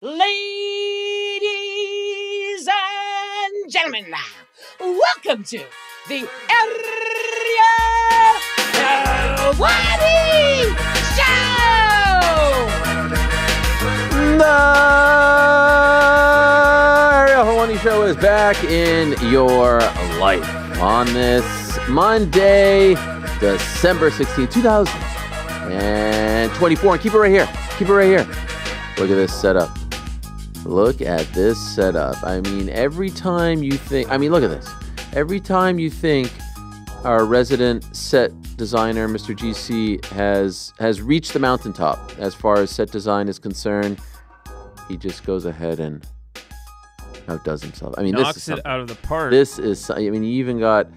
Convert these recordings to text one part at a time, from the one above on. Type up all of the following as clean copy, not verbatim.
Ladies and gentlemen, welcome to the Ariel Helwani Show! The Ariel Helwani Show is back in your life on this Monday, December 16th, 2024. And keep it right here. Keep it right here. Look at this setup. Look at this setup. I mean, every time you think... I mean, look at this. Every time you think our resident set designer, Mr. GC, has reached the mountaintop as far as set design is concerned, he just goes ahead and outdoes himself. I mean, knocks it out of the park. This is... I mean, you even got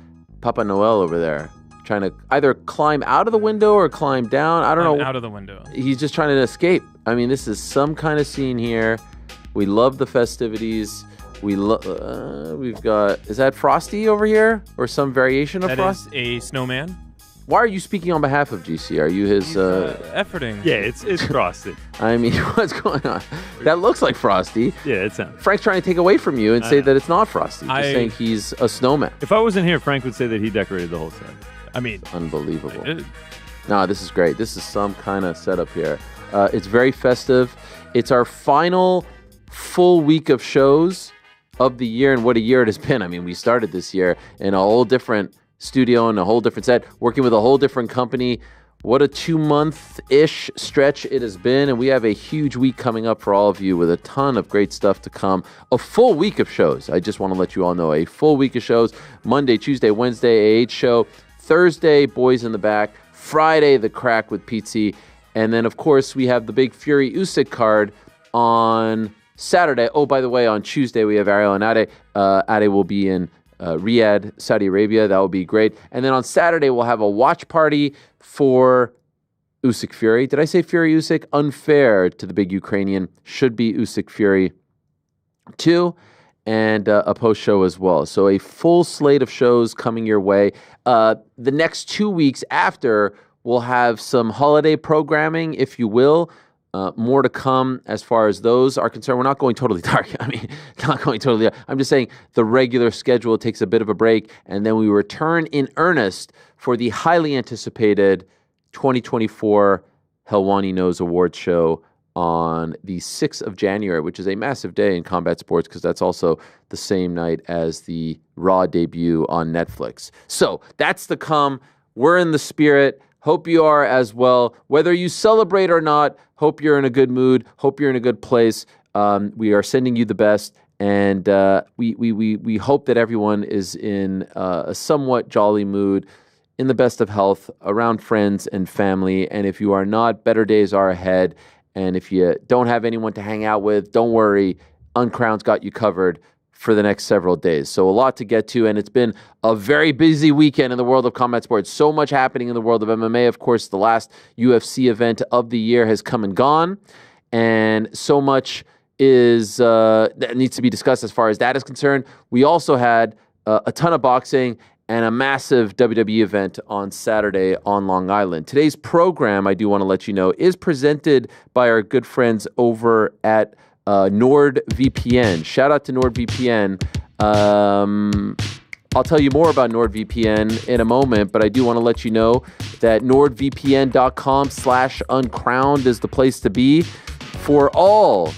Papa Noel over there trying to either climb out of the window or climb down. I don't know. Out of the window. He's just trying to escape. I mean, this is some kind of scene here. We love the festivities. We've got... Is that Frosty over here? Or some variation of Frosty? That is a snowman. Why are you speaking on behalf of GC? Are you his... efforting. Yeah, it's Frosty. I mean, what's going on? That looks like Frosty. Yeah, it's him. Frank's trying to take away from you and say that it's not Frosty. He's saying he's a snowman. If I wasn't here, Frank would say that he decorated the whole set. I mean... Unbelievable. No, this is great. This is some kind of setup here. It's very festive. It's our final full week of shows of the year, and what a year it has been. I mean, we started this year in a whole different studio and a whole different set, working with a whole different company. What a 2-month-ish stretch it has been, and we have a huge week coming up for all of you with a ton of great stuff to come. A full week of shows. I just want to let you all know, a full week of shows. Monday, Tuesday, Wednesday, AH show. Thursday, Boys in the Back. Friday, The Crack with Pizzi. And then, of course, we have the big Fury Usyk card on Saturday. Oh, by the way, on Tuesday, we have Ariel and Ade. Ade will be in Riyadh, Saudi Arabia. That will be great. And then on Saturday, we'll have a watch party for Usyk Fury. Did I say Fury Usyk? Unfair to the big Ukrainian. Should be Usyk Fury 2. And a post-show as well. So a full slate of shows coming your way. The next 2 weeks after, we'll have some holiday programming, if you will. More to come as far as those are concerned. We're not going totally dark. I mean, not going totally dark. I'm just saying the regular schedule takes a bit of a break, and then we return in earnest for the highly anticipated 2024 Helwani Knows Awards show on the 6th of January, which is a massive day in combat sports because that's also the same night as the Raw debut on Netflix. So that's the come. We're in the spirit. Hope you are as well. Whether you celebrate or not, hope you're in a good mood. Hope you're in a good place. We are sending you the best, and we hope that everyone is in a somewhat jolly mood, in the best of health, around friends and family. And if you are not, better days are ahead. And if you don't have anyone to hang out with, don't worry. Uncrowned's got you covered for the next several days. So a lot to get to, and it's been a very busy weekend in the world of combat sports. So much happening in the world of MMA. Of course, the last UFC event of the year has come and gone, and so much is that needs to be discussed as far as that is concerned. We also had a ton of boxing and a massive WWE event on Saturday on Long Island. Today's program, I do want to let you know, is presented by our good friends over at NordVPN. Shout out to NordVPN. I'll tell you more about NordVPN in a moment, but I do want to let you know that NordVPN.com/uncrowned is the place to be for all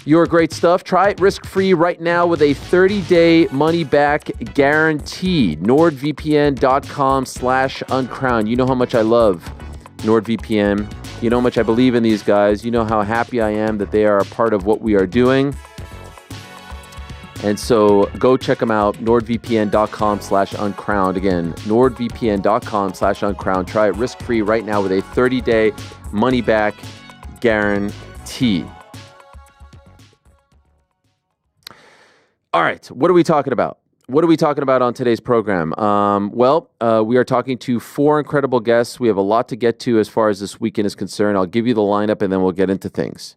your great stuff. Try it risk-free right now with a 30-day money-back guarantee. NordVPN.com/uncrowned. You know how much I love NordVPN. You know how much I believe in these guys. You know how happy I am that they are a part of what we are doing. And so go check them out, nordvpn.com/uncrowned. Again, nordvpn.com/uncrowned. Try it risk-free right now with a 30-day money-back guarantee. All right, what are we talking about? What are we talking about on today's program? We are talking to 4 incredible guests. We have a lot to get to as far as this weekend is concerned. I'll give you the lineup, and then we'll get into things.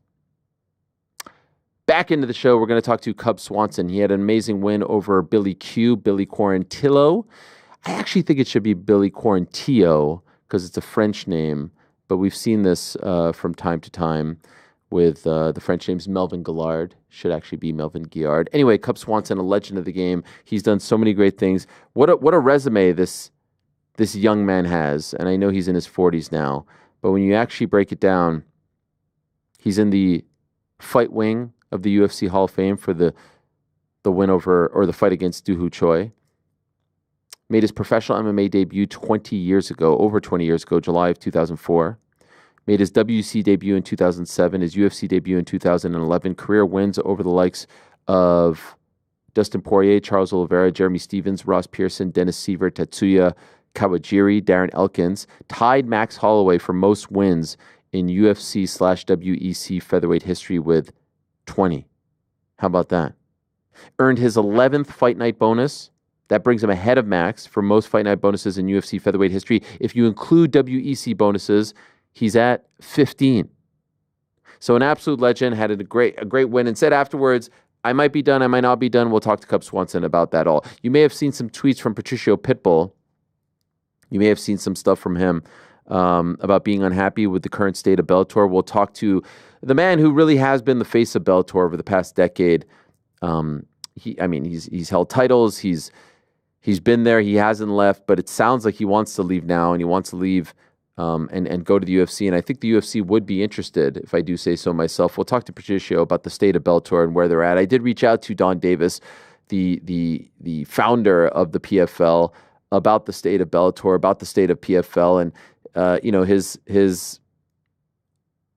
Back into the show, we're going to talk to Cub Swanson. He had an amazing win over Billy Quarantillo. I actually think it should be Billy Quarantillo because it's a French name. but we've seen this from time to time with the French names Melvin Guillard. Should actually be Melvin Guillard. Anyway, Cub Swanson, a legend of the game. He's done so many great things. What a resume this young man has. And I know he's in his 40s now, but when you actually break it down, he's in the fight wing of the UFC Hall of Fame for the win over, or the fight against Doo Ho Choi. Made his professional MMA debut 20 years ago, over 20 years ago, July of 2004. Made his WC debut in 2007, his UFC debut in 2011. Career wins over the likes of Dustin Poirier, Charles Oliveira, Jeremy Stevens, Ross Pearson, Dennis Seaver, Tetsuya Kawajiri, Darren Elkins. Tied Max Holloway for most wins in UFC/WEC featherweight history with 20. How about that? Earned his 11th Fight Night bonus. That brings him ahead of Max for most Fight Night bonuses in UFC featherweight history. If you include WEC bonuses, he's at 15. So an absolute legend, had a great win, and said afterwards, I might be done, I might not be done. We'll talk to Cub Swanson about that all. You may have seen some tweets from Patricio Pitbull. You may have seen some stuff from him about being unhappy with the current state of Bellator. We'll talk to the man who really has been the face of Bellator over the past decade. He's held titles. He's been there. He hasn't left, but it sounds like he wants to leave now, and he wants to leave and go to the UFC. And I think the UFC would be interested, if I do say so myself. We'll talk to Patricio about the state of Bellator and where they're at. I did reach out to Don Davis, the founder of the PFL, about the state of Bellator, about the state of PFL, and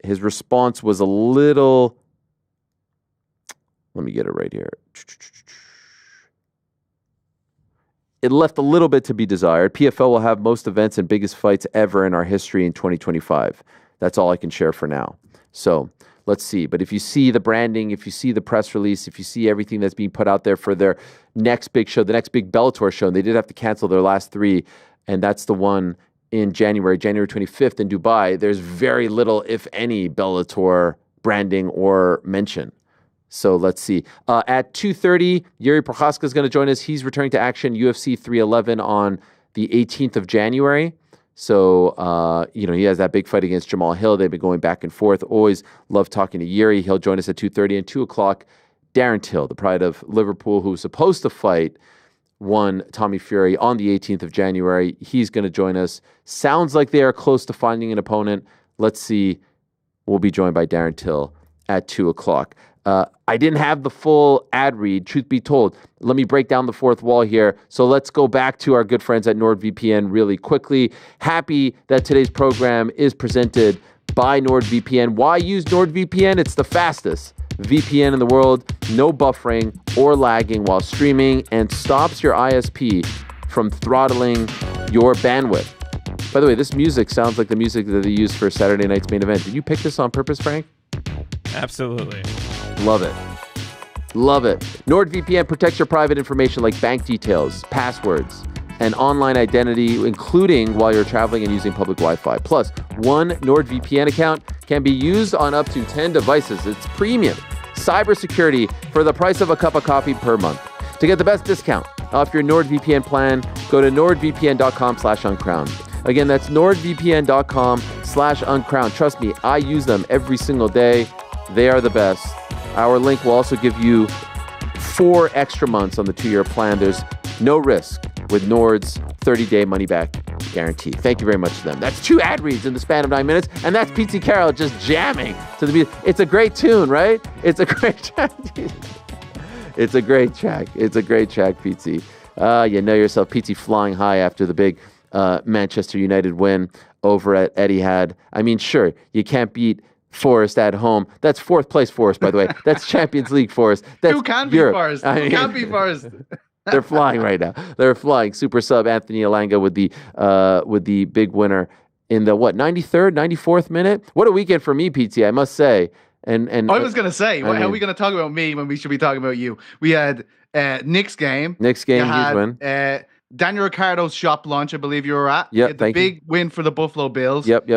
his response was a little. Let me get it right here. It left a little bit to be desired. PFL will have most events and biggest fights ever in our history in 2025. That's all I can share for now. So let's see. But if you see the branding, if you see the press release, if you see everything that's being put out there for their next big show, the next big Bellator show, and they did have to cancel their last three, and that's the one in January 25th in Dubai, there's very little, if any, Bellator branding or mention. So let's see. At 2:30, Jiri Prochazka is going to join us. He's returning to action, UFC 311 on the 18th of January. So, he has that big fight against Jamahal Hill. They've been going back and forth. Always love talking to Jiri. He'll join us at 2:30 and 2 o'clock. Darren Till, the pride of Liverpool, who was supposed to fight one Tommy Fury on the 18th of January. He's going to join us. Sounds like they are close to finding an opponent. Let's see. We'll be joined by Darren Till at 2 o'clock. I didn't have the full ad read, truth be told. Let me break down the fourth wall here. So let's go back to our good friends at NordVPN really quickly. Happy that today's program is presented by NordVPN. Why use NordVPN? It's the fastest VPN in the world. No buffering or lagging while streaming, and stops your ISP from throttling your bandwidth. By the way, this music sounds like the music that they use for Saturday night's main event. Did you pick this on purpose, Frank? Absolutely. Love it. Love it. NordVPN protects your private information like bank details, passwords, and online identity, including while you're traveling and using public Wi-Fi. Plus, one NordVPN account can be used on up to 10 devices. It's premium cybersecurity for the price of a cup of coffee per month. To get the best discount off your NordVPN plan, go to nordvpn.com/uncrowned. Again, that's nordvpn.com/uncrowned. Trust me, I use them every single day. They are the best. Our link will also give you 4 extra months on the 2-year plan. There's no risk with Nord's 30-day money-back guarantee. Thank you very much to them. That's 2 ad reads in the span of 9 minutes, and that's Pete Carroll just jamming to the music. It's a great tune, right? It's a great track. It's a great track. It's a great track, Pete. You know yourself, Pete flying high after the big Manchester United win over at Etihad. I mean, sure, you can't beat Forest at home. That's 4th place Forest, by the way. That's Champions League Forest. That's Who can Europe. be Forest? Who can't be Forest? They're flying right now. They're flying. Super sub Anthony Alanga with the big winner in the 93rd, 94th minute. What a weekend for me, PT, I must say. And I was going to say, how are we going to talk about me when we should be talking about you? We had Nick's game. Huge win. Daniel Ricciardo's shop launch, I believe you were at. Yeah, the big win for the Buffalo Bills. Yep.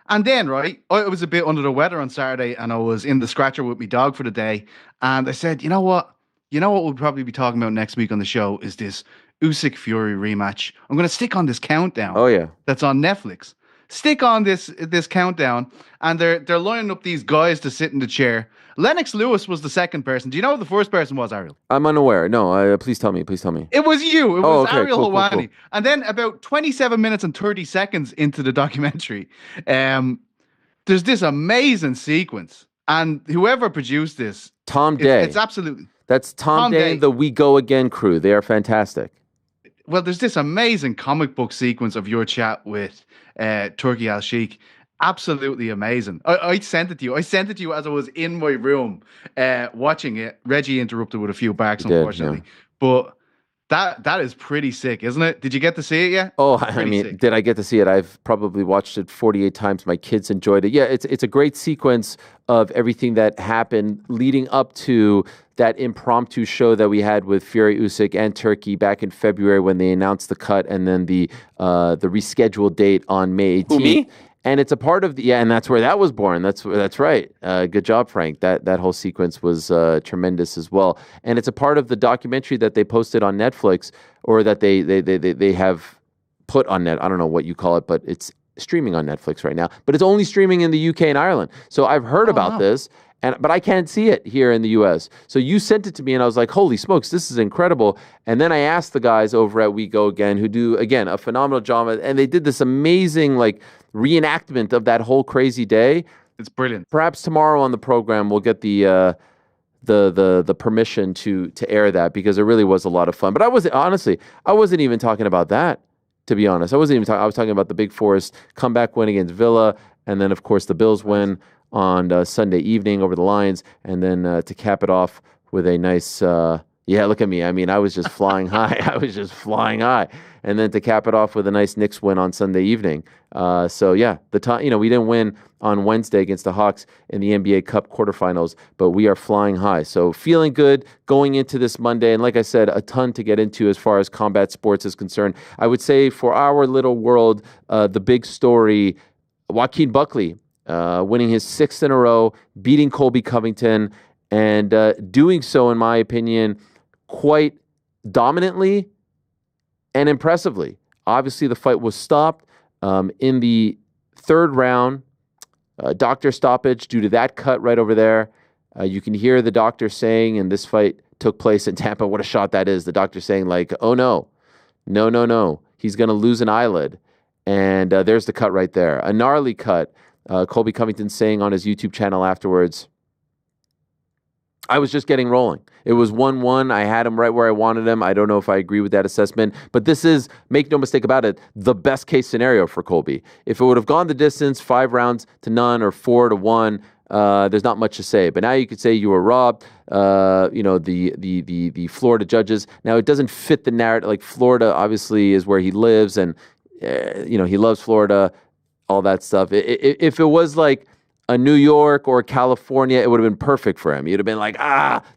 And then, right, I was a bit under the weather on Saturday, and I was in the scratcher with my dog for the day. And I said, you know what we'll probably be talking about next week on the show is this Usyk Fury rematch. I'm going to stick on this countdown. Oh, yeah. That's on Netflix. stick on this countdown, and they're lining up these guys to sit in the chair. Lennox Lewis was the second person. Do you know who the first person was, Ariel? I'm unaware. No, please tell me. Please tell me. It was you. It was okay. Ariel Cool, Helwani. cool. And then about 27 minutes and 30 seconds into the documentary, there's this amazing sequence. And whoever produced this, Tom Day. It's absolutely... That's Tom Day, the We Go Again crew. They are fantastic. Well, there's this amazing comic book sequence of your chat with Turki Al-Sheikh. Absolutely amazing. I sent it to you. I sent it to you as I was in my room watching it. Reggie interrupted with a few barks, unfortunately. Yeah. But that is pretty sick, isn't it? Did you get to see it yet? Oh, I mean, sick. Did I get to see it? I've probably watched it 48 times. My kids enjoyed it. Yeah, it's a great sequence of everything that happened leading up to that impromptu show that we had with Fury Usyk and Turkey back in February when they announced the cut, and then the rescheduled date on May 18th. Me? And it's a part of and that's where that was born. That's right. Good job, Frank. That whole sequence was tremendous as well. And it's a part of the documentary that they posted on Netflix, or that they have put on net. I don't know what you call it, but it's streaming on Netflix right now. But it's only streaming in the UK and Ireland. So I've heard about this, but I can't see it here in the US. So you sent it to me, and I was like, holy smokes, this is incredible. And then I asked the guys over at We Go Again, who do, again, a phenomenal job, and they did this amazing reenactment of that whole crazy day. It's brilliant. Perhaps tomorrow on the program we'll get the permission to air that, because it really was a lot of fun. But I wasn't even talking about that, to be honest. I was talking about the Big Forest comeback win against Villa, and then of course the Bills win on Sunday evening over the Lions, and then to cap it off with a nice look at me. I mean, I was just flying high. And then to cap it off with a nice Knicks win on Sunday evening. We didn't win on Wednesday against the Hawks in the NBA Cup quarterfinals, but we are flying high. So feeling good going into this Monday. And like I said, a ton to get into as far as combat sports is concerned. I would say for our little world, the big story, Joaquin Buckley winning his 6th in a row, beating Colby Covington, and doing so, in my opinion, quite dominantly and impressively. Obviously, the fight was stopped in the 3rd round. Doctor stoppage due to that cut right over there. You can hear the doctor saying, and this fight took place in Tampa, what a shot that is. The doctor saying oh no, he's going to lose an eyelid. And there's the cut right there. A gnarly cut. Colby Covington saying on his YouTube channel afterwards, I was just getting rolling. It was 1-1. I had him right where I wanted him. I don't know if I agree with that assessment, but this is, make no mistake about it, the best case scenario for Colby. If it would have gone the distance, 5 rounds to none or 4-1, there's not much to say. But now you could say you were robbed. The Florida judges. Now it doesn't fit the narrative. Like, Florida obviously is where he lives, and he loves Florida, all that stuff. If it was like a New York or California, it would have been perfect for him. You'd have been like,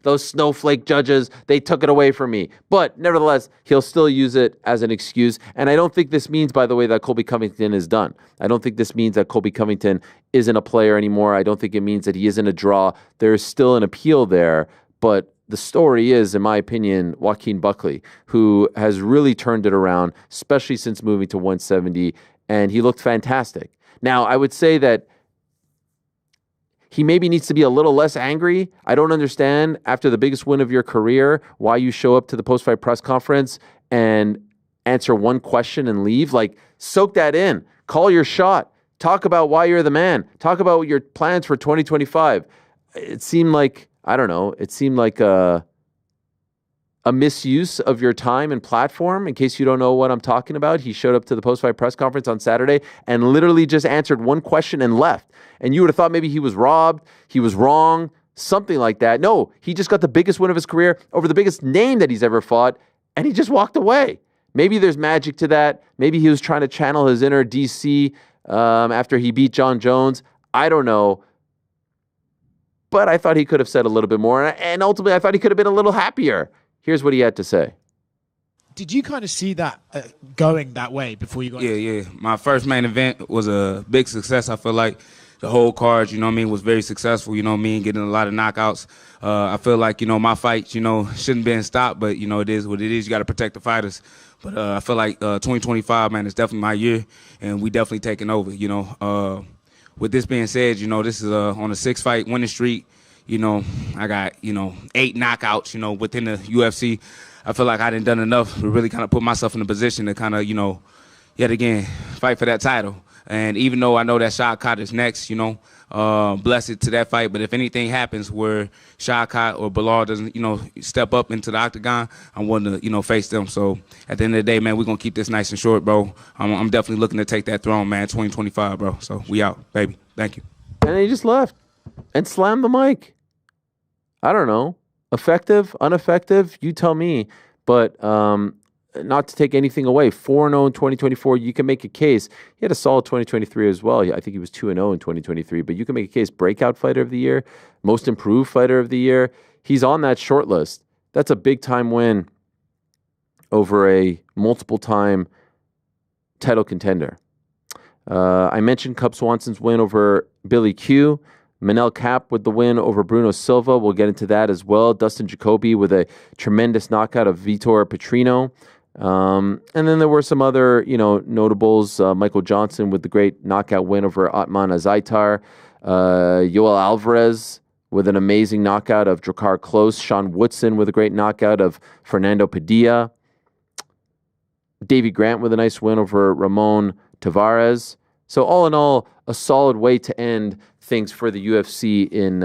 those snowflake judges, they took it away from me. But nevertheless, he'll still use it as an excuse. And I don't think this means, by the way, that Colby Covington is done. I don't think this means that Colby Covington isn't a player anymore. I don't think it means that he isn't a draw. There's still an appeal there. But the story is, in my opinion, Joaquin Buckley, who has really turned it around, especially since moving to 170, and he looked fantastic. Now, I would say that he maybe needs to be a little less angry. I don't understand, after the biggest win of your career, why you show up to the post-fight press conference and answer one question and leave. Like, soak that in. Call your shot. Talk about why you're the man. Talk about your plans for 2025. It seemed like, I don't know, a misuse of your time and platform. In case you don't know what I'm talking about, he showed up to the post-fight press conference on Saturday and literally just answered one question and left. And you would have thought maybe he was robbed, he was wrong, something like that. No, he just got the biggest win of his career over the biggest name that he's ever fought, and he just walked away. Maybe there's magic to that. Maybe he was trying to channel his inner DC after he beat John Jones. I don't know. But I thought he could have said a little bit more, and ultimately I thought he could have been a little happier. Here's what he had to say. Did you kind of see that going that way before you got? Yeah. My first main event was a big success. I feel like the whole card, you know what I mean, was very successful, you know what I mean, getting a lot of knockouts. I feel like, you know, my fight, you know, shouldn't been stopped, but, you know, it is what it is. You got to protect the fighters. But I feel like 2025, man, is definitely my year, and we definitely taking over, you know. With this being said, you know, this is on a 6-fight winning streak. You know, I got, you know, 8 knockouts, you know, within the UFC. I feel like I done done enough to really kind of put myself in a position to kind of, you know, yet again, fight for that title. And even though I know that Shavkat is next, you know, blessed to that fight. But if anything happens where Shavkat or Bilal doesn't, you know, step up into the octagon, I'm willing to, you know, face them. So at the end of the day, man, we're going to keep this nice and short, bro. I'm definitely looking to take that throne, man, 2025, bro. So we out, baby. Thank you. And he just left and slammed the mic. I don't know. Effective, ineffective, you tell me. But not to take anything away, 4-0 in 2024, you can make a case. He had a solid 2023 as well. I think he was 2-0 in 2023, but you can make a case. Breakout fighter of the year, most improved fighter of the year. He's on that short list. That's a big-time win over a multiple-time title contender. I mentioned Cub Swanson's win over Billy Q. Manel Kape with the win over Bruno Silva. We'll get into that as well. Dustin Jacoby with a tremendous knockout of Vitor Petrino. And then there were some other, you know, notables. Michael Johnson with the great knockout win over Atman Azaitar. Yoel Alvarez with an amazing knockout of Drakkar Klose. Sean Woodson with a great knockout of Fernando Padilla. Davey Grant with a nice win over Ramon Tavares. So all in all, a solid way to end things for the UFC in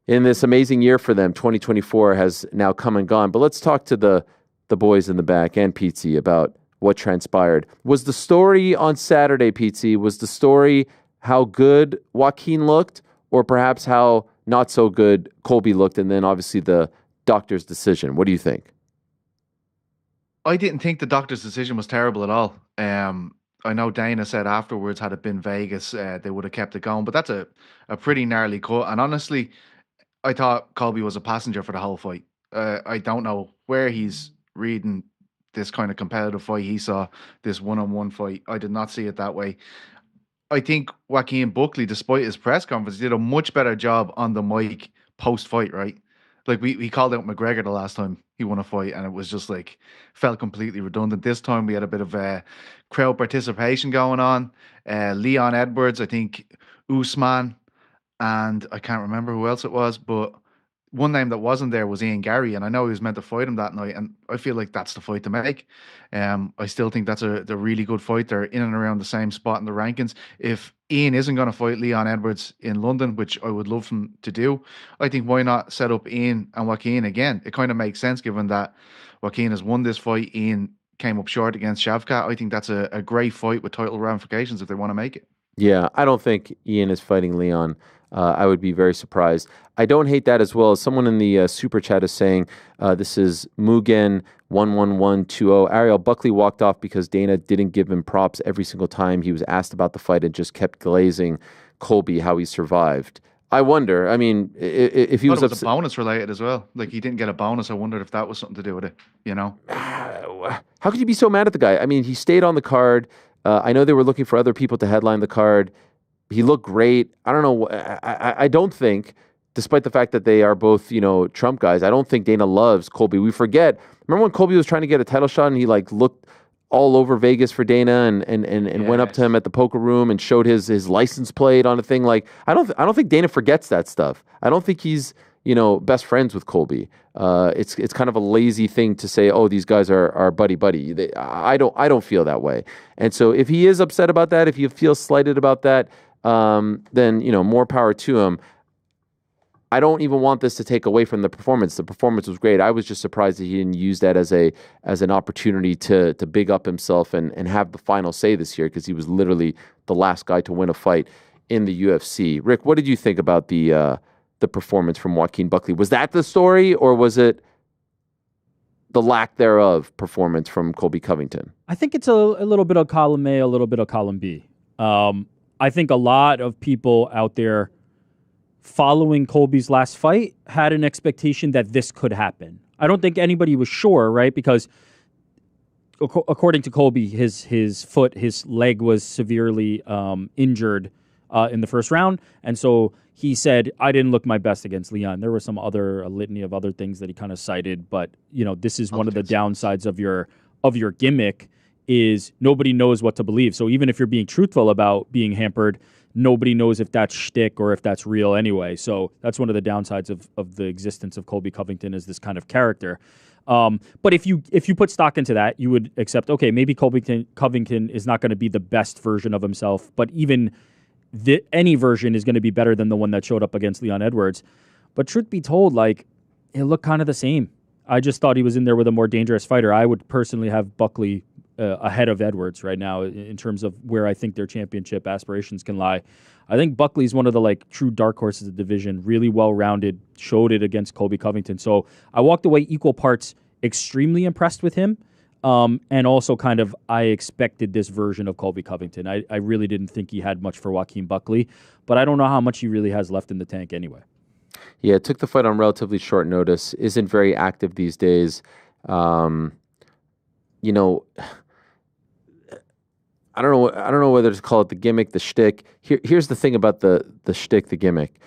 this amazing year for them. 2024 has now come and gone. But let's talk to the boys in the back and Pizzi about what transpired. Was the story on Saturday, Pizzi, was the story how good Joaquin looked, or perhaps how not so good Colby looked, and then obviously the doctor's decision? What do you think? I didn't think the doctor's decision was terrible at all. I know Dana said afterwards, had it been Vegas, they would have kept it going, but that's a pretty gnarly cut. And honestly, I thought Colby was a passenger for the whole fight. I don't know where he's reading this kind of competitive fight. He saw this one-on-one fight. I did not see it that way. I think Joaquin Buckley, despite his press conference, did a much better job on the mic post-fight, right? Like we called out McGregor the last time he won a fight, and it was just like felt completely redundant. This time we had a bit of crowd participation going on. Leon Edwards, I think Usman, and I can't remember who else it was, but one name that wasn't there was Ian Gary, and I know he was meant to fight him that night, and I feel like that's the fight to make. I still think that's a really good fight. They're in and around the same spot in the rankings. If Ian isn't going to fight Leon Edwards in London, which I would love him to do, I think why not set up Ian and Joaquin again? It kind of makes sense given that Joaquin has won this fight. Ian came up short against Shavkat. I think that's a great fight with title ramifications if they want to make it. Yeah, I don't think Ian is fighting Leon. I would be very surprised. I don't hate that as well. Someone in the super chat is saying this is Mugen11120. Ariel, Buckley walked off because Dana didn't give him props every single time he was asked about the fight and just kept glazing Colby how he survived. I wonder. I mean, if he was a bonus related as well. Like he didn't get a bonus. I wondered if that was something to do with it. You know, how could you be so mad at the guy? I mean, he stayed on the card. I know they were looking for other people to headline the card. He looked great. I don't know. I don't think, despite the fact that they are both, you know, Trump guys, I don't think Dana loves Colby. We forget. Remember when Colby was trying to get a title shot and he like looked all over Vegas for Dana and went up to him at the poker room and showed his license plate on a thing. Like I don't think Dana forgets that stuff. I don't think he's, you know, best friends with Colby. It's kind of a lazy thing to say, oh, these guys are buddy. I don't feel that way. And so if he is upset about that, if he feels slighted about that, then, you know, more power to him. I don't even want this to take away from the performance. The performance was great. I was just surprised that he didn't use that as an opportunity to big up himself and have the final say this year, because he was literally the last guy to win a fight in the UFC. Rick, what did you think about the performance from Joaquin Buckley? Was that the story, or was it the lack thereof performance from Colby Covington? I think it's a little bit of column A, a little bit of column B. I think a lot of people out there following Colby's last fight had an expectation that this could happen. I don't think anybody was sure, right? Because according to Colby, his leg was severely injured in the first round. And so he said, I didn't look my best against Leon. There were some a litany of other things that he kind of cited, but this is one of the downsides of your gimmick is nobody knows what to believe. So even if you're being truthful about being hampered, nobody knows if that's shtick or if that's real anyway. So that's one of the downsides of the existence of Colby Covington as this kind of character. But if you put stock into that, you would accept, okay, maybe Covington is not going to be the best version of himself, but even any version is going to be better than the one that showed up against Leon Edwards. But truth be told, it looked kind of the same. I just thought he was in there with a more dangerous fighter. I would personally have Buckley ahead of Edwards right now in terms of where I think their championship aspirations can lie. I think Buckley's one of the true dark horses of the division, really well-rounded, showed it against Colby Covington. So I walked away equal parts extremely impressed with him. And also I expected this version of Colby Covington. I really didn't think he had much for Joaquin Buckley, but I don't know how much he really has left in the tank anyway. Yeah, took the fight on relatively short notice, isn't very active these days. I don't know whether to call it the gimmick, the shtick. Here's the thing about the shtick, the gimmick.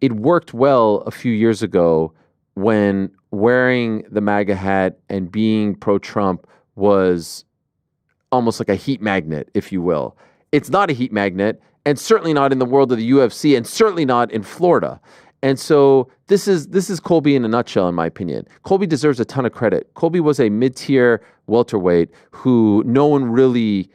It worked well a few years ago when wearing the MAGA hat and being pro-Trump was almost like a heat magnet, if you will. It's not a heat magnet, and certainly not in the world of the UFC, and certainly not in Florida. And so this is Colby in a nutshell, in my opinion. Colby deserves a ton of credit. Colby was a mid-tier welterweight who no one really,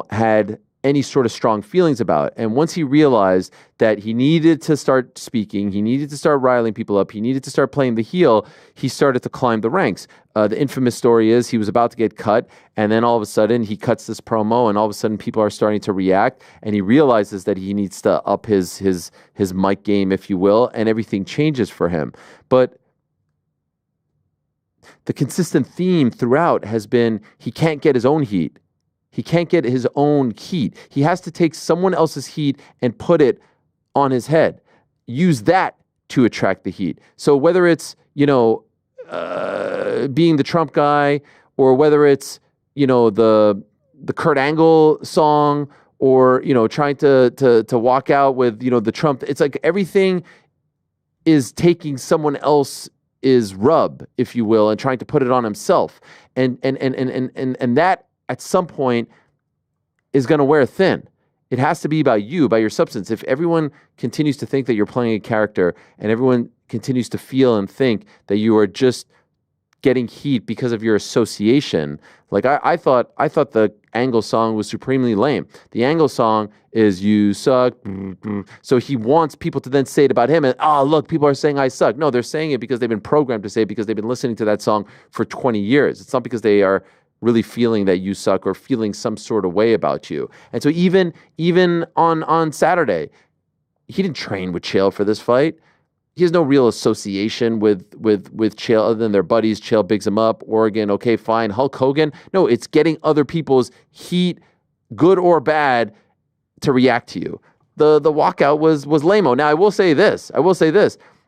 had any sort of strong feelings about. And once he realized that he needed to start speaking, he needed to start riling people up, he needed to start playing the heel, he started to climb the ranks. The infamous story is he was about to get cut, and then all of a sudden he cuts this promo, and all of a sudden people are starting to react, and he realizes that he needs to up his mic game, if you will, and everything changes for him. But the consistent theme throughout has been he can't get his own heat. He can't get his own heat. He has to take someone else's heat and put it on his head. Use that to attract the heat. So whether it's, being the Trump guy, or whether it's, the Kurt Angle song, or, trying to walk out with, the Trump, it's like everything is taking someone else's rub, if you will, and trying to put it on himself. And that at some point is going to wear thin. It has to be about you, by your substance. If everyone continues to think that you're playing a character, and everyone continues to feel and think that you are just getting heat because of your association, I thought the Angle song was supremely lame. The Angle song is "You suck," so he wants people to then say it about him, and look, people are saying I suck. No, they're saying it because they've been programmed to say it, because they've been listening to that song for 20 years. It's not because they are really feeling that you suck or feeling some sort of way about you. And so even on Saturday, he didn't train with Chael for this fight. He has no real association with Chael other than their buddies. Chael bigs him up. Oregon, okay, fine. Hulk Hogan, no, it's getting other people's heat, good or bad, to react to you. The walkout was lame-o. Now, I will say this.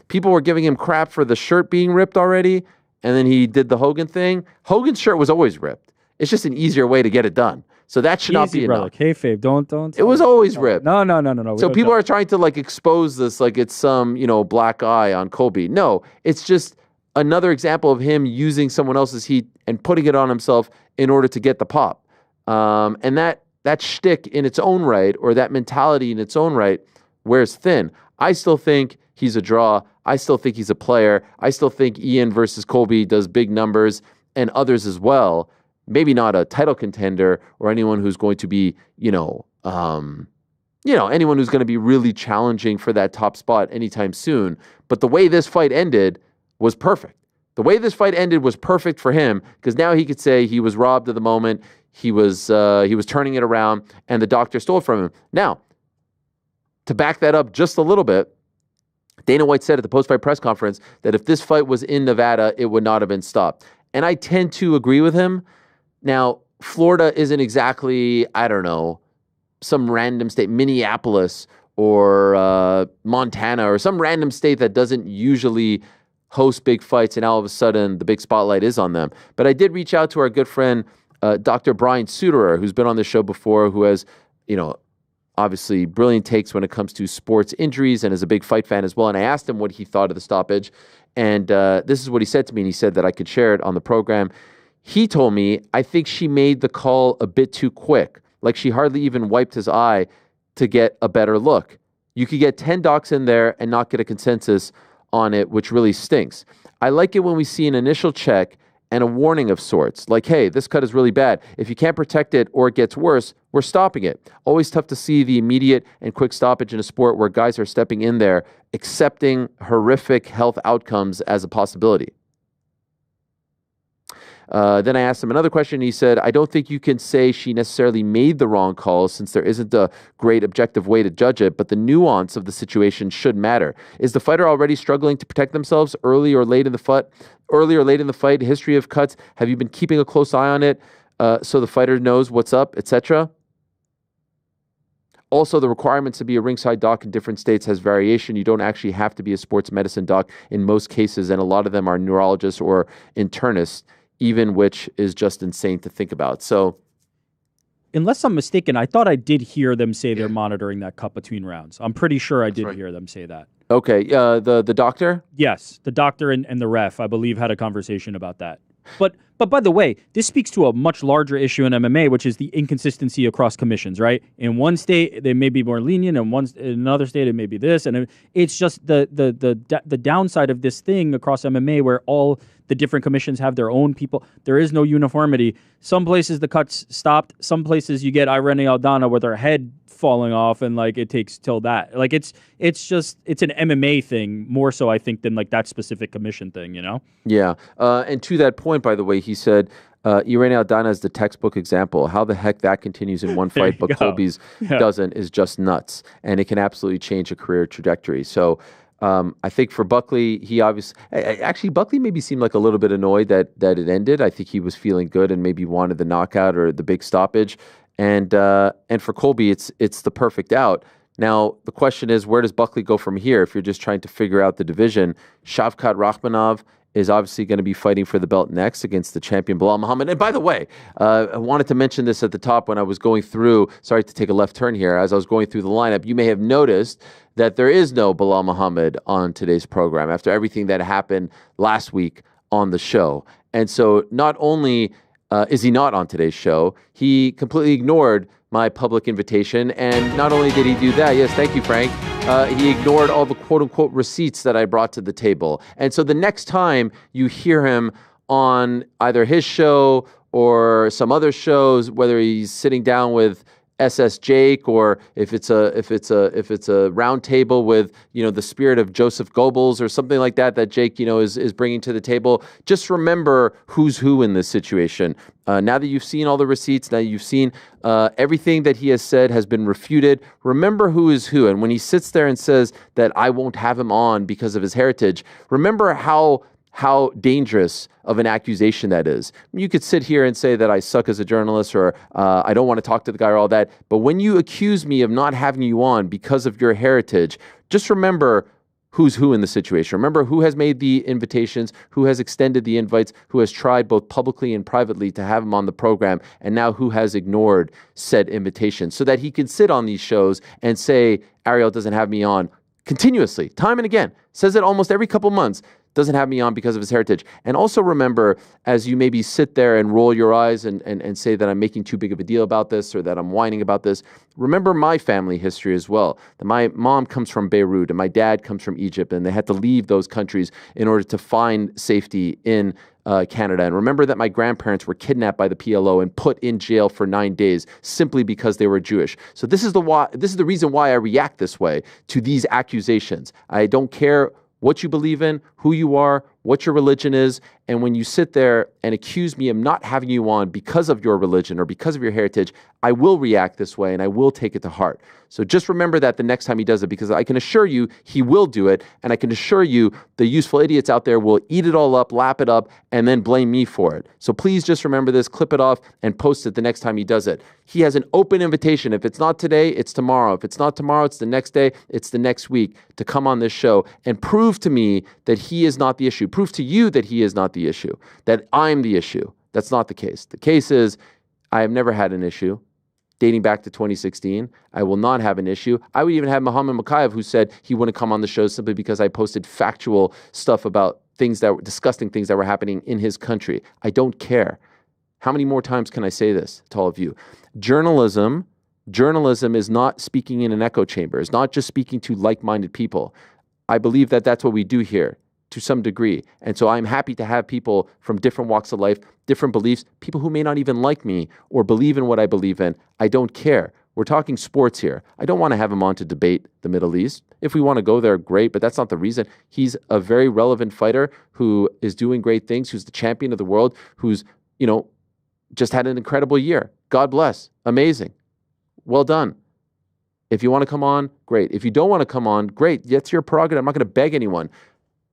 People were giving him crap for the shirt being ripped already, and then he did the Hogan thing. Hogan's shirt was always ripped. It's just an easier way to get it done. So that should not be enough. Kayfabe, don't. It was always ripped. No. So people are trying to expose this like it's some, black eye on Colby. No, it's just another example of him using someone else's heat and putting it on himself in order to get the pop. And that shtick in its own right, or that mentality in its own right, wears thin. I still think he's a draw. I still think he's a player. I still think Ian versus Colby does big numbers, and others as well. Maybe not a title contender or anyone who's going to be, anyone who's going to be really challenging for that top spot anytime soon. But the way this fight ended was perfect. The way this fight ended was perfect for him, because now he could say he was robbed of the moment. He was turning it around, and the doctor stole it from him. Now, to back that up just a little bit, Dana White said at the post-fight press conference that if this fight was in Nevada, it would not have been stopped. And I tend to agree with him. Now, Florida isn't exactly, some random state, Minneapolis or Montana or some random state that doesn't usually host big fights, and all of a sudden the big spotlight is on them. But I did reach out to our good friend, Dr. Brian Suterer, who's been on the show before, who has, obviously brilliant takes when it comes to sports injuries and is a big fight fan as well. And I asked him what he thought of the stoppage. And this is what he said to me. And he said that I could share it on the program. He told me, I think she made the call a bit too quick. Like she hardly even wiped his eye to get a better look. You could get 10 docs in there and not get a consensus on it, which really stinks. I like it when we see an initial check and a warning of sorts, like, hey, this cut is really bad. If you can't protect it or it gets worse, we're stopping it. Always tough to see the immediate and quick stoppage in a sport where guys are stepping in there, accepting horrific health outcomes as a possibility. Then I asked him another question. He said, I don't think you can say she necessarily made the wrong call since there isn't a great objective way to judge it, but the nuance of the situation should matter. Is the fighter already struggling to protect themselves early or late in the fight? History of cuts? Have you been keeping a close eye on it so the fighter knows what's up, etc.? Also, the requirements to be a ringside doc in different states has variation. You don't actually have to be a sports medicine doc in most cases, and a lot of them are neurologists or internists, even, which is just insane to think about. So, unless I'm mistaken, I thought I did hear them say they're monitoring that cut between rounds. I'm pretty sure I did hear them say that. Okay, the doctor? Yes, the doctor and the ref, I believe, had a conversation about that. But by the way, this speaks to a much larger issue in MMA, which is the inconsistency across commissions, right? In one state, they may be more lenient, and in another state, it may be this, and it's just the downside of this thing across MMA, where all the different commissions have their own people. There is no uniformity. Some places the cuts stopped. Some places you get Irene Aldana with her head falling off, and like it takes till that. Like it's an MMA thing more so, I think, than like that specific commission thing. You know? Yeah. And to that point, by the way, he said Irene Aldana is the textbook example. How the heck that continues in one fight, but Colby's doesn't, is just nuts, and it can absolutely change a career trajectory. So. I think for Buckley, he obviously Buckley maybe seemed like a little bit annoyed that it ended. I think he was feeling good and maybe wanted the knockout or the big stoppage. And for Colby, it's the perfect out. Now the question is, where does Buckley go from here? If you're just trying to figure out the division, Shavkat Rakhmonov is obviously going to be fighting for the belt next against the champion Belal Muhammad. And by the way, I wanted to mention this at the top when I was going through, sorry to take a left turn here, as I was going through the lineup, you may have noticed that there is no Belal Muhammad on today's program after everything that happened last week on the show. And so not only is he not on today's show, he completely ignored my public invitation. And not only did he do that, yes, thank you, Frank, he ignored all the quote-unquote receipts that I brought to the table. And so the next time you hear him on either his show or some other shows, whether he's sitting down with SS Jake, or if it's a round table with, the spirit of Joseph Goebbels or something like that Jake, is bringing to the table, just remember who's who in this situation. Now that you've seen all the receipts, now you've seen everything that he has said has been refuted, remember who is who. And when he sits there and says that I won't have him on because of his heritage, remember how dangerous of an accusation that is. You could sit here and say that I suck as a journalist, or I don't want to talk to the guy, or all that. But when you accuse me of not having you on because of your heritage, just remember who's who in the situation. Remember who has made the invitations, who has extended the invites, who has tried both publicly and privately to have him on the program, and now who has ignored said invitation, so that he can sit on these shows and say, Ariel doesn't have me on continuously, time and again, says it almost every couple months, doesn't have me on because of his heritage. And also remember, as you maybe sit there and roll your eyes and say that I'm making too big of a deal about this, or that I'm whining about this, remember my family history as well. That my mom comes from Beirut and my dad comes from Egypt, and they had to leave those countries in order to find safety in Canada. And remember that my grandparents were kidnapped by the PLO and put in jail for 9 days simply because they were Jewish. So this is the reason why I react this way to these accusations. I don't care what you believe in, who you are, what your religion is. And when you sit there and accuse me of not having you on because of your religion or because of your heritage, I will react this way and I will take it to heart. So just remember that the next time he does it, because I can assure you he will do it. And I can assure you the useful idiots out there will eat it all up, lap it up, and then blame me for it. So please just remember this, clip it off, and post it the next time he does it. He has an open invitation. If it's not today, it's tomorrow. If it's not tomorrow, it's the next day, it's the next week, to come on this show and prove to me that he is not the issue. Prove to you that he is not the issue, that I'm the issue. That's not the case. The case is I have never had an issue. dating back to 2016. I will not have an issue. I would even have Muhammad Makayev, who said he wouldn't come on the show simply because I posted factual stuff about disgusting things that were happening in his country. I don't care. How many more times can I say this to all of you? Journalism is not speaking in an echo chamber. It's not just speaking to like-minded people. I believe that that's what we do here to some degree. And so I'm happy to have people from different walks of life, different beliefs, people who may not even like me or believe in what I believe in. I don't care. We're talking sports here. I don't want to have him on to debate the Middle East. If we want to go there, great, but that's not the reason. He's a very relevant fighter who is doing great things, who's the champion of the world, who's, just had an incredible year. God bless. Amazing. Well done. If you want to come on, great. If you don't want to come on, great. That's your prerogative. I'm not going to beg anyone.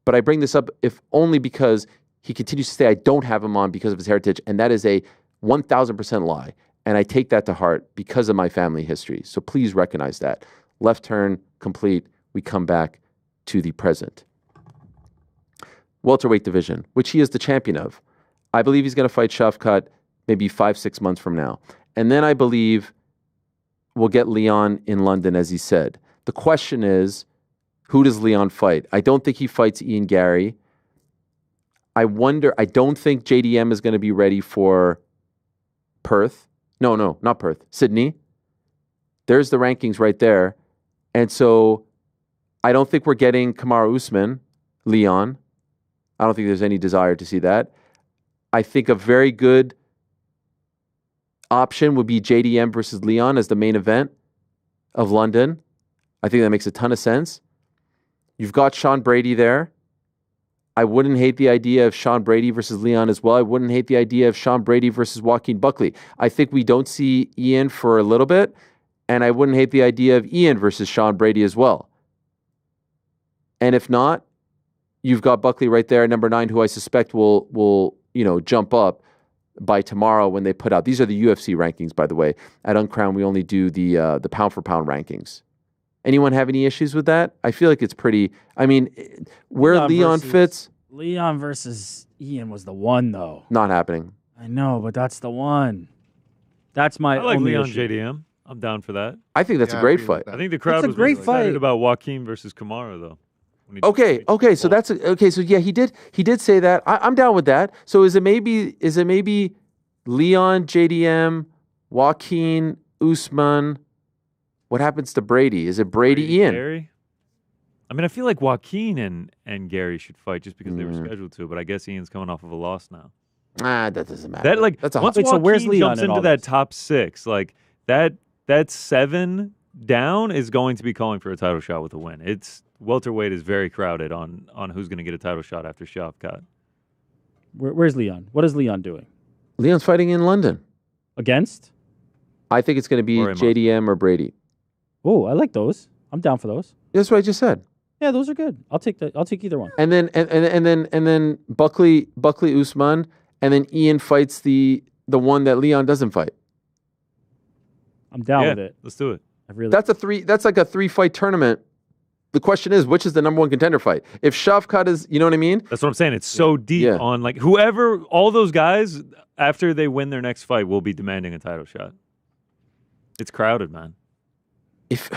But I bring this up if only because he continues to say I don't have him on because of his heritage, and that is a 1,000% lie. And I take that to heart because of my family history. So please recognize that. Left turn, complete. We come back to the present. Welterweight division, which he is the champion of. I believe he's going to fight Shavkat maybe 5-6 months from now. And then I believe we'll get Leon in London, as he said. The question is, who does Leon fight? I don't think he fights Ian Gary. I don't think JDM is going to be ready for Perth. No, not Perth. Sydney. There's the rankings right there. And so I don't think we're getting Kamaru Usman, Leon. I don't think there's any desire to see that. I think a very good option would be JDM versus Leon as the main event of London. I think that makes a ton of sense. You've got Sean Brady there. I wouldn't hate the idea of Sean Brady versus Leon as well. I wouldn't hate the idea of Sean Brady versus Joaquin Buckley. I think we don't see Ian for a little bit, and I wouldn't hate the idea of Ian versus Sean Brady as well. And if not, you've got Buckley right there at number 9, who I suspect will jump up by tomorrow when they put out. These are the UFC rankings, by the way. At Uncrown, we only do the pound for pound rankings. Anyone have any issues with that? I feel like it's pretty. I mean, where Leon fits. Leon versus Ian was the one, though. Not happening. I know, but that's the one. That's my. I like only Leon issue. JDM. I'm down for that. I think that's a great fight. I think the crowd It's a was great really fight. excited about Joaquin versus Kamaru, though. Okay. So that's okay. So yeah, he did say that. I'm down with that. So is it maybe Leon, JDM, Joaquin, Usman? What happens to Brady? Is it Brady Ian? Gary? I mean, I feel like Joaquin and Gary should fight just because they were scheduled to, but I guess Ian's coming off of a loss now. That doesn't matter. That's once Joaquin so where's Leon jumps in into all that this? top 6, like that 7 down is going to be calling for a title shot with a win. It's welterweight is very crowded on who's going to get a title shot after Shavkat. Where's Leon? What is Leon doing? Leon's fighting in London. Against? I think it's going to be Or JDM or Brady. Oh, I like those. I'm down for those. That's what I just said. Yeah, those are good. I'll take either one. And then Buckley Usman, and then Ian fights the one that Leon doesn't fight. I'm down with it. Let's do it. That's like a 3-fight tournament. The question is, which is the number 1 contender fight? If Shavkat is, you know what I mean? That's what I'm saying. It's so deep on like whoever, all those guys after they win their next fight will be demanding a title shot. It's crowded, man. If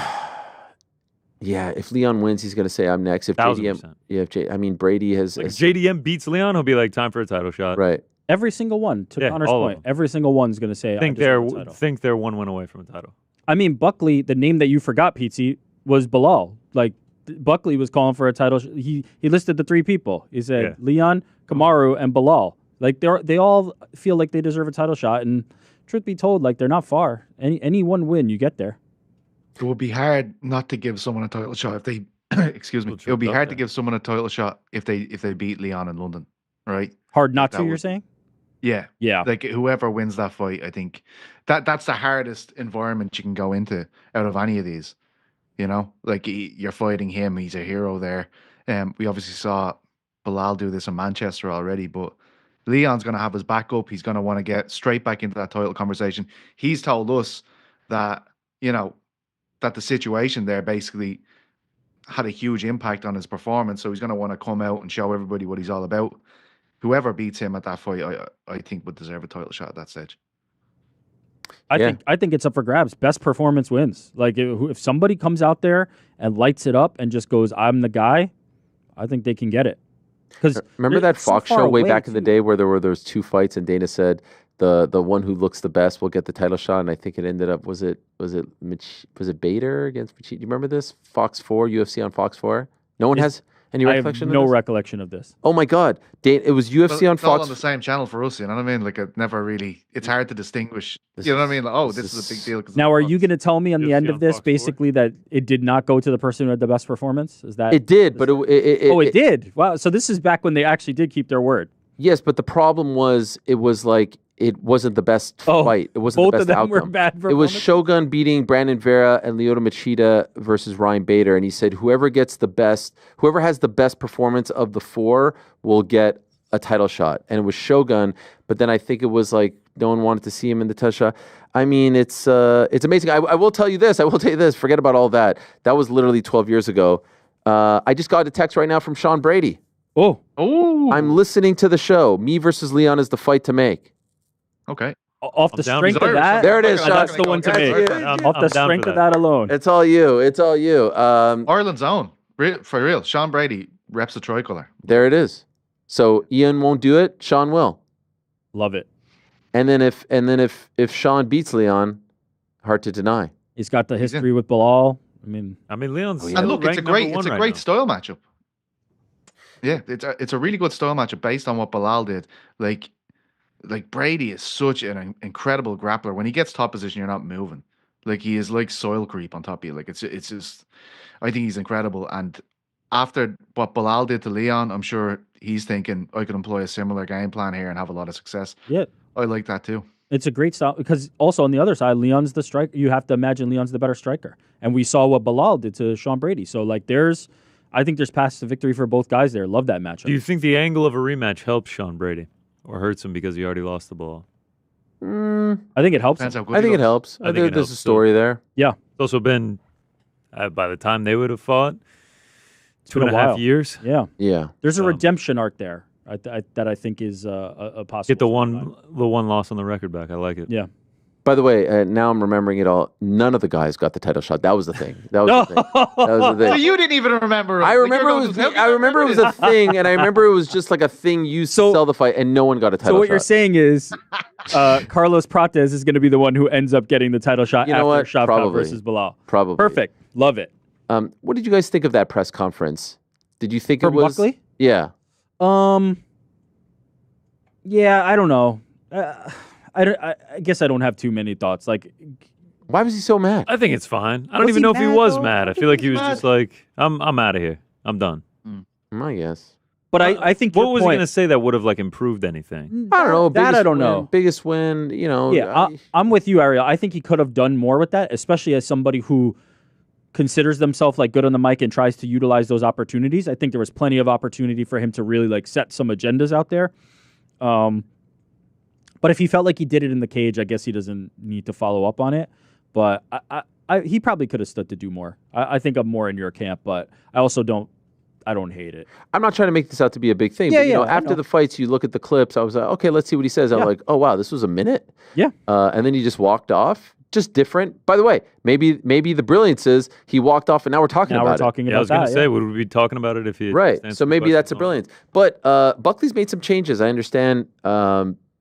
Leon wins, he's going to say I'm next. If 1,000%. JDM, Brady has. Like if JDM beats Leon, he'll be like, time for a title shot. Right. Every single one. To Connor's all of point, them. every single one's going to say Think they're 1 win away from a title. I mean, Buckley. The name that you forgot, Pete, was Bilal. Like Buckley was calling for a title. He listed the 3 people. He said Leon, Kamaru, and Bilal. Like they all feel like they deserve a title shot. And truth be told, like they're not far. Any one win, you get there. It would be hard not to give someone a title shot if they excuse me. It would be hard to give someone a title shot if they beat Leon in London, right? Hard not to, you're saying? Yeah. Yeah. Like whoever wins that fight, I think that's the hardest environment you can go into out of any of these. You know, like you're fighting him, he's a hero there. We obviously saw Bilal do this in Manchester already, but Leon's going to have his back up. He's going to want to get straight back into that title conversation. He's told us that, that the situation there basically had a huge impact on his performance. So he's going to want to come out and show everybody what he's all about. Whoever beats him at that fight, I think would deserve a title shot at that stage. I think it's up for grabs. Best performance wins. Like if somebody comes out there and lights it up and just goes, "I'm the guy," I think they can get it. Because remember that Fox show way back in the day where there were those 2 fights and Dana said the one who looks the best will get the title shot, and I think it ended up was it Bader against Michi? Do you remember this Fox 4 UFC on Fox 4? No one has any recollection. I have no of this? recollection of this. Oh my God, it was UFC on It's all Fox on the same channel for us. You know what I mean? Like it never really. It's hard to distinguish. You know what I mean? Like, oh, this is a big deal. Now, are you going to tell me on the end of this, basically, that it did not go to the person who had the best performance? Is that it did? But it did. Wow. So this is back when they actually did keep their word. Yes, but the problem was it was like it wasn't the best fight. It wasn't both the best of them outcome. were bad It was Shogun beating Brandon Vera and Lyoto Machida versus Ryan Bader, and he said whoever has the best performance of the 4 will get a title shot, and it was Shogun. But then I think it was like no one wanted to see him in the title shot. I mean, it's amazing. I will tell you this. Forget about all that. That was literally 12 years ago. I just got a text right now from Sean Brady. Oh, I'm listening to the show. Me versus Leon is the fight to make. Okay. Off the strength of that, there it is. Sean. That's the one to make. Off the strength of that alone, it's all you. It's all you. Ireland's own, for real. Sean Brady reps the tricolor. There it is. So Ian won't do it. Sean will. Love it. And then if Sean beats Leon, hard to deny. He's got the history with Bilal. I mean Leon's and look, it's a great style matchup. Yeah, it's a really good style matchup based on what Bilal did. Like Brady is such an incredible grappler. When he gets top position, you're not moving. Like he is like soil creep on top of you. Like it's just, I think he's incredible. And after what Bilal did to Leon, I'm sure he's thinking I could employ a similar game plan here and have a lot of success. Yeah, I like that too. It's a great style because also on the other side, Leon's the striker. You have to imagine Leon's the better striker, and we saw what Bilal did to Sean Brady. So like, I think there's paths to victory for both guys there. Love that matchup. Do you think the angle of a rematch helps Sean Brady or hurts him because he already lost the ball? I think it helps. I think it helps. I think there's a story there. Yeah. It's also been, by the time they would have fought, 2.5 years. Yeah. Yeah. There's a redemption arc there that I think is a possible. Get the one loss on the record back. I like it. Yeah. By the way, now I'm remembering it all. None of the guys got the title shot. That was the thing. That was the thing. So you didn't even remember. I remember it was a thing, and I remember it was just like a thing used to sell the fight, and no one got a title shot. So what you're saying is, Carlos Prates is going to be the one who ends up getting the title shot after Shavkat versus Bilal. Probably. Perfect. Love it. What did you guys think of that press conference? Did you think it was Buckley? Yeah. Yeah, I don't know. I guess I don't have too many thoughts. Like, why was he so mad? I think it's fine. I don't even know if he was mad. I feel like he was just like, I'm out of here. I'm done. I guess. But I think what was he going to say that would have like improved anything? I don't know. That I don't know. Biggest win, you know. Yeah, I'm with you, Ariel. I think he could have done more with that, especially as somebody who considers themselves like good on the mic and tries to utilize those opportunities. I think there was plenty of opportunity for him to really like set some agendas out there. But if he felt like he did it in the cage, I guess he doesn't need to follow up on it. But he probably could have stood to do more. I think I'm more in your camp, but I also don't hate it. I'm not trying to make this out to be a big thing. Yeah, but, you know, after the fights, you look at the clips. I was like, okay, let's see what he says. I'm like, oh, wow, this was a minute? Yeah. And then he just walked off. Just different. By the way, maybe the brilliance is he walked off and now we're talking about it. I was going to say, would we be talking about it if he... Right. So maybe that's a brilliance. But Buckley's made some changes. I understand.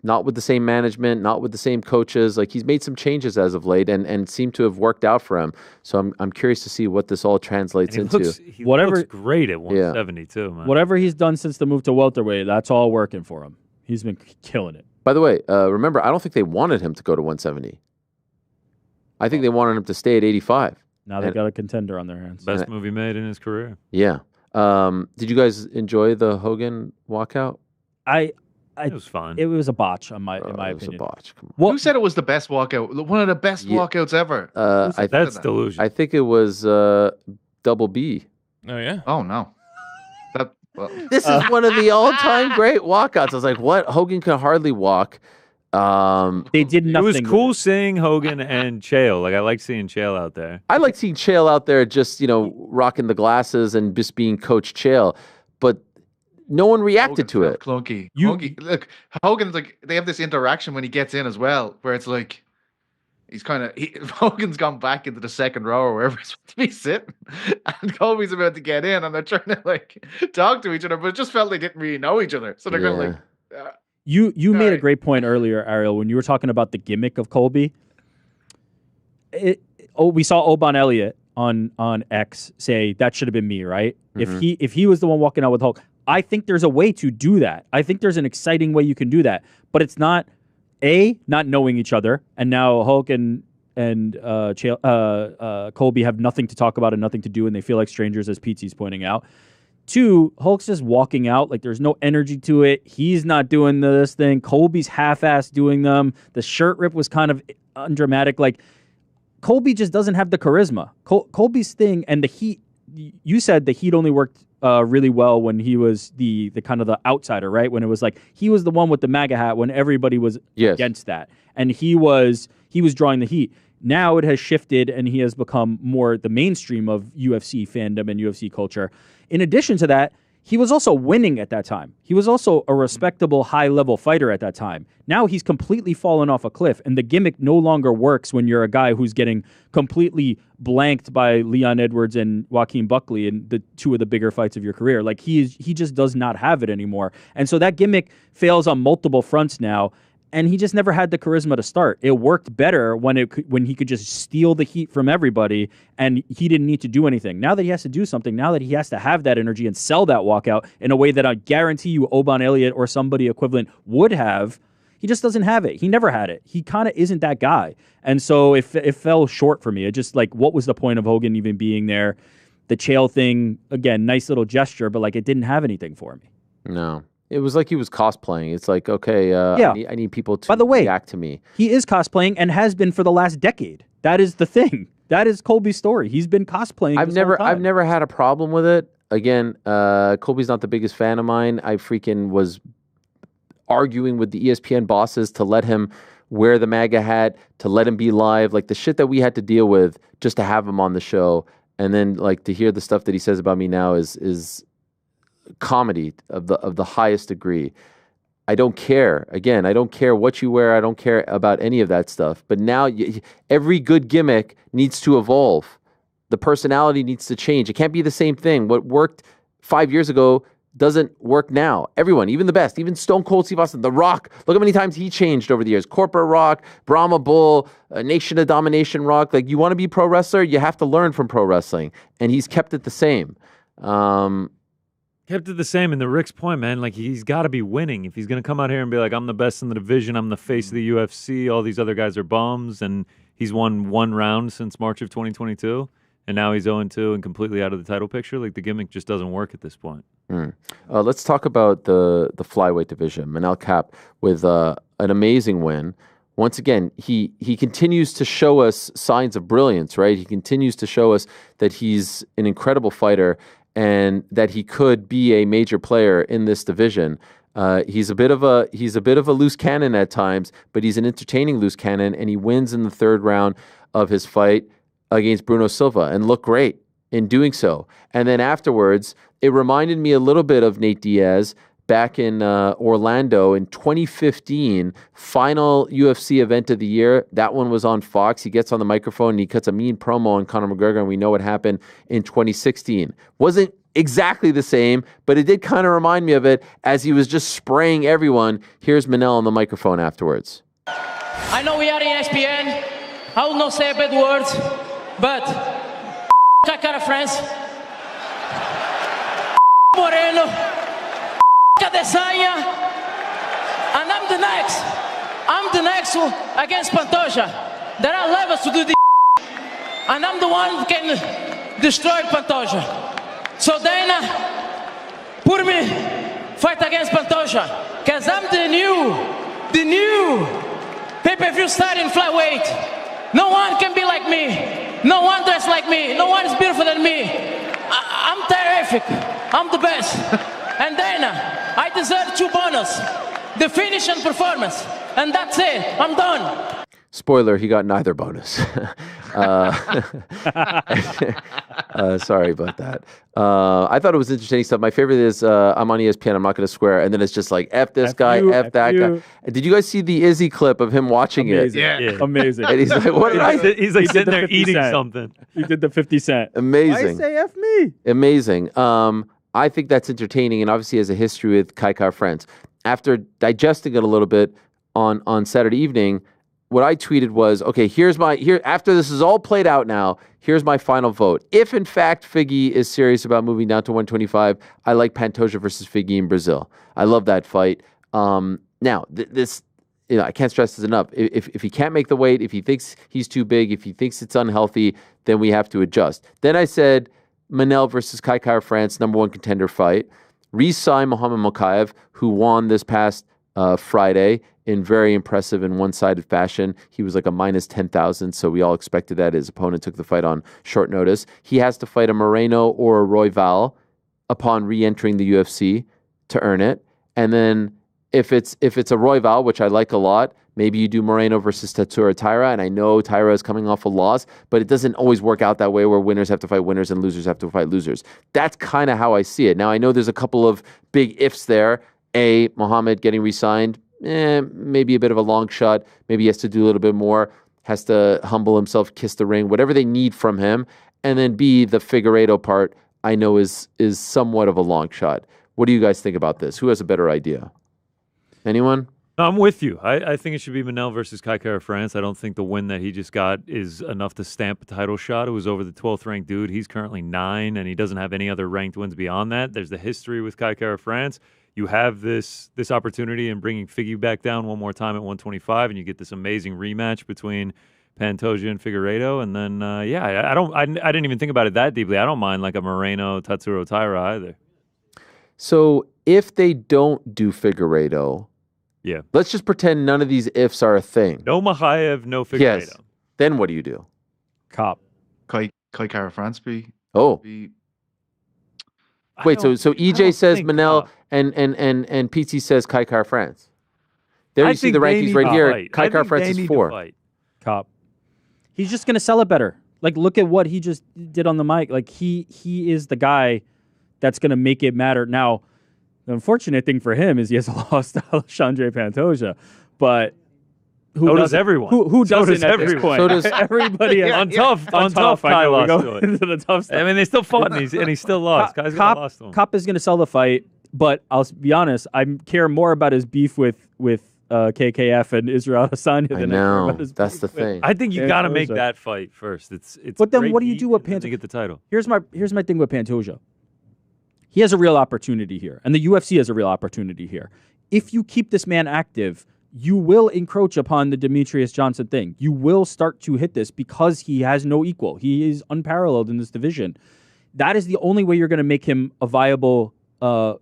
Not with the same management, not with the same coaches. Like he's made some changes as of late and seem to have worked out for him. So I'm curious to see what this all translates into. He looks great at 170 too, man. Whatever he's done since the move to welterweight, that's all working for him. He's been killing it. By the way, remember, I don't think they wanted him to go to 170. I think they wanted him to stay at 85. Now they got a contender on their hands. Best move he made in his career. Yeah. Did you guys enjoy the Hogan walkout? It was fine. It was a botch, in my opinion. It was a botch. Come on. Who said it was the best walkout? One of the best walkouts ever. That's delusion. I think it was Double B. Oh, yeah? Oh, no. This is one of the all-time great walkouts. I was like, what? Hogan can hardly walk. They did nothing. It was cool seeing Hogan and Chael. Like, I like seeing Chael out there. I like seeing Chael out there just, rocking the glasses and just being Coach Chael. But no one reacted to it. Clunky. Look, Hogan's like, they have this interaction when he gets in as well, where it's like, Hogan's gone back into the second row or wherever he's supposed to be sitting, and Colby's about to get in, and they're trying to like talk to each other, but it just felt they didn't really know each other. So they're going like, you made a great point earlier, Ariel, when you were talking about the gimmick of Colby. We saw Oban Elliott on X say that should have been me, right? Mm-hmm. If he was the one walking out with Hulk, I think there's a way to do that. I think there's an exciting way you can do that, but it's not not knowing each other, and now Hulk and Colby have nothing to talk about and nothing to do, and they feel like strangers, as Petey's pointing out. 2, Hulk's just walking out, like there's no energy to it. He's not doing this thing. Colby's half-assed doing them. The shirt rip was kind of undramatic. Like, Colby just doesn't have the charisma. Colby's thing, and the heat, you said the heat only worked really well when he was the kind of the outsider, right? When it was like he was the one with the MAGA hat when everybody was against that, and he was drawing the heat. Now it has shifted, and he has become more the mainstream of UFC fandom and UFC culture. In addition to that, he was also winning at that time. He was also a respectable, high-level fighter at that time. Now he's completely fallen off a cliff, and the gimmick no longer works when you're a guy who's getting completely blanked by Leon Edwards and Joaquin Buckley in the 2 of the bigger fights of your career. Like, he just does not have it anymore. And so that gimmick fails on multiple fronts now, and he just never had the charisma to start. It worked better when he could just steal the heat from everybody, and he didn't need to do anything. Now that he has to do something, now that he has to have that energy and sell that walkout in a way that I guarantee you Oban Elliott or somebody equivalent would have, he just doesn't have it. He never had it. He kind of isn't that guy. And so it fell short for me. It just, like, what was the point of Hogan even being there? The Chael thing, again, nice little gesture, but, like, it didn't have anything for me. No. It was like he was cosplaying. It's like, okay, I need people to react to me. He is cosplaying and has been for the last decade. That is the thing. That is Colby's story. He's been cosplaying. I've never had a problem with it. Again, Colby's not the biggest fan of mine. I freaking was arguing with the ESPN bosses to let him wear the MAGA hat, to let him be live, like the shit that we had to deal with just to have him on the show, and then like to hear the stuff that he says about me now is comedy of the highest degree. I don't care. Again, I don't care what you wear. I don't care about any of that stuff. But now every good gimmick needs to evolve. The personality needs to change. It can't be the same thing. What worked 5 years ago doesn't work now. Everyone, even the best, even Stone Cold Steve Austin, The Rock. Look how many times he changed over the years. Corporate Rock, Brahma Bull, Nation of Domination Rock. Like, you want to be pro wrestler, you have to learn from pro wrestling. And he's kept it the same. Kept it the same. And to Rick's point, man, like, he's got to be winning. If he's going to come out here and be like, I'm the best in the division, I'm the face of the UFC, all these other guys are bums, and he's won 1 round since March of 2022, and now he's 0-2 and completely out of the title picture, like, the gimmick just doesn't work at this point. Let's talk about the flyweight division. Manel Kape with an amazing win. Once again, he continues to show us signs of brilliance, right? He continues to show us that he's an incredible fighter and that he could be a major player in this division. He's a bit of a loose cannon at times, but he's an entertaining loose cannon, and he wins in the 3rd round of his fight against Bruno Silva and looked great in doing so. And then afterwards, it reminded me a little bit of Nate Diaz back in Orlando in 2015, final UFC event of the year. That one was on Fox. He gets on the microphone and he cuts a mean promo on Conor McGregor, and we know what happened in 2016. Wasn't exactly the same, but it did kind of remind me of it as he was just spraying everyone. Here's Manel on the microphone afterwards. I know we are in ESPN. I will not say bad words, but I got a friends. Moreno. Adesanya, and I'm the next against Pantoja. There are levels to do this, and I'm the one who can destroy Pantoja. So Dana, put me fight against Pantoja, because I'm the new pay-per-view star in flyweight. No one can be like me. No one dressed like me. No one is beautiful than me. I'm terrific. I'm the best. And then I deserve 2 bonus, the finish and performance. And that's it. I'm done. Spoiler, he got neither bonus. Sorry about that. I thought it was interesting stuff. My favorite is I'm on ESPN. I'm not going to swear. And then it's just like, F this guy, F that guy. And did you guys see the Izzy clip of him watching it? Yeah. Amazing. And he's like, what did I say? He's like sitting there eating something. He did the 50 Cent. Amazing. I say F me. Amazing. I think that's entertaining and obviously has a history with Kai France. After digesting it a little bit on Saturday evening, what I tweeted was, okay, after this is all played out now, here's my final vote. If in fact Figgy is serious about moving down to 125, I like Pantoja versus Figgy in Brazil. I love that fight. Now, this, I can't stress this enough. If he can't make the weight, if he thinks he's too big, if he thinks it's unhealthy, then we have to adjust. Then I said Manel versus Kai France, number one contender fight. Re-sign Muhammad Mokaev, who won this past Friday in very impressive and one-sided fashion. He was like a minus 10,000, so we all expected that. His opponent took the fight on short notice. He has to fight a Moreno or a Royval upon re-entering the UFC to earn it. And then if it's a Royval, which I like a lot, maybe you do Moreno versus Tatsuro Taira, and I know Taira is coming off a loss, but it doesn't always work out that way where winners have to fight winners and losers have to fight losers. That's kind of how I see it. Now, I know there's a couple of big ifs there. Muhammad getting re-signed, maybe a bit of a long shot. Maybe he has to do a little bit more, has to humble himself, kiss the ring, whatever they need from him. And then B, the Figueiredo part, I know is somewhat of a long shot. What do you guys think about this? Who has a better idea? Anyone? No, I'm with you. I think it should be Manel versus Kai France. I don't think the win that he just got is enough to stamp a title shot. It was over the 12th ranked dude. He's currently 9, and he doesn't have any other ranked wins beyond that. There's the history with Kai France. You have this opportunity in bringing Figgy back down one more time at 125, and you get this amazing rematch between Pantoja and Figueiredo. And then, I didn't even think about it that deeply. I don't mind like a Moreno, Tatsuro Taira either. So if they don't do Figueiredo, yeah, let's just pretend none of these ifs are a thing. No Makhachev, no Figueiredo. Yes. Then what do you do? Cop. Kai France be. Wait, so EJ says Manel and PT says Kai France. There you see the rankings right here. Kai France is 4. Cop. He's just gonna sell it better. Like, look at what he just did on the mic. Like, he is the guy that's gonna make it matter. Now, the unfortunate thing for him is he has lost to Alexandre Pantoja, but so does everyone. Who doesn't at this point? So does everybody. On tough, Kai lost to it. Into the tough stuff. I mean, they still fought and he still lost. Kai's lost to him. Cop is going to sell the fight, but I'll be honest, I care more about his beef with KKF and Israel Adesanya than I care about his that's beef the thing. I think you got to make that fight first. It's but then what do you do with Pantoja to get the title? Here's my thing with Pantoja. He has a real opportunity here, and the UFC has a real opportunity here. If you keep this man active, you will encroach upon the Demetrius Johnson thing. You will start to hit this because he has no equal. He is unparalleled in this division. That is the only way you're going to make him a viable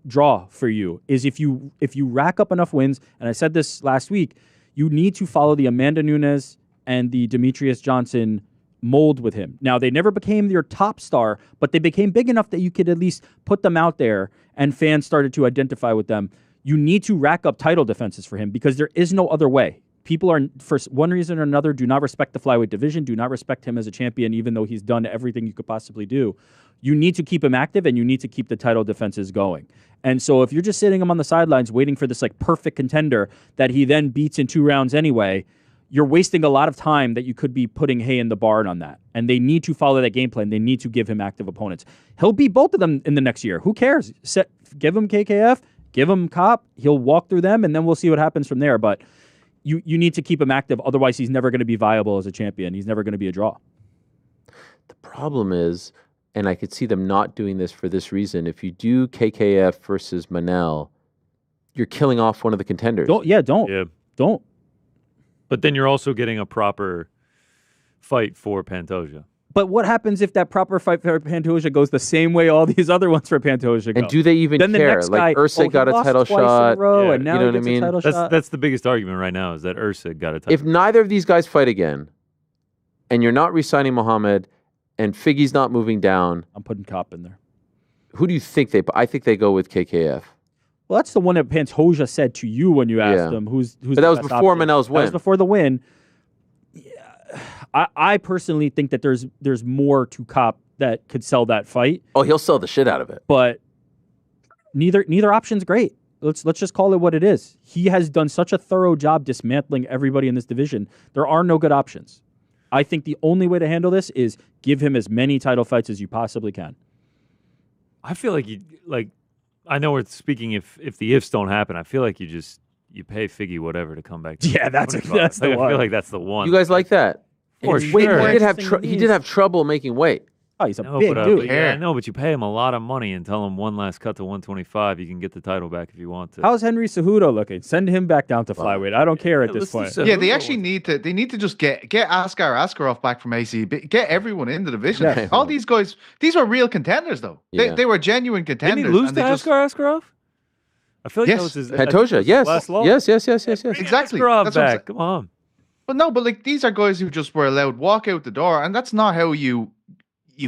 draw for you, is if you rack up enough wins. And I said this last week, you need to follow the Amanda Nunes and the Demetrius Johnson mold with him. Now, they never became your top star, but they became big enough that you could at least put them out there and fans started to identify with them. You need to rack up title defenses for him because there is no other way. People are, for one reason or another, do not respect the flyweight division, do not respect him as a champion, even though he's done everything you could possibly do. You need to keep him active and you need to keep the title defenses going. And so if you're just sitting him on the sidelines waiting for this like perfect contender that he then beats in 2 rounds anyway, you're wasting a lot of time that you could be putting hay in the barn on that. And they need to follow that game plan. They need to give him active opponents. He'll beat both of them in the next year. Who cares? Give him KKF, give him Cop. He'll walk through them, and then we'll see what happens from there. But you need to keep him active. Otherwise, he's never going to be viable as a champion. He's never going to be a draw. The problem is, and I could see them not doing this for this reason, if you do KKF versus Manel, you're killing off one of the contenders. Don't. But then you're also getting a proper fight for Pantoja. But what happens if that proper fight for Pantoja goes the same way all these other ones for Pantoja go? And do they even then care? The next guy, like Usyk got a title shot. In a row, and now you know he what I gets mean? a title shot. That's the biggest argument right now is that Usyk got a title. If neither of these guys fight again, and you're not re-signing Muhammad, and Figgy's not moving down, I'm putting Cop in there. Who do you think they? I think they go with KKF. Well, that's the one that Pantoja said to you when you asked him who's. But that was before Manel's win. That was before the win. I personally think that there's more to Cop that could sell that fight. Oh, he'll sell the shit out of it. But neither option's great. Let's just call it what it is. He has done such a thorough job dismantling everybody in this division. There are no good options. I think the only way to handle this is give him as many title fights as you possibly can. I feel like I know we're speaking if the ifs don't happen. I feel like you pay Figgy whatever to come back. Yeah, that's the one. I feel like that's the one. You guys like that? For Wait, sure. he did have trouble making weight. Oh, he's a big dude. Yeah, I know, but you pay him a lot of money and tell him one last cut to 125. You can get the title back if you want to. How's Henry Cejudo looking? Send him back down to flyweight. I don't care at this point. Yeah, they actually need to just get Askar Askarov back from ACB. Get everyone in the division. Yeah. All these guys, these were real contenders, though. Yeah. They were genuine contenders. Didn't he lose to Askar Askarov? I feel like that was his Pantoja, yes. Yes. Exactly. Askarov That's what I'm back. Come on. But no, but like these are guys who just were allowed walk out the door, and that's not how you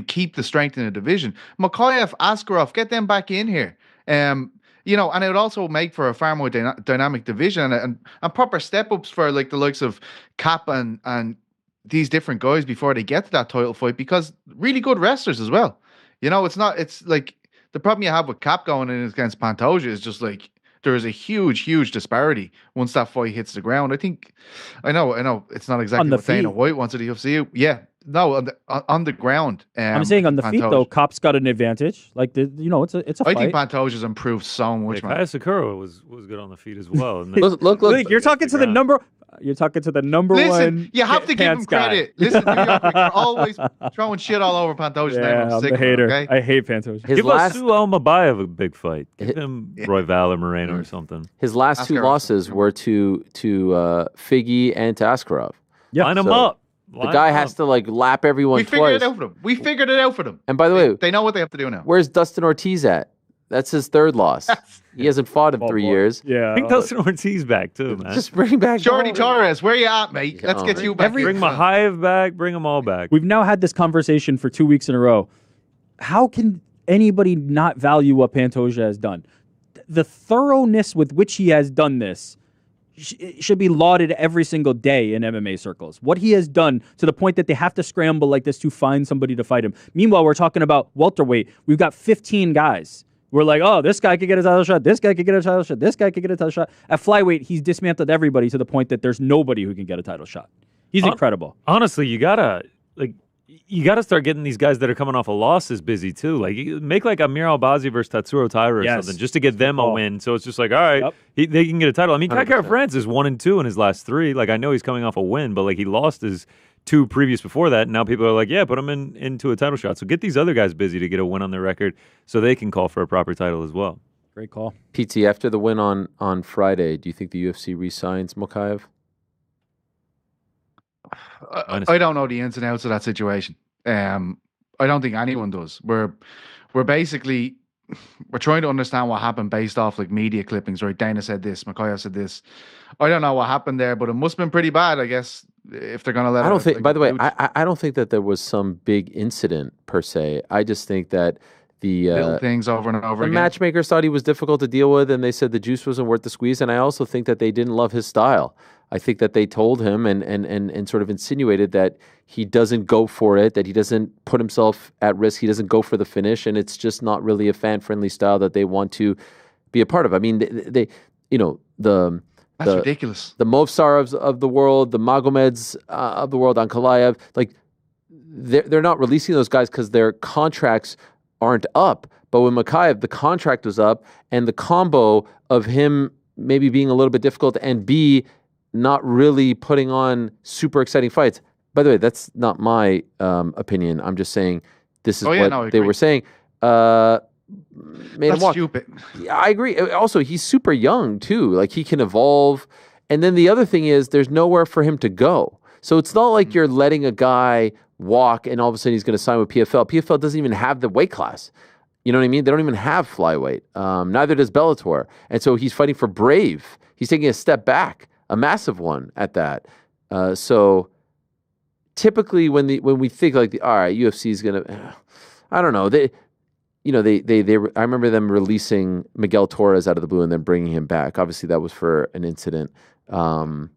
keep the strength in a division. Makayev, Askarov, get them back in here. You know, and it would also make for a far more dynamic division and proper step ups for like the likes of Cap and these different guys before they get to that title fight, because really good wrestlers as well. You know, it's like the problem you have with Cap going in against Pantoja is just like there is a huge disparity once that fight hits the ground. I know it's not exactly what Dana White wants at the UFC. Yeah. No, on the ground. I'm saying on the feet though, Cop's got an advantage. Like it's a fight. I think Pantoja's improved so much. Yeah, Kaya Sakura was good on the feet as well. Look, you're talking to the number. You're talking to the number one. Listen, you have to give him credit. Listen, you're always throwing shit all over Pantoja's name. I'm the hater. Okay? I hate Pantoja. Give Asu Almabayev a big fight. Give him Royval Moreno or something. His last two losses were to Figgy and to Askarov. Yeah, line him up. The guy has to like lap everyone twice. We figured it out for them. And by the way, they know what they have to do now. Where's Dustin Ortiz at? That's his third loss. He hasn't fought in 3 years. Yeah, I think Dustin Ortiz back too, man. Just bring back Jordy Torres. Where you at, mate? Let's get you back. Bring Mahayev back. Bring them all back. We've now had this conversation for 2 weeks in a row. How can anybody not value what Pantoja has done? The thoroughness with which he has done this should be lauded every single day in MMA circles. What he has done to the point that they have to scramble like this to find somebody to fight him. Meanwhile, we're talking about welterweight. We've got 15 guys. We're like, oh, this guy could get a title shot. This guy could get a title shot. This guy could get a title shot. At flyweight, he's dismantled everybody to the point that there's nobody who can get a title shot. He's incredible. Honestly, you gotta start getting these guys that are coming off of losses busy too. Like make like Amir Albazi versus Tatsuro Taira or something, just to get them a win. So it's just like, all right, they can get a title. I mean, Kai France is 1-2 in his last 3. Like I know he's coming off a win, but like he lost his 2 previous before that. And now people are like, yeah, put him into a title shot. So get these other guys busy to get a win on their record, so they can call for a proper title as well. Great call, PT. After the win on Friday, do you think the UFC re-signs Mokaev? I don't know the ins and outs of that situation. I don't think anyone does. We're basically trying to understand what happened based off like media clippings, right? Dana said this, Mokaev said this. I don't know what happened there, but it must have been pretty bad, I guess, if they're going to let it. I don't think, by the way, I don't think that there was some big incident per se. I just think that the little things over and over the again. matchmakers thought he was difficult to deal with, and they said the juice wasn't worth the squeeze. And I also think that they didn't love his style. I think that they told him and sort of insinuated that he doesn't go for it, that he doesn't put himself at risk, he doesn't go for the finish, and it's just not really a fan-friendly style that they want to be a part of. I mean, they you know, that's ridiculous. The Movsarovs of the world, the Magomeds of the world, Ankalaev, like they're not releasing those guys because their contracts aren't up. But with Mokaev, the contract was up, and the combo of him maybe being a little bit difficult and B, not really putting on super exciting fights. By the way, that's not my opinion. I'm just saying this is what they were saying. Made him walk. Stupid. Yeah, I agree. Also, he's super young too. Like he can evolve. And then the other thing is there's nowhere for him to go. So it's not like you're letting a guy walk and all of a sudden he's going to sign with PFL. PFL doesn't even have the weight class. You know what I mean? They don't even have flyweight. Neither does Bellator. And so he's fighting for Brave. He's taking a step back, a massive one at that. So typically when we think like, all right, UFC is going to, I don't know. I remember them releasing Miguel Torres out of the blue and then bringing him back. Obviously that was for an incident, a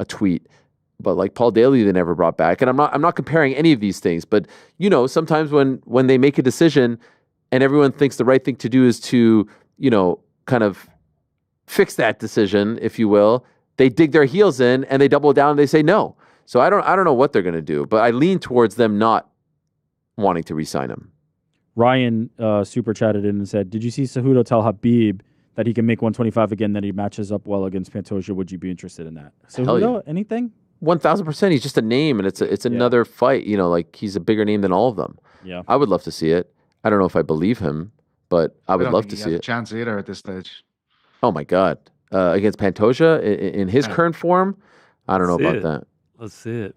tweet. but like Paul Daly, they never brought back. And I'm not comparing any of these things, but you know, sometimes when they make a decision and everyone thinks the right thing to do is to, you know, kind of fix that decision, if you will, they dig their heels in and they double down and they say no. So I don't know what they're going to do, but I lean towards them not wanting to re-sign him. Ryan super chatted in and said, did you see Cejudo tell Habib that he can make 125 again, that he matches up well against Pantoja? Would you be interested in that? Cejudo, anything? 1,000%. He's just a name, and it's another fight. You know, like he's a bigger name than all of them. Yeah, I would love to see it. I don't know if I believe him, but I would love to see it. A chance either at this stage. Oh my God, against Pantoja in his current form, I don't know about that. Let's see it.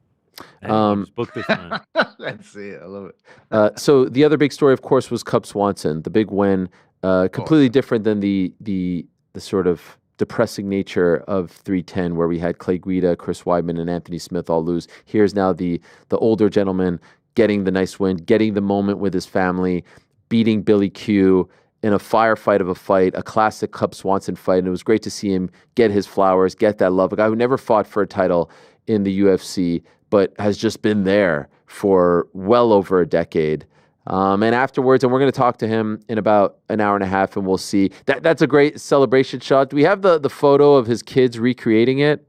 Let's book this time. Let's see it. I love it. So the other big story, of course, was Cub Swanson, the big win. Completely different than the sort of depressing nature of 310, where we had Clay Guida, Chris Weidman, and Anthony Smith all lose. Here's now the older gentleman getting the nice win, getting the moment with his family, beating Billy Q in a firefight of a fight, a classic Cub Swanson fight. And it was great to see him get his flowers, get that love. A guy who never fought for a title in the UFC, but has just been there for well over a decade. And afterwards, and we're going to talk to him in about an hour and a half, and we'll see. That's a great celebration shot. Do we have the photo of his kids recreating it?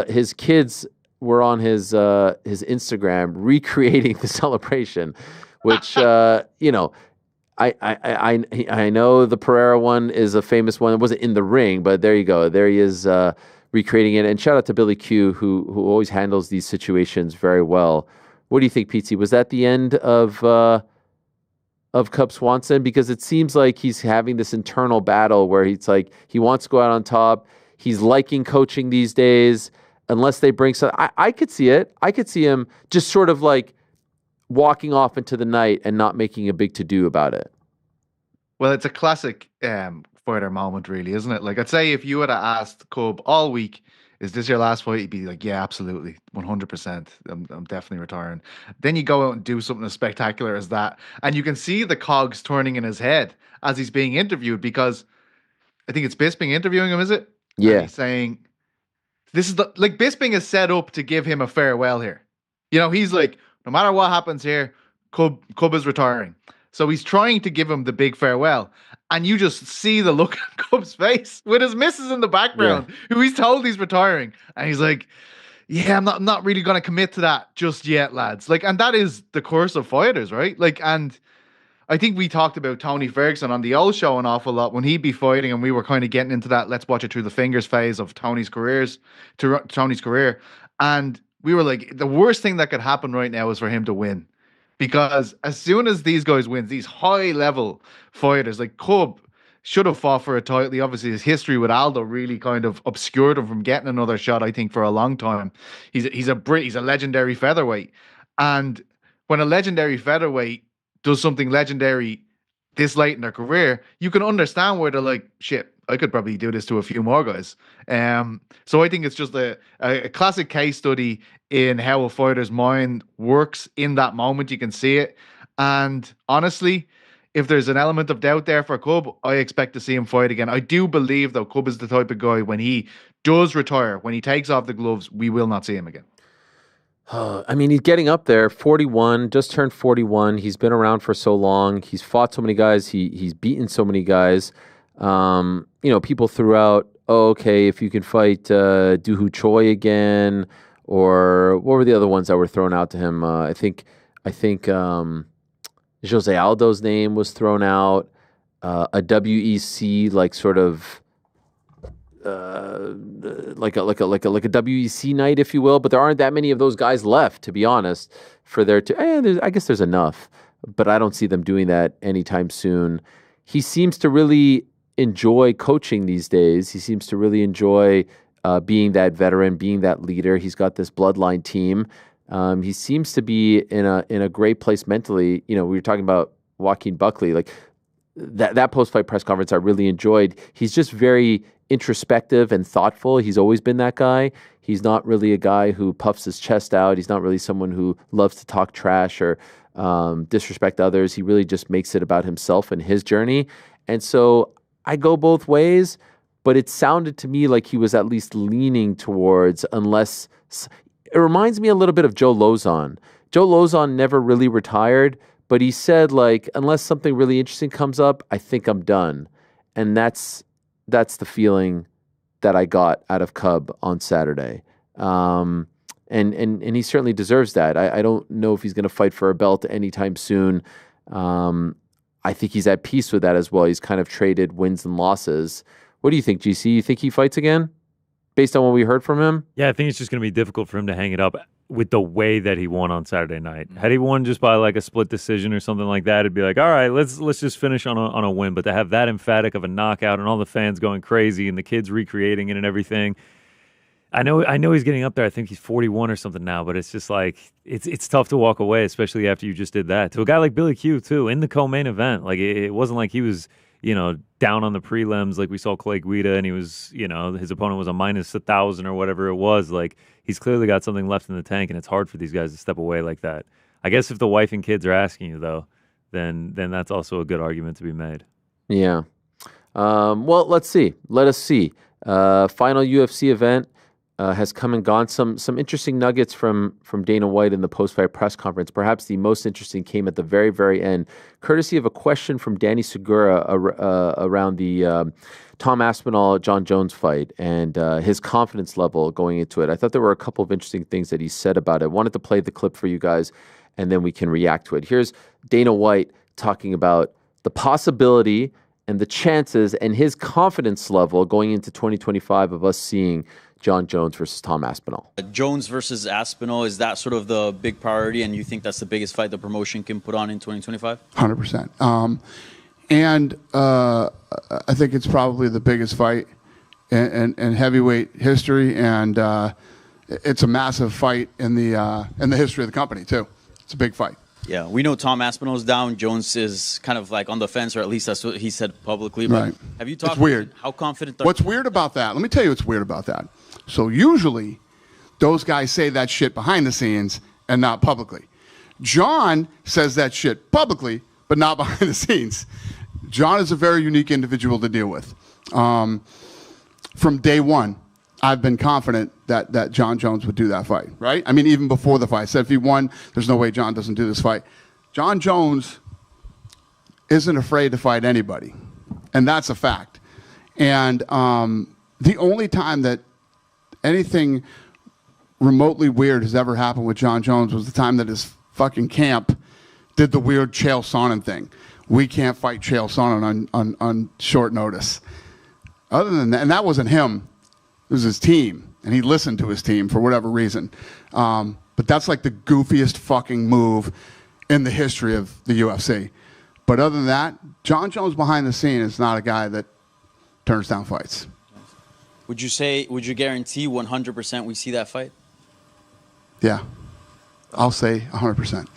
His kids were on his Instagram recreating the celebration, which you know, I know the Pereira one is a famous one. It wasn't in the ring, but there you go. There he is recreating it. And shout out to Billy Q, who always handles these situations very well. What do you think, Pete? Was that the end of Cub Swanson? Because it seems like he's having this internal battle where he's like, he wants to go out on top. He's liking coaching these days. Unless they bring some, I could see it. I could see him just sort of like walking off into the night and not making a big to-do about it. Well, it's a classic fighter moment, really, isn't it? Like, I'd say if you had asked Cub all week, is this your last fight? He'd be like, yeah, absolutely, 100%. I'm definitely retiring. Then you go out and do something as spectacular as that, and you can see the cogs turning in his head as he's being interviewed, because I think it's Bisping interviewing him, is it? Yeah. And he's saying, this is like Bisping is set up to give him a farewell here. You know, he's like, no matter what happens here, Cub is retiring. So he's trying to give him the big farewell. And you just see the look on Cub's face with his missus in the background, who he's told he's retiring. And he's like, yeah, I'm not really going to commit to that just yet, lads. Like, and that is the curse of fighters, right? Like, and I think we talked about Tony Ferguson on the old show an awful lot when he'd be fighting, and we were kind of getting into that let's watch it through the fingers phase of Tony's career. And we were like, the worst thing that could happen right now is for him to win. Because as soon as these guys win, these high-level fighters, like Cub should have fought for a title. Obviously, his history with Aldo really kind of obscured him from getting another shot, I think, for a long time. He's a legendary featherweight. And when a legendary featherweight does something legendary this late in their career, you can understand where they're like, shit, I could probably do this to a few more guys. So I think it's just a classic case study in how a fighter's mind works in that moment. You can see it. And honestly, if there's an element of doubt there for Cub, I expect to see him fight again. I do believe, though, Cub is the type of guy, when he does retire, when he takes off the gloves, we will not see him again. I mean, he's getting up there, 41, just turned 41. He's been around for so long. He's fought so many guys. He's beaten so many guys. You know, people threw out, oh, okay, if you can fight Doohoo Choi again, or what were the other ones that were thrown out to him? I think Jose Aldo's name was thrown out. A WEC like sort of like a WEC night, if you will. But there aren't that many of those guys left, to be honest. For there to, I guess there's enough, but I don't see them doing that anytime soon. He seems to really enjoy coaching these days. He seems to really enjoy being that veteran, being that leader. He's got this bloodline team. He seems to be in a great place mentally. You know, we were talking about Joaquin Buckley, like that post-fight press conference I really enjoyed. He's just very introspective and thoughtful. He's always been that guy. He's not really a guy who puffs his chest out. He's not really someone who loves to talk trash or disrespect others. He really just makes it about himself and his journey. And so I go both ways, but it sounded to me like he was at least leaning towards unless. It reminds me a little bit of Joe Lozon. Joe Lozon never really retired, but he said, like, unless something really interesting comes up, I think I'm done. And that's the feeling that I got out of Cub on Saturday. And he certainly deserves that. I don't know if he's going to fight for a belt anytime soon. I think he's at peace with that as well. He's kind of traded wins and losses. What do you think, GC? You think he fights again based on what we heard from him? Yeah, I think it's just going to be difficult for him to hang it up with the way that he won on Saturday night. Had he won just by like a split decision or something like that, it'd be like, all right, let's just finish on a win. But to have that emphatic of a knockout and all the fans going crazy and the kids recreating it and everything, I know he's getting up there. I think he's 41 or something now, but it's just like it's tough to walk away, especially after you just did that to a guy like Billy Q too in the co-main event. Like it wasn't like he was down on the prelims like we saw Clay Guida and he was his opponent was a minus 1,000 or whatever it was. Like he's clearly got something left in the tank, and it's hard for these guys to step away like that. I guess if the wife and kids are asking you though, then that's also a good argument to be made. Yeah. Well, let's see. Let us see. Final UFC event. Has come and gone. Some interesting nuggets from Dana White in the post-fight press conference. Perhaps the most interesting came at the very, very end, courtesy of a question from Danny Segura around the Tom Aspinall John Jones fight and his confidence level going into it. I thought there were a couple of interesting things that he said about it. I wanted to play the clip for you guys, and then we can react to it. Here's Dana White talking about the possibility and the chances and his confidence level going into 2025 of us seeing John Jones versus Tom Aspinall. Jones versus Aspinall, is that sort of the big priority, and you think that's the biggest fight the promotion can put on in 2025? 100%. And I think it's probably the biggest fight in heavyweight history, and it's a massive fight in the history of the company too. It's a big fight. Yeah, we know Tom Aspinall's down. Jones is kind of like on the fence, or at least that's what he said publicly. But right. Have you talked? It's weird. How confident? What's weird about that? Let me tell you what's weird about that. So usually, those guys say that shit behind the scenes and not publicly. John says that shit publicly, but not behind the scenes. John is a very unique individual to deal with. From day one, I've been confident that John Jones would do that fight, right? I mean, even before the fight, I said if he won, there's no way John doesn't do this fight. John Jones isn't afraid to fight anybody, and that's a fact. And the only time that anything remotely weird has ever happened with John Jones was the time that his fucking camp did the weird Chael Sonnen thing. We can't fight Chael Sonnen on short notice. Other than that, and that wasn't him. It was his team, and he listened to his team for whatever reason. But that's like the goofiest fucking move in the history of the UFC. But other than that, John Jones behind the scene is not a guy that turns down fights. Would you guarantee 100% we see that fight? Yeah. I'll say 100%.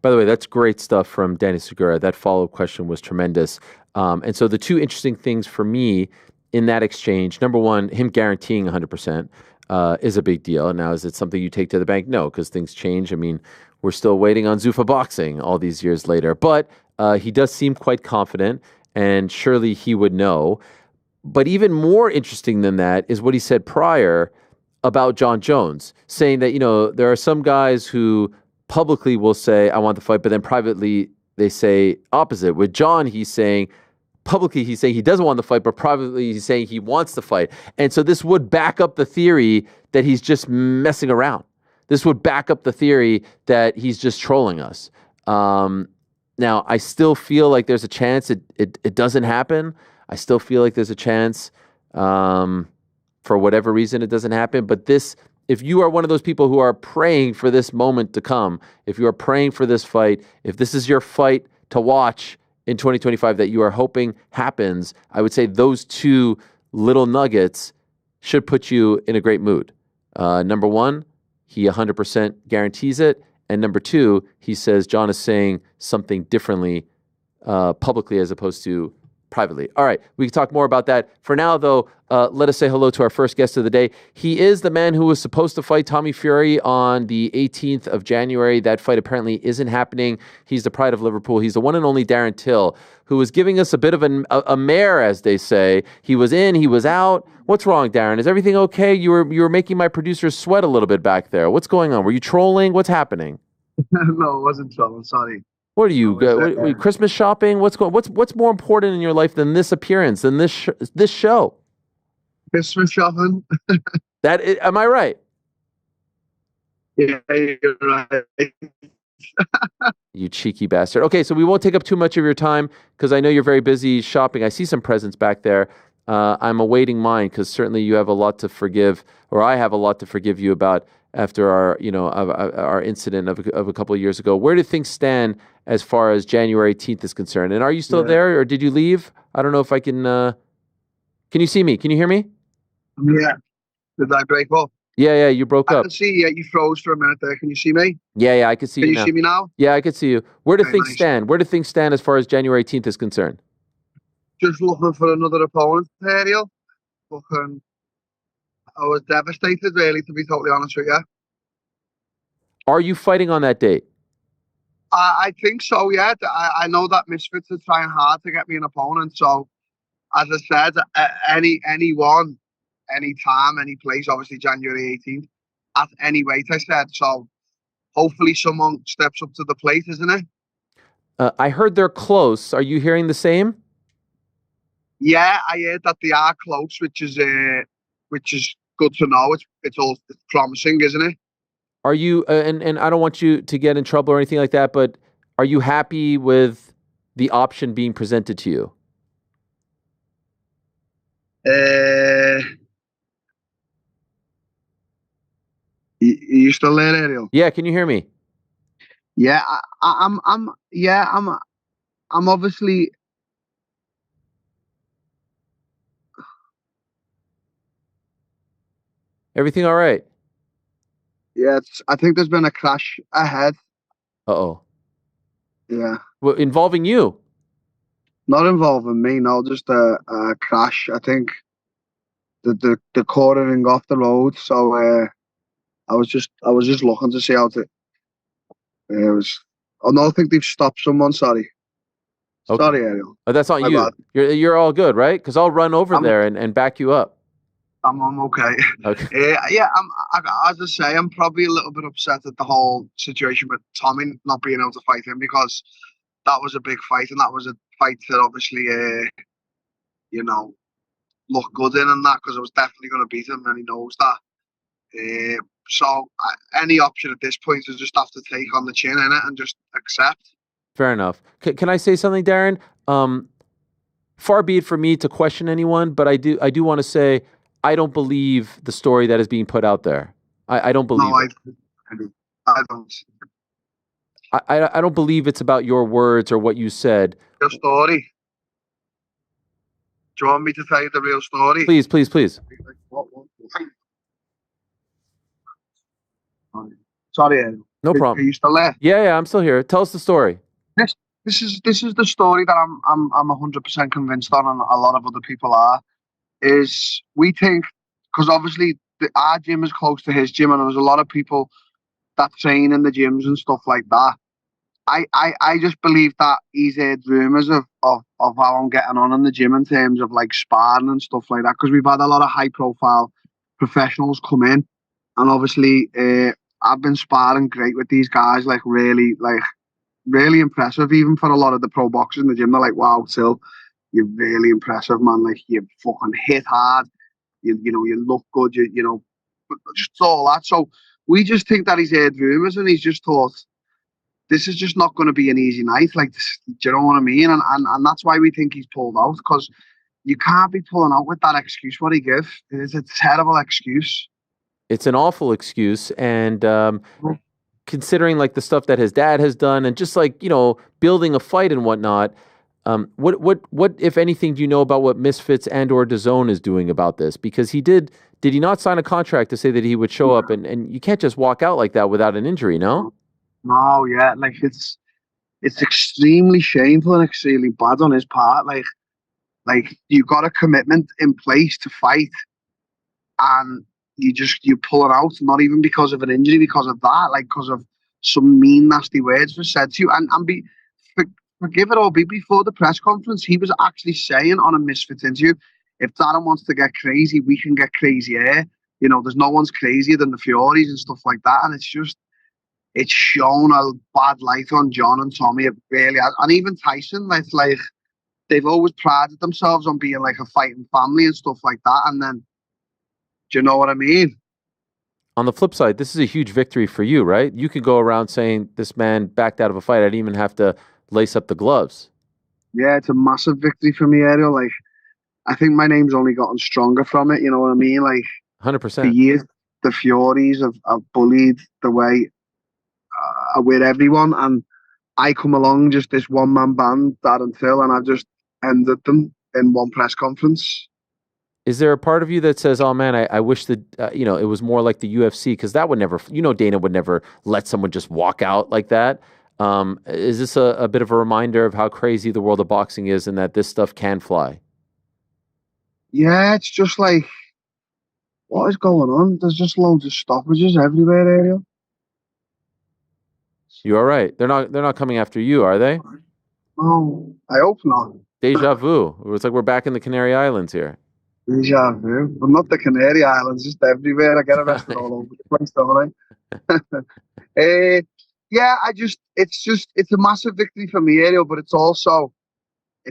By the way, that's great stuff from Danny Segura. That follow-up question was tremendous. And so the two interesting things for me in that exchange, number one, him guaranteeing 100% is a big deal. Now, is it something you take to the bank? No, because things change. I mean, we're still waiting on Zuffa Boxing all these years later. But he does seem quite confident, and surely he would know. But even more interesting than that is what he said prior about John Jones, saying that, there are some guys who publicly will say, I want the fight, but then privately they say opposite. With John, he's saying, publicly he's saying he doesn't want the fight, but privately he's saying he wants the fight. And so this would back up the theory that he's just messing around. This would back up the theory that he's just trolling us. Now, I still feel like there's a chance it doesn't happen. I still feel like there's a chance for whatever reason it doesn't happen. But if you are one of those people who are praying for this moment to come, if you are praying for this fight, if this is your fight to watch in 2025 that you are hoping happens, I would say those two little nuggets should put you in a great mood. Number one, he 100% guarantees it. And number two, he says John is saying something differently publicly as opposed to Privately. All right. We can talk more about that. For now, though, let us say hello to our first guest of the day. He is the man who was supposed to fight Tommy Fury on the 18th of January. That fight apparently isn't happening. He's the pride of Liverpool. He's the one and only Darren Till, who was giving us a bit of a mare, as they say. He was in, he was out. What's wrong, Darren? Is everything okay? You were making my producers sweat a little bit back there. What's going on? Were you trolling? What's happening? No, it wasn't trolling. Sorry. What are you? Christmas shopping? What's more important in your life than this appearance, than this show? Christmas shopping. Am I right? Yeah, you're right. You cheeky bastard. Okay, so we won't take up too much of your time because I know you're very busy shopping. I see some presents back there. I'm awaiting mine because certainly you have a lot to forgive, or I have a lot to forgive you about after our incident of a couple of years ago. Where do things stand as far as January 18th is concerned? And are you still there, or did you leave? I don't know if I can. Can you see me? Can you hear me? Yeah. Did I break up? Yeah, you broke up. I can see you. You froze for a minute there. Can you see me? Yeah, I can see you now. Can you see me now? Yeah, I can see you. Where do Very things nice. stand? Where do things stand as far as January 18th is concerned? Just looking for another opponent, Ariel. I was devastated, really, to be totally honest with you. Are you fighting on that date? I think so, yeah. I know that Misfits are trying hard to get me an opponent. So, as I said, anyone, any time, any place, obviously January 18th, at any weight, I said. So, hopefully someone steps up to the plate, isn't it? I heard they're close. Are you hearing the same? Yeah, I heard that they are close, which is good to know. It's promising, isn't it? Are you, and I don't want you to get in trouble or anything like that, but are you happy with the option being presented to you? You still there, Ariel? Yeah, can you hear me? Yeah, I'm obviously. Everything all right? Yeah, I think there's been a crash ahead. Uh-oh. Yeah. Well, involving you? Not involving me, no, just a crash. I think the quartering off the road. So I was just looking to see how to. It was. Oh no, I think they've stopped someone. Sorry. Okay. Sorry, Ariel. Oh, that's not My you. bad. You're all good, right? Because I'll run over there and back you up. I'm okay. Okay. Yeah, as I say, I'm probably a little bit upset at the whole situation with Tommy not being able to fight him, because that was a big fight, and that was a fight that obviously, looked good in and that, because I was definitely going to beat him, and he knows that. So any option at this point is just have to take on the chin in it and just accept. Fair enough. Can I say something, Darren? Far be it for me to question anyone, but I do want to say I don't believe the story that is being put out there. I don't believe it. I don't. I don't believe it's about your words or what you said. Your story. Do you want me to tell you the real story? Please. Sorry, Ed. No problem. Are you still there? Yeah, I'm still here. Tell us the story. This is the story that I'm 100% convinced on, and a lot of other people are. Is we think, because obviously our gym is close to his gym, and there's a lot of people that train in the gyms and stuff like that. I just believe that he's heard rumours of how I'm getting on in the gym in terms of like sparring and stuff like that, because we've had a lot of high profile professionals come in, and obviously I've been sparring great with these guys, really impressive, even for a lot of the pro boxers in the gym. They're like, wow, Till, you're really impressive, man. Like, you fucking hit hard. You look good. Just all that. So we just think that he's heard rumours, and he's just thought, this is just not going to be an easy night. Like, do you know what I mean? And that's why we think he's pulled out, because you can't be pulling out with that excuse what he gives. It's a terrible excuse. It's an awful excuse, and considering like the stuff that his dad has done, and just like building a fight and whatnot. What if anything do you know about what Misfits and or DAZN is doing about this? Because did he not sign a contract to say that he would show up, and you can't just walk out like that without an injury, no? No, yeah, like it's extremely shameful and extremely bad on his part. Like, Like, you got a commitment in place to fight, and you're pulling out, not even because of an injury, because of that, like because of some mean, nasty words were said to you. And forgive it all, before the press conference, he was actually saying on a Misfits interview, if Darren wants to get crazy, we can get crazier. You know, there's no one's crazier than the Furies and stuff like that. And it's shown a bad light on John and Tommy. It really has. And even Tyson, it's like they've always prided themselves on being like a fighting family and stuff like that. And then, do you know what I mean? On the flip side, this is a huge victory for you, right? You can go around saying this man backed out of a fight. I didn't even have to lace up the gloves. Yeah, it's a massive victory for me, Ariel. Like, I think my name's only gotten stronger from it. You know what I mean? Like, 100%. For years, the Furies have bullied the way with everyone, and I come along just this one-man band, Darren Till, and I've just ended them in one press conference. Is there a part of you that says, oh man, I wish that, it was more like the UFC? Because that would never, Dana would never let someone just walk out like that. Is this a bit of a reminder of how crazy the world of boxing is and that this stuff can fly? Yeah, it's just like, what is going on? There's just loads of stoppages everywhere, Ariel. You all right? They're not coming after you, are they? Oh, I hope not. Deja vu. It's like we're back in the Canary Islands here. Deja vu. But not the Canary Islands, just everywhere. I get arrested all over the place, don't I? Yeah, it's a massive victory for me, Ariel, but it's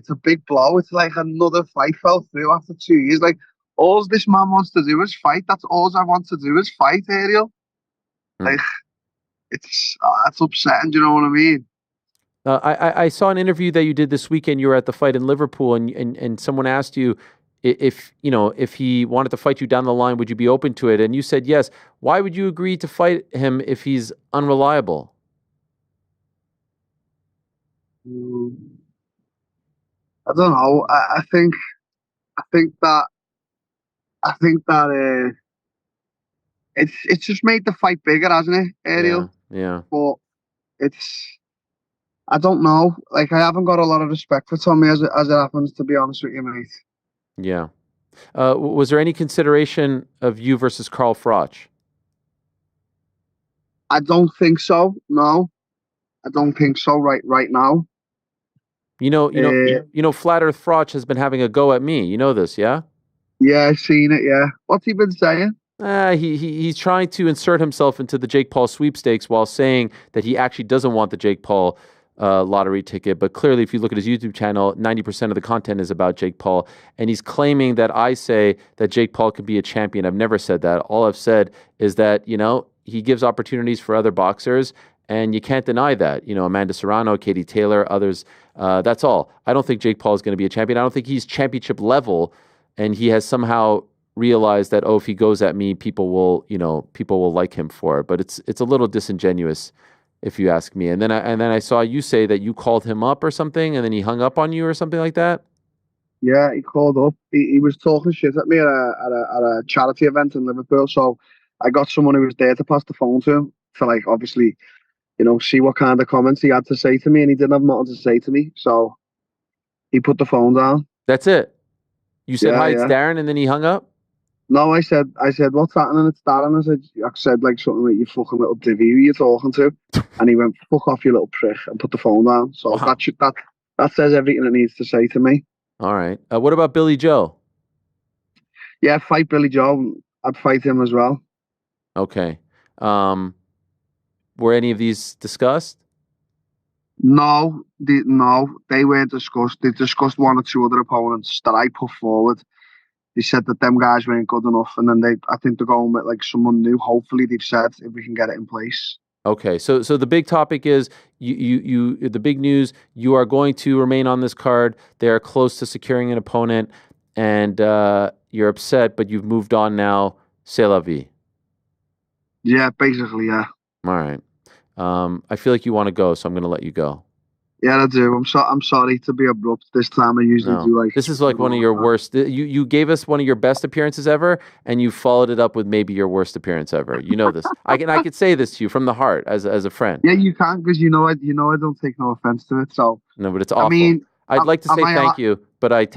a big blow. It's like another fight fell through after 2 years. Like, all this man wants to do is fight. That's all I want to do is fight, Ariel. Like, it's upsetting. Do you know what I mean? I saw an interview that you did this weekend. You were at the fight in Liverpool, and someone asked you if he wanted to fight you down the line, would you be open to it? And you said yes. Why would you agree to fight him if he's unreliable? I don't know. I think that it's just made the fight bigger, hasn't it, Ariel? Yeah. But I don't know. Like, I haven't got a lot of respect for Tommy as it happens, to be honest with you, mate. Yeah. Was there any consideration of you versus Carl Froch? I don't think so. No, I don't think so. Right now. Flat Earth Froch has been having a go at me. You know this, yeah? Yeah, I've seen it. Yeah. What's he been saying? He's trying to insert himself into the Jake Paul sweepstakes while saying that he actually doesn't want the Jake Paul lottery ticket. But clearly, if you look at his YouTube channel, 90% of the content is about Jake Paul. And he's claiming that I say that Jake Paul could be a champion. I've never said that. All I've said is that, he gives opportunities for other boxers. And you can't deny that. Amanda Serrano, Katie Taylor, others. That's all. I don't think Jake Paul is going to be a champion. I don't think he's championship level. And he has somehow realized that, if he goes at me, people will like him for it. But it's a little disingenuous, if you ask me. And then I saw you say that you called him up or something, and then he hung up on you or something like that. Yeah, he called up. He was talking shit at me at a charity event in Liverpool. So I got someone who was there to pass the phone to him to, like, obviously, see what kind of comments he had to say to me, and he didn't have nothing to say to me. So he put the phone down. That's it. You said, hi, it's Darren, and then he hung up? No, I said, what's happening? It's Darren. I said like something like, you fucking little divvy who you talking to? And he went, fuck off, you little prick, and put the phone down. So that says everything it needs to say to me. All right. What about Billy Joe? Yeah, fight Billy Joe. I'd fight him as well. Okay. Were any of these discussed? No, they weren't discussed. They discussed one or two other opponents that I put forward. They said that them guys weren't good enough, and then I think they're going with like someone new. Hopefully, they've said if we can get it in place. Okay, so the big topic is the big news. You are going to remain on this card. They are close to securing an opponent, and you're upset, but you've moved on now. C'est la vie. Yeah, basically, yeah. All right. I feel like you want to go, so I'm going to let you go. Yeah, I do. I'm sorry to be abrupt this time. I usually do like. This is like one of your worst. You gave us one of your best appearances ever, and you followed it up with maybe your worst appearance ever. You know this. I could say this to you from the heart as a friend. Yeah, you can, because I don't take no offense to it. So no, but it's awful. I mean, I'd like to say thank you, but I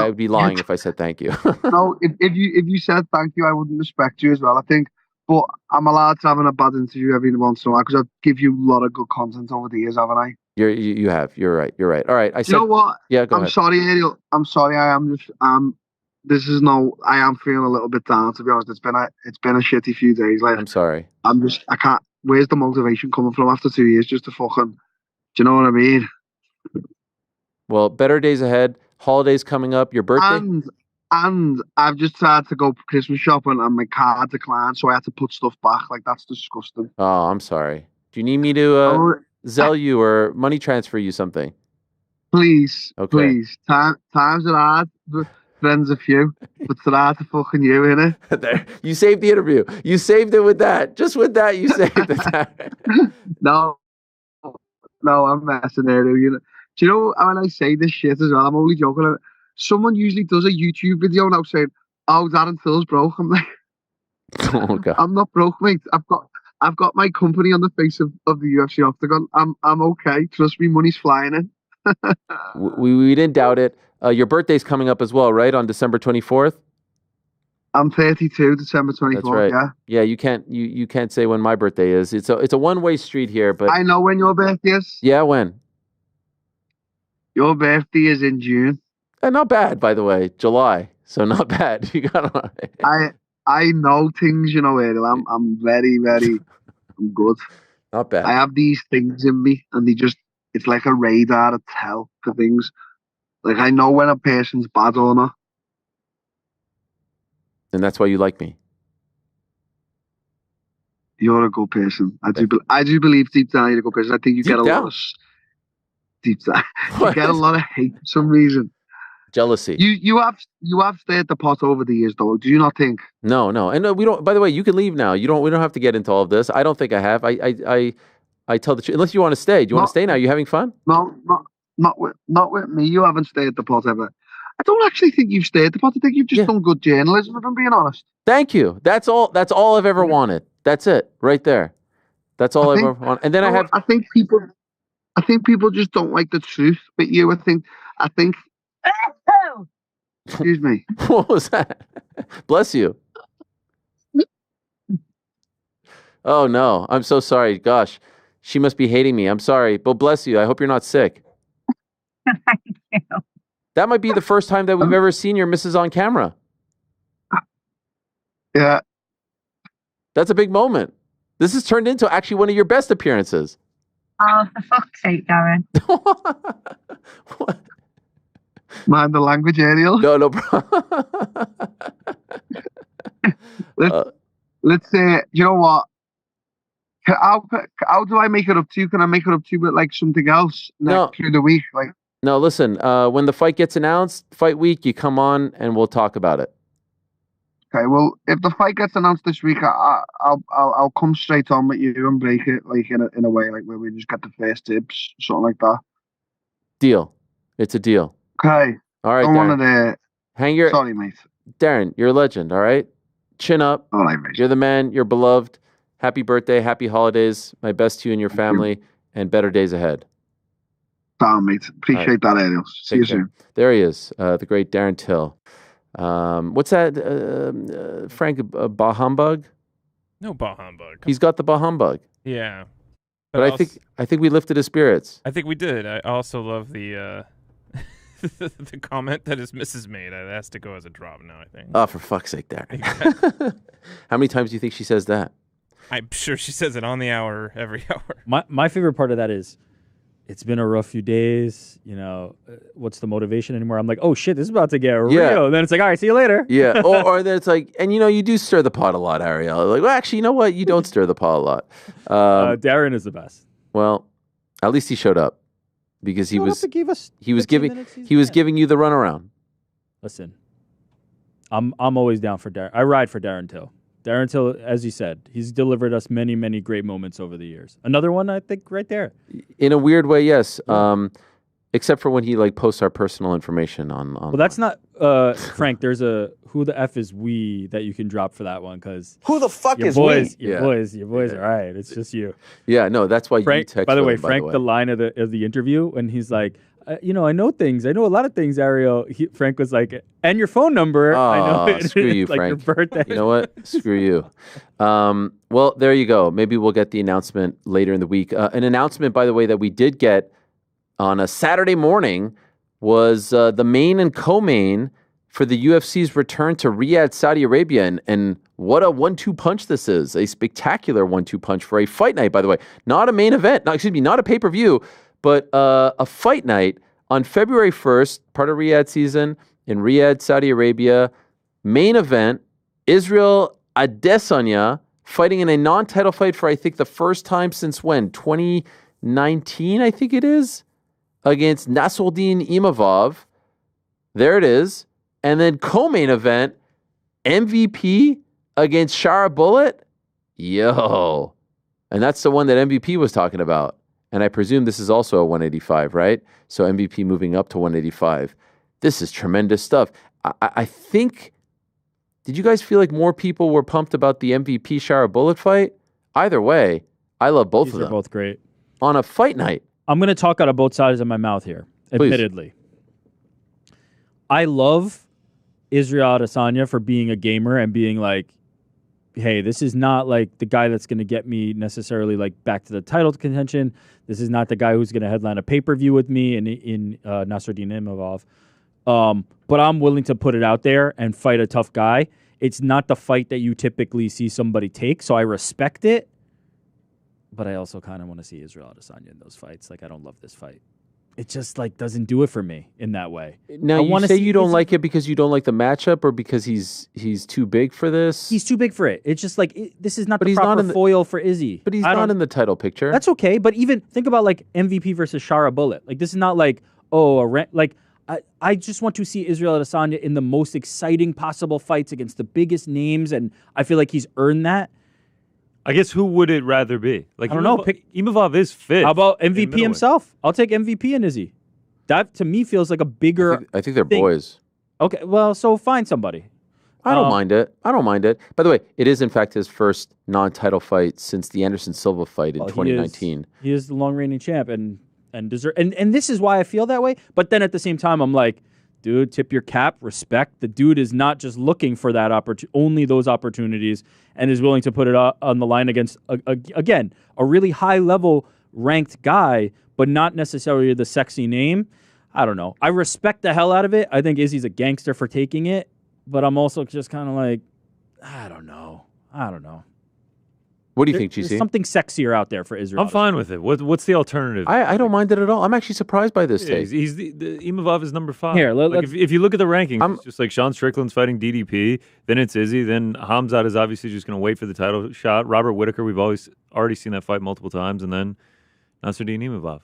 would be lying if I said thank you. No, if you said thank you, I wouldn't respect you as well. I think, but I'm allowed to have a bad interview every once in a while because I give you a lot of good content over the years, haven't I? You have. You're right. All right. You know what? Yeah, go I'm ahead. sorry, Ariel. I'm sorry. I am just I am feeling a little bit down, to be honest. It's been a shitty few days. Like, I'm sorry. I can't. Where's the motivation coming from after 2 years just to fucking? Do you know what I mean? Well, better days ahead. Holidays coming up. Your birthday. And I've just tried to go Christmas shopping and my card declined, so I had to put stuff back. Like, that's disgusting. Oh, I'm sorry. Do you need me to Zelle you or money transfer you something? Please, okay. Please. Times are hard. Friends a few, but it's hard to fucking you, innit? There, you saved the interview. You saved it with that. Just with that, you saved it. No, I'm messing there. You know, do you know when I say this shit as well? I'm only joking. Someone usually does a YouTube video now saying, "Oh, Darren Till's broke." I'm like, oh, God. I'm not broke, mate. I've got my company on the face of the UFC Octagon. I'm okay. Trust me, money's flying in. we didn't doubt it. Your birthday's coming up as well, right? On December 24th. I'm 32, December 24th. That's right. Yeah. Yeah, you can't say when my birthday is. It's a one-way street here, but I know when your birthday is. Yeah, when? Your birthday is in June. Not bad, by the way. July, so not bad. You got. I know things, you know, Ariel. I'm very, very, I'm good. Not bad. I have these things in me, and it's like a radar to tell for things. Like, I know when a person's bad or not. And that's why you like me. You're a good person. I do believe deep down you're a good person. I think you get a lot of deep down. You get a lot of hate for some reason. Jealousy. You have stirred the pot over the years, though. Do you not think? No, and we don't. By the way, you can leave now. We don't have to get into all of this. I don't think I have. I tell the truth. Unless you want to stay. Do you want to stay now? You having fun? No, not with me. You haven't stirred the pot ever. I don't actually think you've stirred the pot. I think you've just done good journalism, if I'm being honest. Thank you. That's all I've ever wanted. That's it, right there. That's all I've ever wanted. And then I think people just don't like the truth. But you, I think. Excuse me. What was that? Bless you. Oh no, I'm so sorry. Gosh, she must be hating me. I'm sorry, but bless you. I hope you're not sick. Thank you. That might be the first time that we've ever seen your missus on camera. Yeah. That's a big moment. This has turned into actually one of your best appearances. Oh, for fuck's sake, Darren. Mind the language, Ariel. No problem. Let's say, you know what? How do I make it up to you? Can I make it up to you with like something else through the week? Like, no, listen. When the fight gets announced, fight week, you come on and we'll talk about it. Okay. Well, if the fight gets announced this week, I'll come straight on with you and break it like in a way like where we just get the first tips, something like that. Deal. It's a deal. Okay. All right, Darren. Sorry, mate. Darren, you're a legend, all right? Chin up. All right, mate. You're the man. You're beloved. Happy birthday. Happy holidays. My best to you and your family. And better days ahead. Down, mate. Appreciate that, Ariel. See you soon. There he is, the great Darren Till. What's that, Frank? Bah humbug? No bah humbug. He's got the bah humbug. Yeah. But I think we lifted his spirits. I think we did. I also love the the comment that his missus made. That has to go as a drop now, I think. Oh, for fuck's sake, Darren. How many times do you think she says that? I'm sure she says it on the hour, every hour. My favorite part of that is, it's been a rough few days. You know, what's the motivation anymore? I'm like, oh shit, this is about to get real. And then it's like, all right, see you later. Yeah. Or then it's like, and you do stir the pot a lot, Ariel. Like, well, actually, you know what? You don't stir the pot a lot. Darren is the best. Well, at least he showed up because he was giving you the runaround. Listen, I'm always down for Darren. I ride for Darren Till. Darren Till, as you said, he's delivered us many, many great moments over the years. Another one, I think, right there. In a weird way, yes. Except for when he posts our personal information on. Well, that's not Frank. There's a who the f is we that you can drop for that one because who the fuck your is boys, we? Your boys are all right. It's just you. Yeah, no, that's why Frank. you text. By the way, Frank, the line of the interview when he's like, I know things. I know a lot of things, Ariel. Frank was like, and your phone number. I know. Screw you, like Frank. your birthday. You know what? Screw you. Well, there you go. Maybe we'll get the announcement later in the week. An announcement, by the way, that we did get on a Saturday morning was the main and co-main for the UFC's return to Riyadh, Saudi Arabia. And what a 1-2 punch this is. A spectacular 1-2 punch for a fight night, by the way. Not a main event. Not a pay-per-view, but a fight night on February 1st, part of Riyadh season in Riyadh, Saudi Arabia. Main event, Israel Adesanya fighting in a non-title fight for, I think, the first time since when? 2019, I think it is, against Nasruddin Imavov. There it is. And then co-main event, MVP against Shara Bullet. Yo. And that's the one that MVP was talking about. And I presume this is also a 185, right? So MVP moving up to 185. This is tremendous stuff. I think, did you guys feel like more people were pumped about the MVP Shara Bullet fight? Either way, I love both of them. They're both great. On a fight night. I'm going to talk out of both sides of my mouth here, admittedly. I love Israel Adesanya for being a gamer and being like, hey, this is not like the guy that's going to get me necessarily like back to the title contention. This is not the guy who's going to headline a pay-per-view with me in Nasruddin Imavov. But I'm willing to put it out there and fight a tough guy. It's not the fight that you typically see somebody take, so I respect it. But I also kind of want to see Israel Adesanya in those fights. Like, I don't love this fight. It just like doesn't do it for me in that way. Now, you say you don't like it because you don't like the matchup, or because he's too big for this? He's too big for it. It's just like this is not the proper foil for Izzy. But he's not in the title picture. That's okay. But even think about like MVP versus Shara Bullet. Like this is not like I just want to see Israel Adesanya in the most exciting possible fights against the biggest names, and I feel like he's earned that. I guess who would it rather be? Like I don't know. Imavov is fit. How about MVP himself? I'll take MVP and Izzy. That to me feels like a bigger. I think they're boys. Okay, well, so find somebody. I don't mind it. I don't mind it. By the way, it is in fact his first non-title fight since the Anderson Silva fight in 2019. He is the long reigning champ and deserve. And this is why I feel that way. But then at the same time, I'm like, dude, tip your cap, respect. The dude is not just looking for that only those opportunities, and is willing to put it on the line against again a really high level ranked guy, but not necessarily the sexy name. I don't know. I respect the hell out of it. I think Izzy's a gangster for taking it, but I'm also just kind of like, I don't know. What do you think, There's GC? something sexier out there for Israel. I'm fine with it. What's the alternative? I don't mind it at all. I'm actually surprised by this take. He's the Imavov is number 5. Here, if you look at the rankings, it's just like Sean Strickland's fighting DDP, then it's Izzy, then Hamzat is obviously just going to wait for the title shot. Robert Whitaker, we've already seen that fight multiple times, and then Nasruddin Imavov.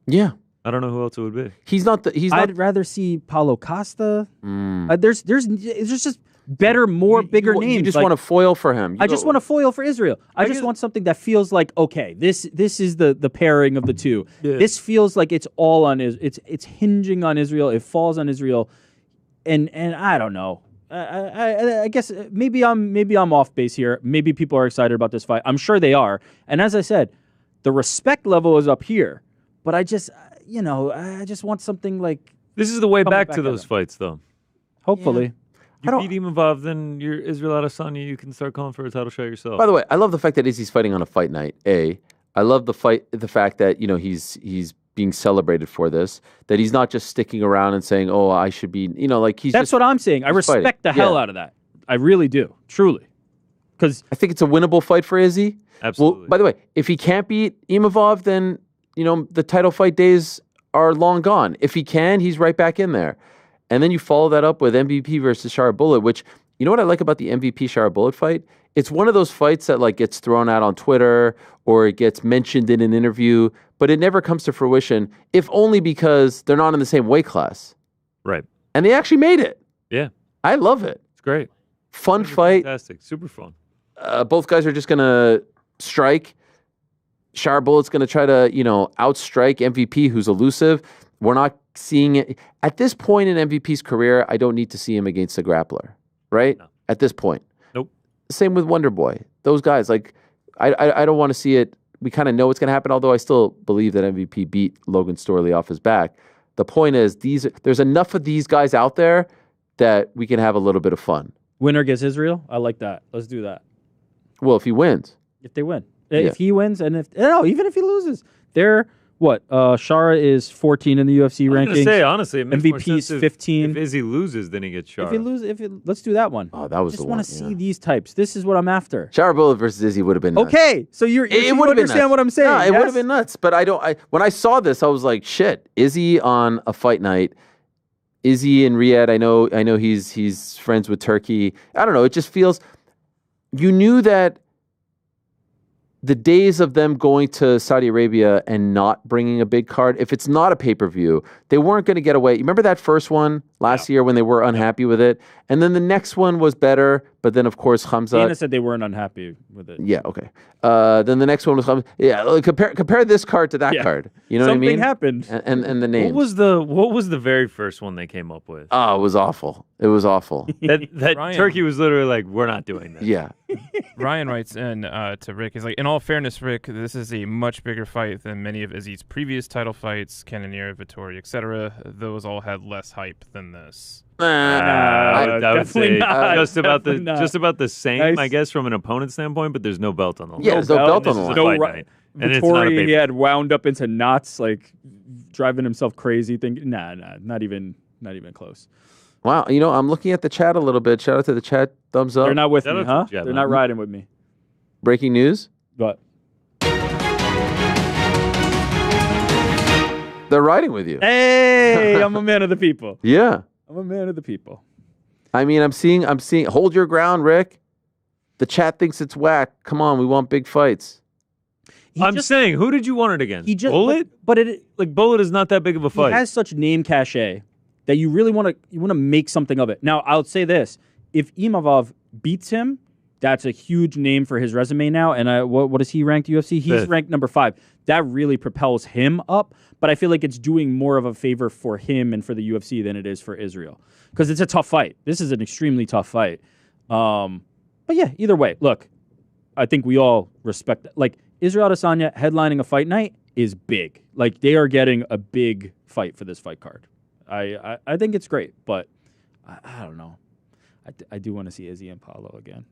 Yeah. I don't know who else it would be. I'd rather see Paulo Costa. There's just better, bigger names. You just want a foil for him. I just want a foil for Israel. I just want something that feels like, okay, this is the pairing of the two. Yeah. This feels like it's all on it's hinging on Israel. It falls on Israel, and I don't know. I guess maybe I'm off base here. Maybe people are excited about this fight. I'm sure they are. And as I said, the respect level is up here. But I just want something like this is the way back to those fights, though. Hopefully. You beat Imavov, then you're Israel Adesanya. You can start calling for a title shot yourself. By the way, I love the fact that Izzy's fighting on a fight night. I love the fact that he's being celebrated for this. That he's not just sticking around and saying, "Oh, I should be," That's what I'm saying. I respect the hell out of that. I really do, truly, because I think it's a winnable fight for Izzy. Absolutely. Well, by the way, if he can't beat Imavov, then the title fight days are long gone. If he can, he's right back in there. And then you follow that up with MVP versus Shara Bullet, which, you know what I like about the MVP Shara Bullet fight? It's one of those fights that like gets thrown out on Twitter or it gets mentioned in an interview, but it never comes to fruition, if only because they're not in the same weight class. Right. And they actually made it. Yeah. I love it. It's great. Fun fight. Fantastic. Super fun. Both guys are just going to strike. Shara Bullet's going to try to, outstrike MVP, who's elusive. We're not seeing it. At this point in MVP's career, I don't need to see him against a grappler, right? No. At this point. Nope. Same with Wonder Boy. Those guys, like, I don't want to see it we kind of know what's going to happen. Although I still believe that MVP beat Logan Storley off his back. The point is, there's enough of these guys out there that we can have a little bit of fun. Winner gets Israel. I like that. Let's do that. Well, if he wins. If they win. If he wins, and even if he loses, they're what? Shara is 14 in the UFC rankings. I was gonna say, honestly, it makes more MVP is sense 15. If Izzy loses, then he gets Shara. If he loses, let's do that one. Oh, that was just the want one. to see these types. This is what I'm after. Shara Bullet versus Izzy would have been nuts. Okay, so you understand what I'm saying? No, it would have been nuts. But when I saw this, I was like, shit. Izzy on a fight night. Izzy and Riyadh. I know he's friends with Turkey. I don't know. It just feels. You knew that. The days of them going to Saudi Arabia and not bringing a big card, if it's not a pay-per-view, they weren't going to get away. You remember that first one last year when they were unhappy with it? And then the next one was better, but then, of course, Hamza... Dana said they weren't unhappy with it. Yeah, okay. Then the next one was Hamza. Yeah, compare this card to that card. You know what I mean? Something happened. And the names. What was the very first one they came up with? Oh, it was awful. It was awful. that Ryan. Turkey was literally like, we're not doing this. Yeah. Ryan writes in to Rick, he's like, in all fairness, Rick, this is a much bigger fight than many of Izzy's previous title fights, Cannonier, Vittori, etc. Those all had less hype than this. I would say not. just about the same, Nice. I guess, from an opponent standpoint, but there's no belt on the line. Yeah, there's no belt on the line. And it's not a Vittori, he pay- had wound up into knots, like driving himself crazy. Thinking, not even close. Wow. You know, I'm looking at the chat a little bit. Shout out to the chat. Thumbs up. They're not with Shout me, out to huh? the chat, They're man. not riding with me. Breaking news. But They're riding with you. hey, I'm a man of the people. Yeah. I'm a man of the people. I mean, I'm seeing. Hold your ground, Rick. The chat thinks it's whack. Come on, we want big fights. I'm saying, who did you want it against? He just Bullet? but it Like, Bullet is not that big of a fight. He has such name cachet that you really want to make something of it. Now, I'll say this: if Imavov beats him, that's a huge name for his resume now. And what is he ranked UFC? He's ranked number 5. That really propels him up. But I feel like it's doing more of a favor for him and for the UFC than it is for Israel, because it's a tough fight. This is an extremely tough fight. But yeah, either way, look, I think we all respect like Israel Adesanya headlining a fight night is big. Like they are getting a big fight for this fight card. I think it's great, but I don't know. I do want to see Izzy and Paulo again.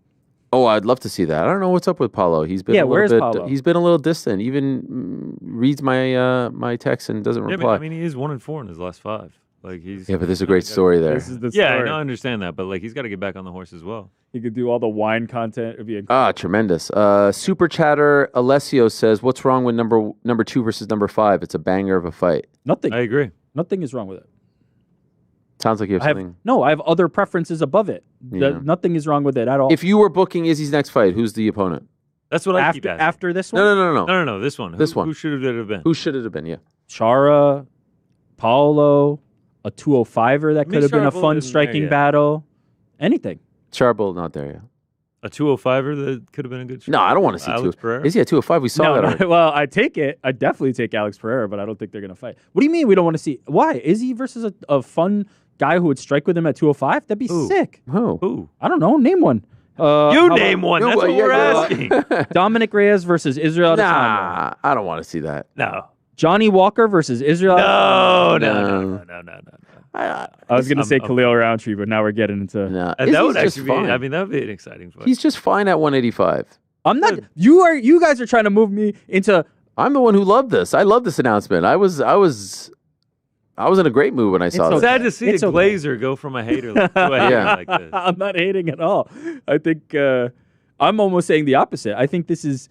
Oh, I'd love to see that. I don't know what's up with Paulo. He's been where's Paulo? He's been a little distant. Even reads my my text and doesn't reply. But, I mean, he is 1-4 in his last 5. Like he's but there's a great story there. This is the story. Yeah, I understand that, but like he's got to get back on the horse as well. He could do all the wine content. It'd be Tremendous. Super chatter Alessio says, "What's wrong with number 2 versus number 5? It's a banger of a fight." Nothing. I agree. Nothing is wrong with it. Sounds like you have something. I have other preferences above it. Yeah. Nothing is wrong with it at all. If you were booking Izzy's next fight, who's the opponent? That's what I keep asking. After this one? No. This one. This one. Who should it have been? Who should it have been? Yeah. Chara, Paulo, a 205er that could have been a Chara fun isn't there striking yet. battle. Anything. Charbel not there yet. A 205er that could have been a good shot. No, I don't want to see Alex 2. Pereira? Is he at 205? We saw that already. Well, I take it. I definitely take Alex Pereira, but I don't think they're going to fight. What do you mean we don't want to see? Why? Is he versus a fun guy who would strike with him at 205? That'd be sick. Who? I don't know. Name one. You name one. That's what we're asking. Dominic Reyes versus Israel Adesanya. Nah, I don't want to see that. No. Johnny Walker versus Israel. No. I was going to say Khalil Roundtree, but now we're getting into. No, That would just actually be. fine. I mean, that would be an exciting fight. He's just fine at 185. I'm not. You guys are trying to move me into. I'm the one who loved this. I love this announcement. I was in a great mood when I saw It's this. sad to see the Glazer go from a hater to a hater like this. I'm not hating at all. I think I'm almost saying the opposite. I think this is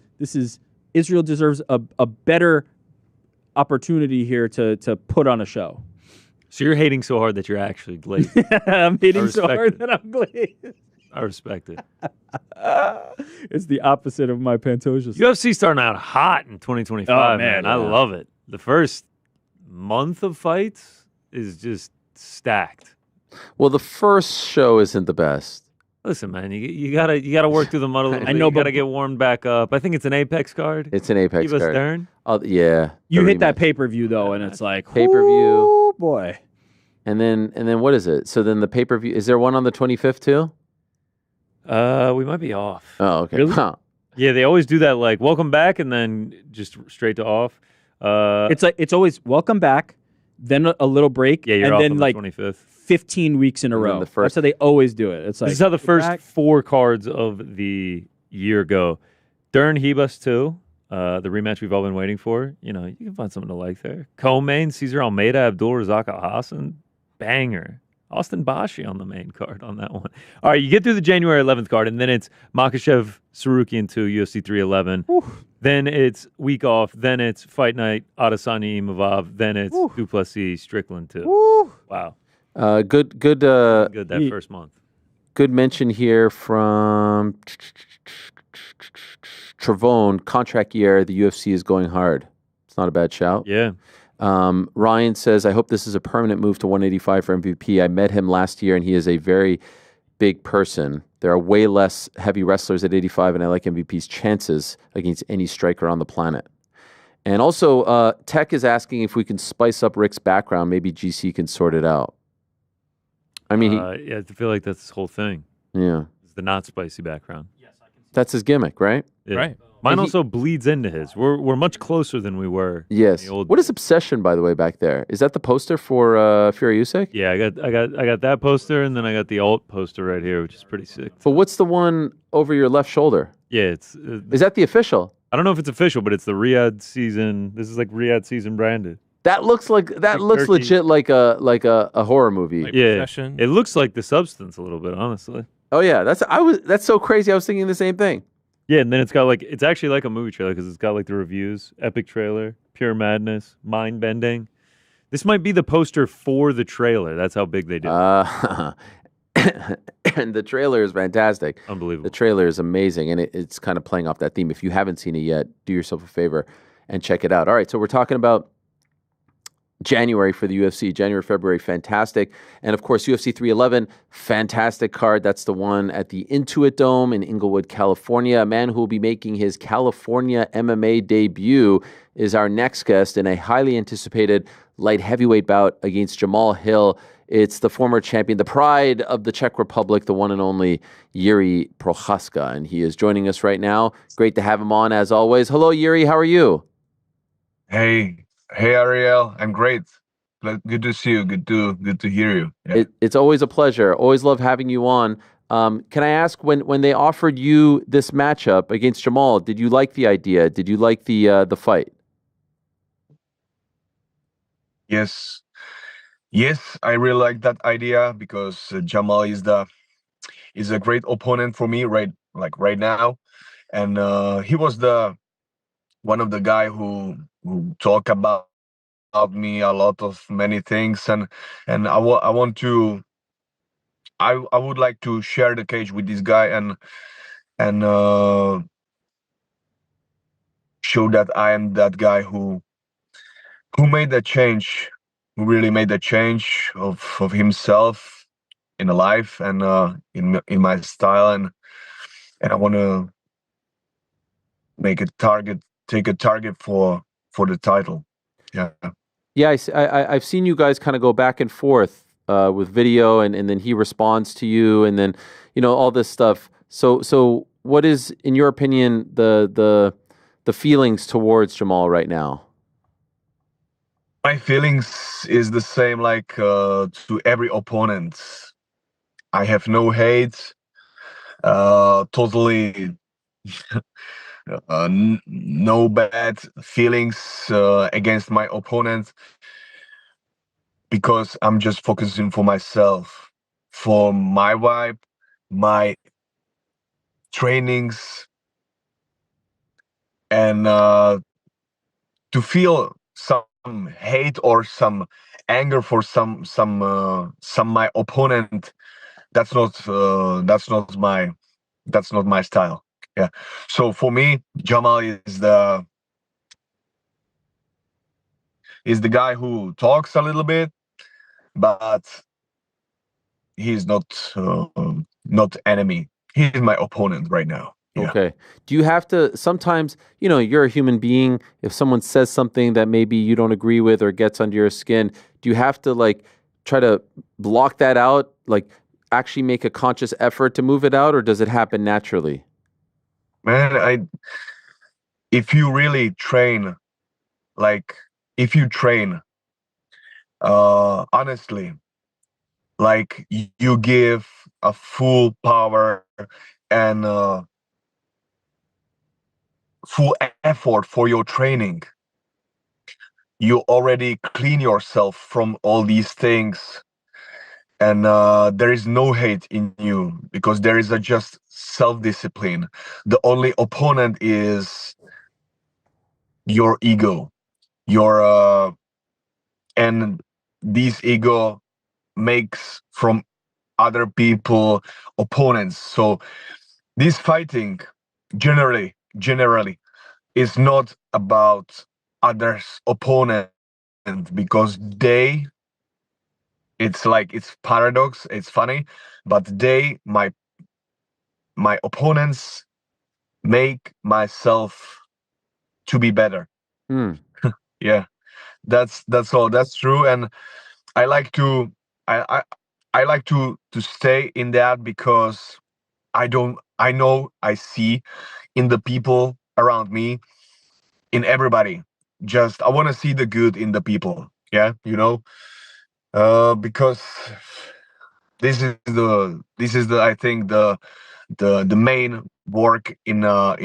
Israel deserves a better opportunity here to put on a show. So you're hating so hard that you're actually glazed. I'm hating so hard that I'm glazed. I respect it. It's the opposite of my Pantoja. UFC starting out hot in 2025, Oh, man. man, I yeah. love it. The first month of fights is just stacked. Well, the first show isn't the best. Listen, man, you gotta work through the mud a little bit. I know, you but- gotta get warmed back up. I think it's an Apex card. It's an Apex Eva card. Stern. Yeah. You the hit that rematch. pay-per-view though, and it's like Pay-per-view. "Ooh, boy. And then what is it? So then the pay-per-view, is there one on the 25th too? We might be off. Oh, okay. Really? Huh. Yeah, they always do that. Like, welcome back, and then just straight to off. It's always welcome back, then a little break, Yeah, you're and off then on the like 25th. 15 weeks in a And then row. the first- That's how they always do it. It's like This is how the first back. 4 cards of the year go. Dern Hebus too. The rematch we've all been waiting for. You know, you can find something to like there. Co-main, Cesar Almeida, Abdul Razak Al Hassan. Banger. Austin Bashi on the main card on that one. All right, you get through the January 11th card, and then it's Makhachev, Sarukian 2, UFC 311. Then it's week off. Then it's Fight Night, Adesanya, Imavov. Then it's Duplessis, Strickland 2. Wow. Good that first month. Good mention here from Travone. Contract year, the UFC is going hard. It's not a bad shout. Yeah. Ryan says, I hope this is a permanent move to 185 for MVP. I met him last year, and he is a very big person. There are way less heavy wrestlers at 85, and I like MVP's chances against any striker on the planet. And also, Tech is asking if we can spice up Rick's background. Maybe GC can sort it out. I mean, yeah, I feel like that's his whole thing. Yeah. It's the not spicy background. That's his gimmick, right? Yeah. Right. Mine also bleeds into his. We're much closer than we were. Yes. In the old What is Obsession, by the way, back there? Is that the poster for Fury Usyk? Yeah, I got that poster, and then I got the alt poster right here, which is pretty sick. But what's the one over your left shoulder? Yeah, it's. Is that the official? I don't know if it's official, but it's the Riyadh season. This is like Riyadh season branded. That looks Turkey. legit like a horror movie. Yeah, it looks like The Substance a little bit, honestly. Oh yeah, that's so crazy. I was thinking the same thing. Yeah, and then it's got it's actually like a movie trailer because it's got like the reviews, epic trailer, pure madness, mind bending. This might be the poster for the trailer. That's how big they do. And the trailer is fantastic. Unbelievable. The trailer is amazing, and it's kind of playing off that theme. If you haven't seen it yet, do yourself a favor and check it out. All right, so we're talking about January for the UFC. January, February, fantastic. And of course, UFC 311, fantastic card. That's the one at the Intuit Dome in Inglewood, California. A man who will be making his California MMA debut is our next guest in a highly anticipated light heavyweight bout against Jamahal Hill. It's the former champion, the pride of the Czech Republic, the one and only Jiri Prochazka. And he is joining us right now. Great to have him on, as always. Hello, Jiri. How are you? Hey, Ariel. I'm great. Good to see you. Good to hear you. Yeah. It's always a pleasure. Always love having you on. Can I ask, when they offered you this matchup against Jamahal, did you like the idea? Did you like the fight? Yes, I really like that idea because Jamahal is a great opponent for me right now, and he was one of the guy who talk about me a lot of many things, and I would like to share the cage with this guy and show that I am that guy who made that change, who really made the change of himself in a life and in my style, and I want to take a target for the title. Yeah, I've seen you guys kind of go back and forth with video, and then he responds to you, and then all this stuff. So what is, in your opinion, the feelings towards Jamahal right now? My feelings is the same like to every opponent. I have no hate, totally no bad feelings against my opponent, because I'm just focusing for myself, for my vibe, my trainings, and to feel some hate or some anger for some my opponent. That's not my style. Yeah. So for me, Jamahal is the guy who talks a little bit, but he's not enemy. He's my opponent right now. Yeah. Okay. Do you have to sometimes, you're a human being. If someone says something that maybe you don't agree with or gets under your skin, do you have to try to block that out? Actually make a conscious effort to move it out, or does it happen naturally? Man, if you really train, like if you train, honestly, like you give a full power and full effort for your training, you already clean yourself from all these things, and there is no hate in you because there is a just self-discipline. The only opponent is your ego, your and this ego makes from other people opponents. So this fighting generally is not about others opponent, because it's like, it's paradox, it's funny, but my opponents make myself to be better. Yeah, that's all, that's true. And I like to I like to stay in that, because I know I see in the people around me, in everybody, just I want to see the good in the people. Yeah, because this is the I think the main work in a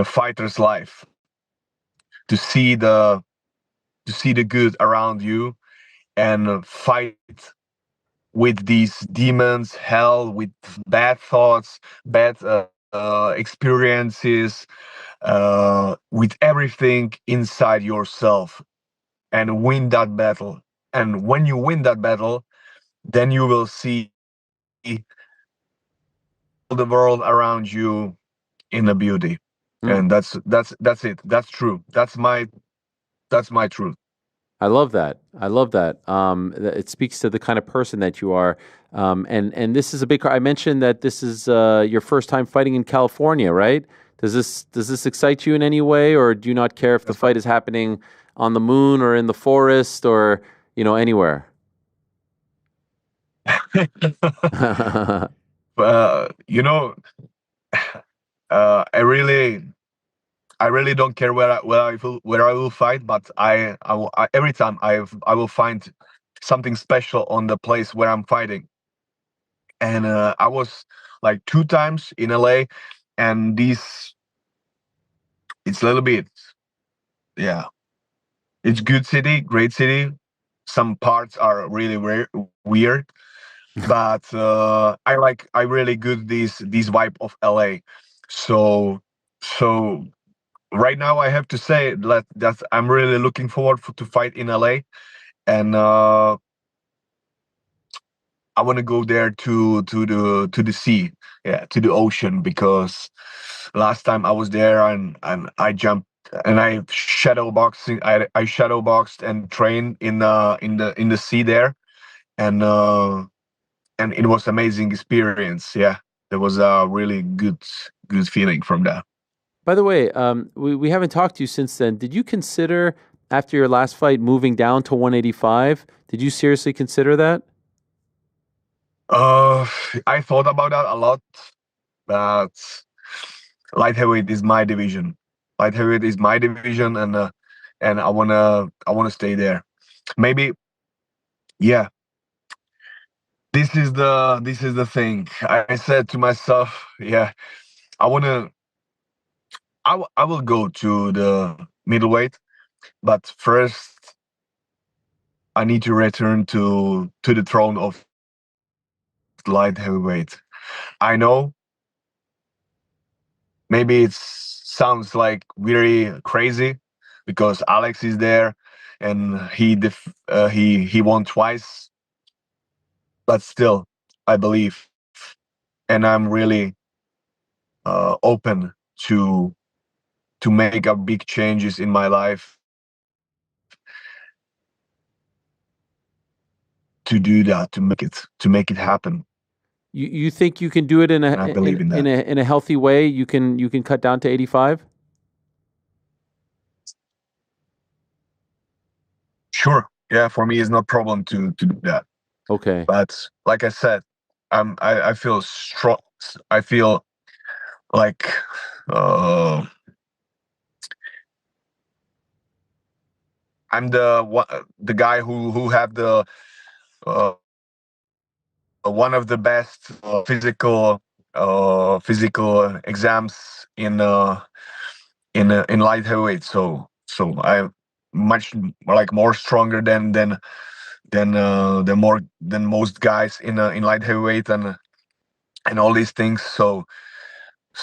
fighter's life, to see the good around you, and fight with these demons, hell, with bad thoughts, bad experiences, with everything inside yourself, and win that battle. And when you win that battle, then you will see the world around you in a beauty. And that's it. That's true. That's my truth. I love that. I love that. It speaks to the kind of person that you are. And this is a big. I mentioned that this is your first time fighting in California, right? Does this excite you in any way, or do you not care if the fight is happening on the moon or in the forest or anywhere? I really don't care where I will fight, but every time I will find something special on the place where I'm fighting. And I was like 2 times in LA, and it's a little bit, yeah, it's good city, great city. Some parts are really weird, but I really good this vibe of LA. So right now I have to say that I'm really looking forward to fight in LA, and I want to go there to the sea, yeah, to the ocean, because last time I was there, and I jumped and I shadow boxing. I shadow boxed and trained in the sea there, and it was amazing experience. Yeah, there was a really good feeling from that. By the way, we haven't talked to you since then. Did you consider, after your last fight, moving down to 185? Did you seriously consider that? I thought about that a lot, but light heavyweight is my division. Light heavyweight is my division, and I wanna stay there. Maybe, yeah. This is the thing. I said to myself, yeah, I will go to the middleweight, but first I need to return to the throne of light heavyweight. I know maybe it sounds like very crazy, because Alex is there, and he won twice, but still I believe, and I'm really open to make a big changes in my life, to do that, to make it happen. You think you can do it in I believe in that. in a healthy way? You can cut down to 85? Sure. Yeah, for me it's no problem to do that. Okay. But like I said, I feel strong. I feel like I'm the guy who have the uh, one of the best physical exams in light heavyweight. So I'm much like more stronger than most guys in light heavyweight and all these things. So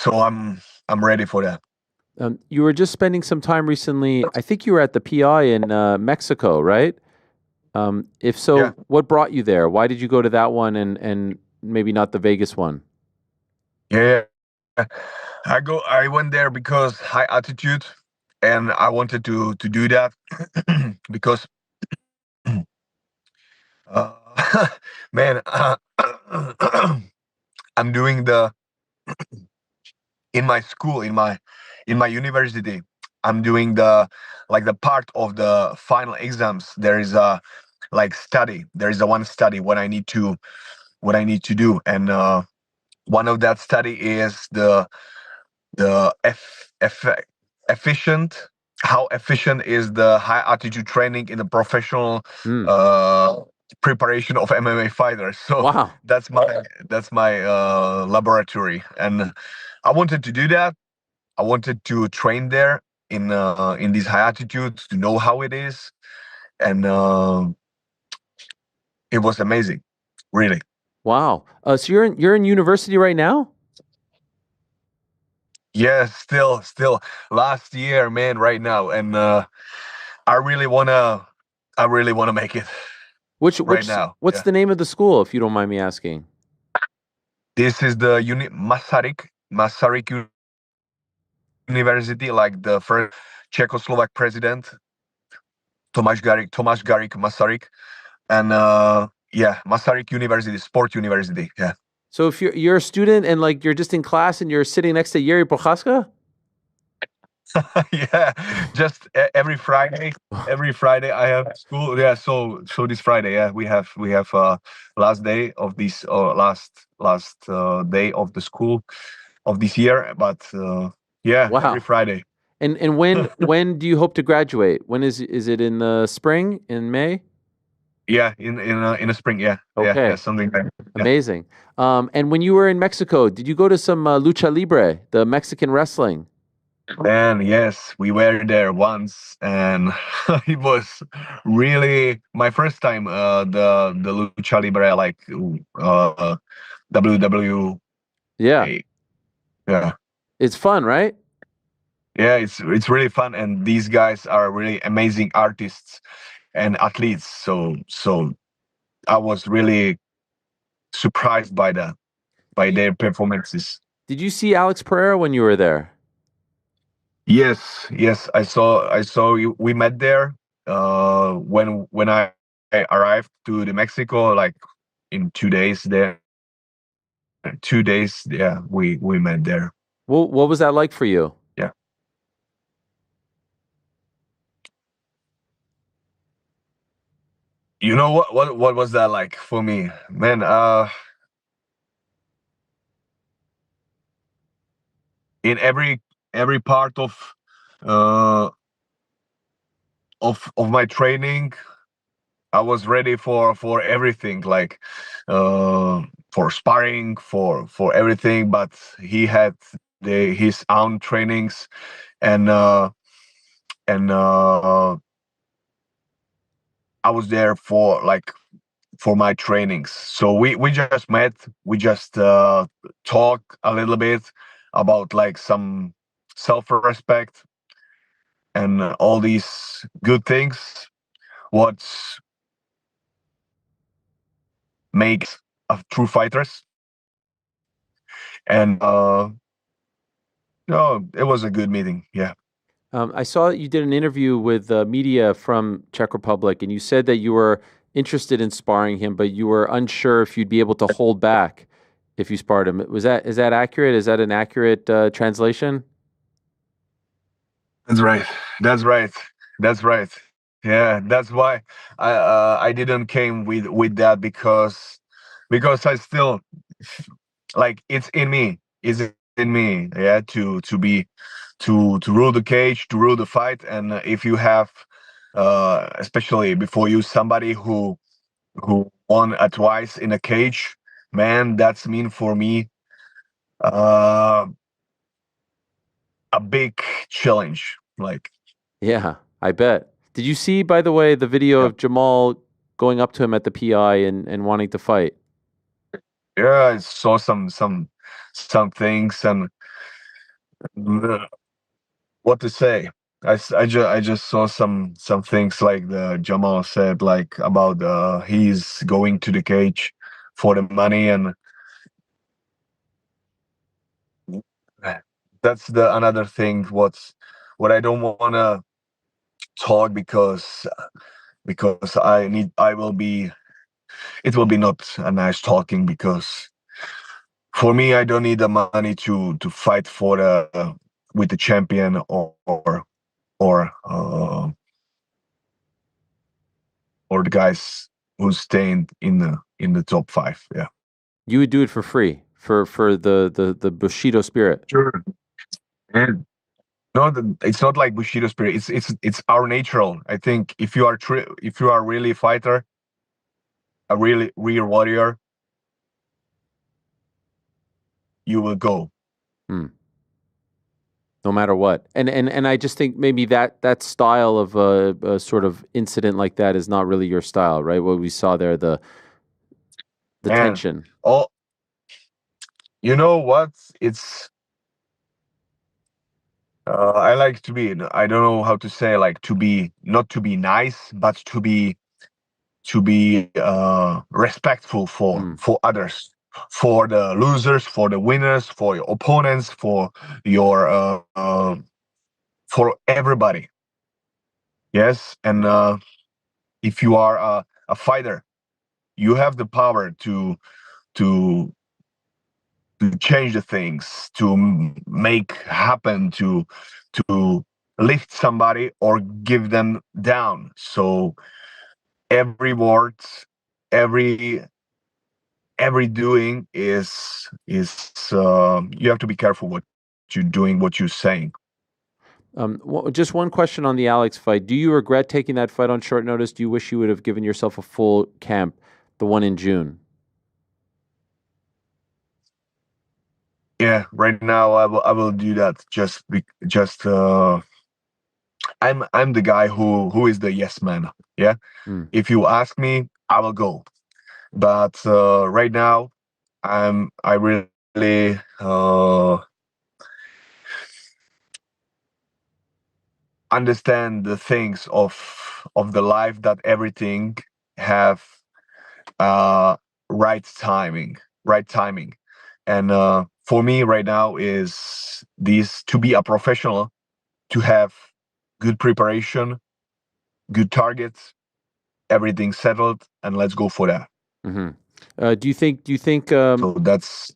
I'm ready for that. You were just spending some time recently. I think you were at the PI in Mexico, right? If so, Yeah. what brought you there? Why did you go to that one and maybe not the Vegas one? Yeah, I went there because high altitude, and I wanted to do that because man, I'm doing in my school in my university. I'm doing the part of the final exams. There is a study. There is a one study what I need to do, and one of that study is the efficient how efficient is the high altitude training in the professional preparation of MMA fighters. So Wow. that's my laboratory, and I wanted to do that. I wanted to train there in these high altitudes to know how it is, and it was amazing, really. Wow. So you're in university right now? Yes, still last year, man, right now, and I really wanna make it. What's now, What's yeah. the name of the school, if you don't mind me asking? This is the Masaryk University, like the first Czechoslovak president, Tomáš Garrigue Masaryk, and yeah, Masaryk University, sport university, yeah. So if you're a student and like you're just in class and you're sitting next to Jiri Prochazka? Yeah, just every Friday I have school. Yeah, so this Friday, yeah, we have last day of this last day of the school of this year, but yeah, Wow. every Friday. And when do you hope to graduate? When is it in the spring, in May? Yeah, in the spring, yeah. Okay. Yeah, something like that. Yeah. Amazing. And when you were in Mexico, did you go to some lucha libre, the Mexican wrestling? And yes, we were there once, and it was really my first time. The lucha libre, like WWE. Yeah. Yeah. It's fun, right? Yeah, it's really fun, and these guys are really amazing artists and athletes. So I was really surprised by their performances. Did you see Alex Pereira when you were there? Yes, I saw you. We met there when I arrived to the Mexico, like in 2 days there. 2 days, yeah, we met there. What was that like for you? Yeah. You know what was that like for me, man? In every part of my training, I was ready for everything, like for sparring, for everything. But he had his own trainings, and I was there for my trainings. So we just met. We just talk a little bit about like some self-respect and all these good things. What makes of true fighters. And no, it was a good meeting. Yeah. I saw that you did an interview with media from Czech Republic, and you said that you were interested in sparring him, but you were unsure if you'd be able to hold back if you sparred him. Is that accurate? Is that an accurate translation? That's right. Yeah, that's why I didn't came with that because I still like it's in me. Is in me, yeah, to rule the cage, to rule the fight. And if you have, especially before you, somebody who won twice in a cage, man, that's mean for me. A big challenge, like. Yeah, I bet. Did you see, by the way, the video of Jamal going up to him at the PI and wanting to fight? Yeah, I saw some things, and what to say. I just saw some things like the Jamal said, like about he's going to the cage for the money, and that's the another thing. What I don't want to talk because it will be not a nice talking, because for me, I don't need the money to fight for the with the champion or the guys who's staying in the top 5. Yeah, You would do it for free for the Bushido spirit. sure. And no, it's not like Bushido spirit. It's our natural. I think if you are really a fighter, a really real warrior, you will go. No matter what. And I just think maybe that style of a sort of incident like that is not really your style, right? What we saw there, the tension. Oh, you know what? It's I like to be, I don't know how to say, like, to be, not to be nice, but to be respectful for others, for the losers, for the winners, for your opponents, for your for everybody. Yes, and if you are a fighter, you have the power to change the things, to make happen, to lift somebody or give them down. So every word, every doing is you have to be careful what you're doing, what you're saying. Just one question on the Alex fight. Do you regret taking that fight on short notice? Do you wish you would have given yourself a full camp, the one in June? Yeah, right now I will do that. I'm the guy who is the yes man. Yeah, if you ask me, I will go. But right now, I really understand the things of the life, that everything have right timing, and for me right now is this: to be a professional, to have good preparation, good targets, everything settled, and let's go for that. Do you think so that's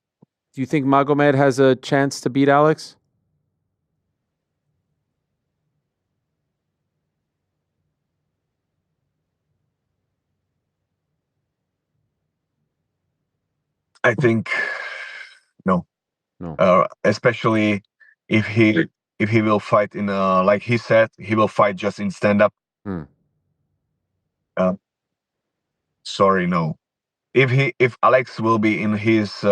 do you think Magomed has a chance to beat Alex? I think no. Especially if he will fight in like he said, he will fight just in stand up. Sorry, no. If Alex will be in his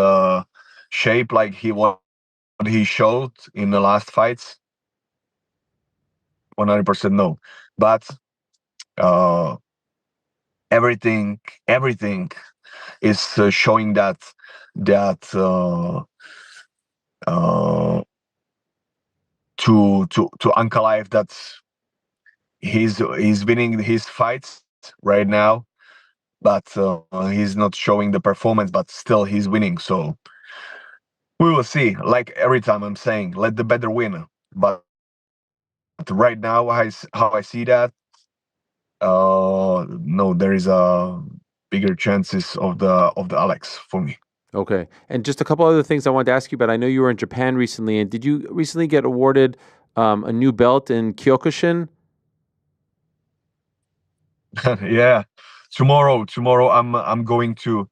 shape like what he showed in the last fights, 100% no. But everything is showing that to Ankalaev, that he's winning his fights right now, but he's not showing the performance, but still he's winning. So we will see. Like every time I'm saying, let the better win. But right now, how I see that, no, there is a bigger chances of the Alex for me. Okay. And just a couple other things I wanted to ask you about. I know you were in Japan recently, and did you recently get awarded a new belt in Kyokushin? Yeah. Tomorrow I'm going to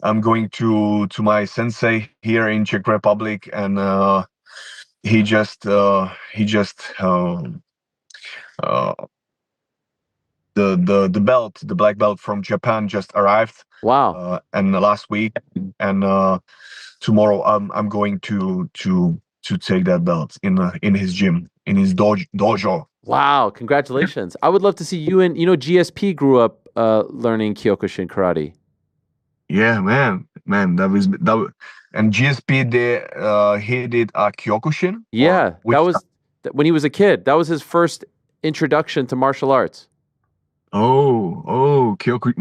I'm going to my sensei here in Czech Republic, and he just the belt, the black belt from Japan just arrived. Wow! And last week, and tomorrow I'm going to take that belt in his gym, in his dojo. Wow! Congratulations! I would love to see you and GSP grew up learning Kyokushin karate. Yeah, man, that was. And GSP he did a Kyokushin. Yeah, that was when he was a kid. That was his first introduction to martial arts. Oh, Kyokushin,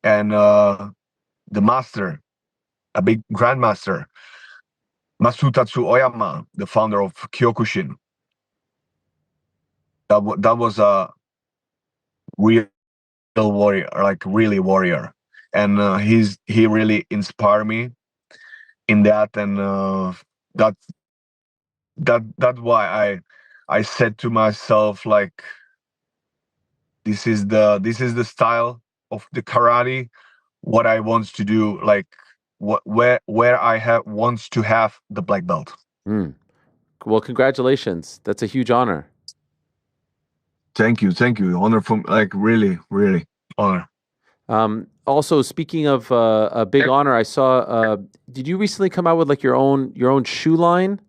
and the master, a big grandmaster, Masutatsu Oyama, the founder of Kyokushin. That was a real warrior, like really warrior, and he really inspired me in that, and that's why I said to myself, like, this is the style of the karate, what I want to do, like where I wants to have the black belt. Well, congratulations. That's a huge honor. Thank you. Honor from, like, really honor. Also, speaking of a big honor, I saw. Did you recently come out with like your own shoe line?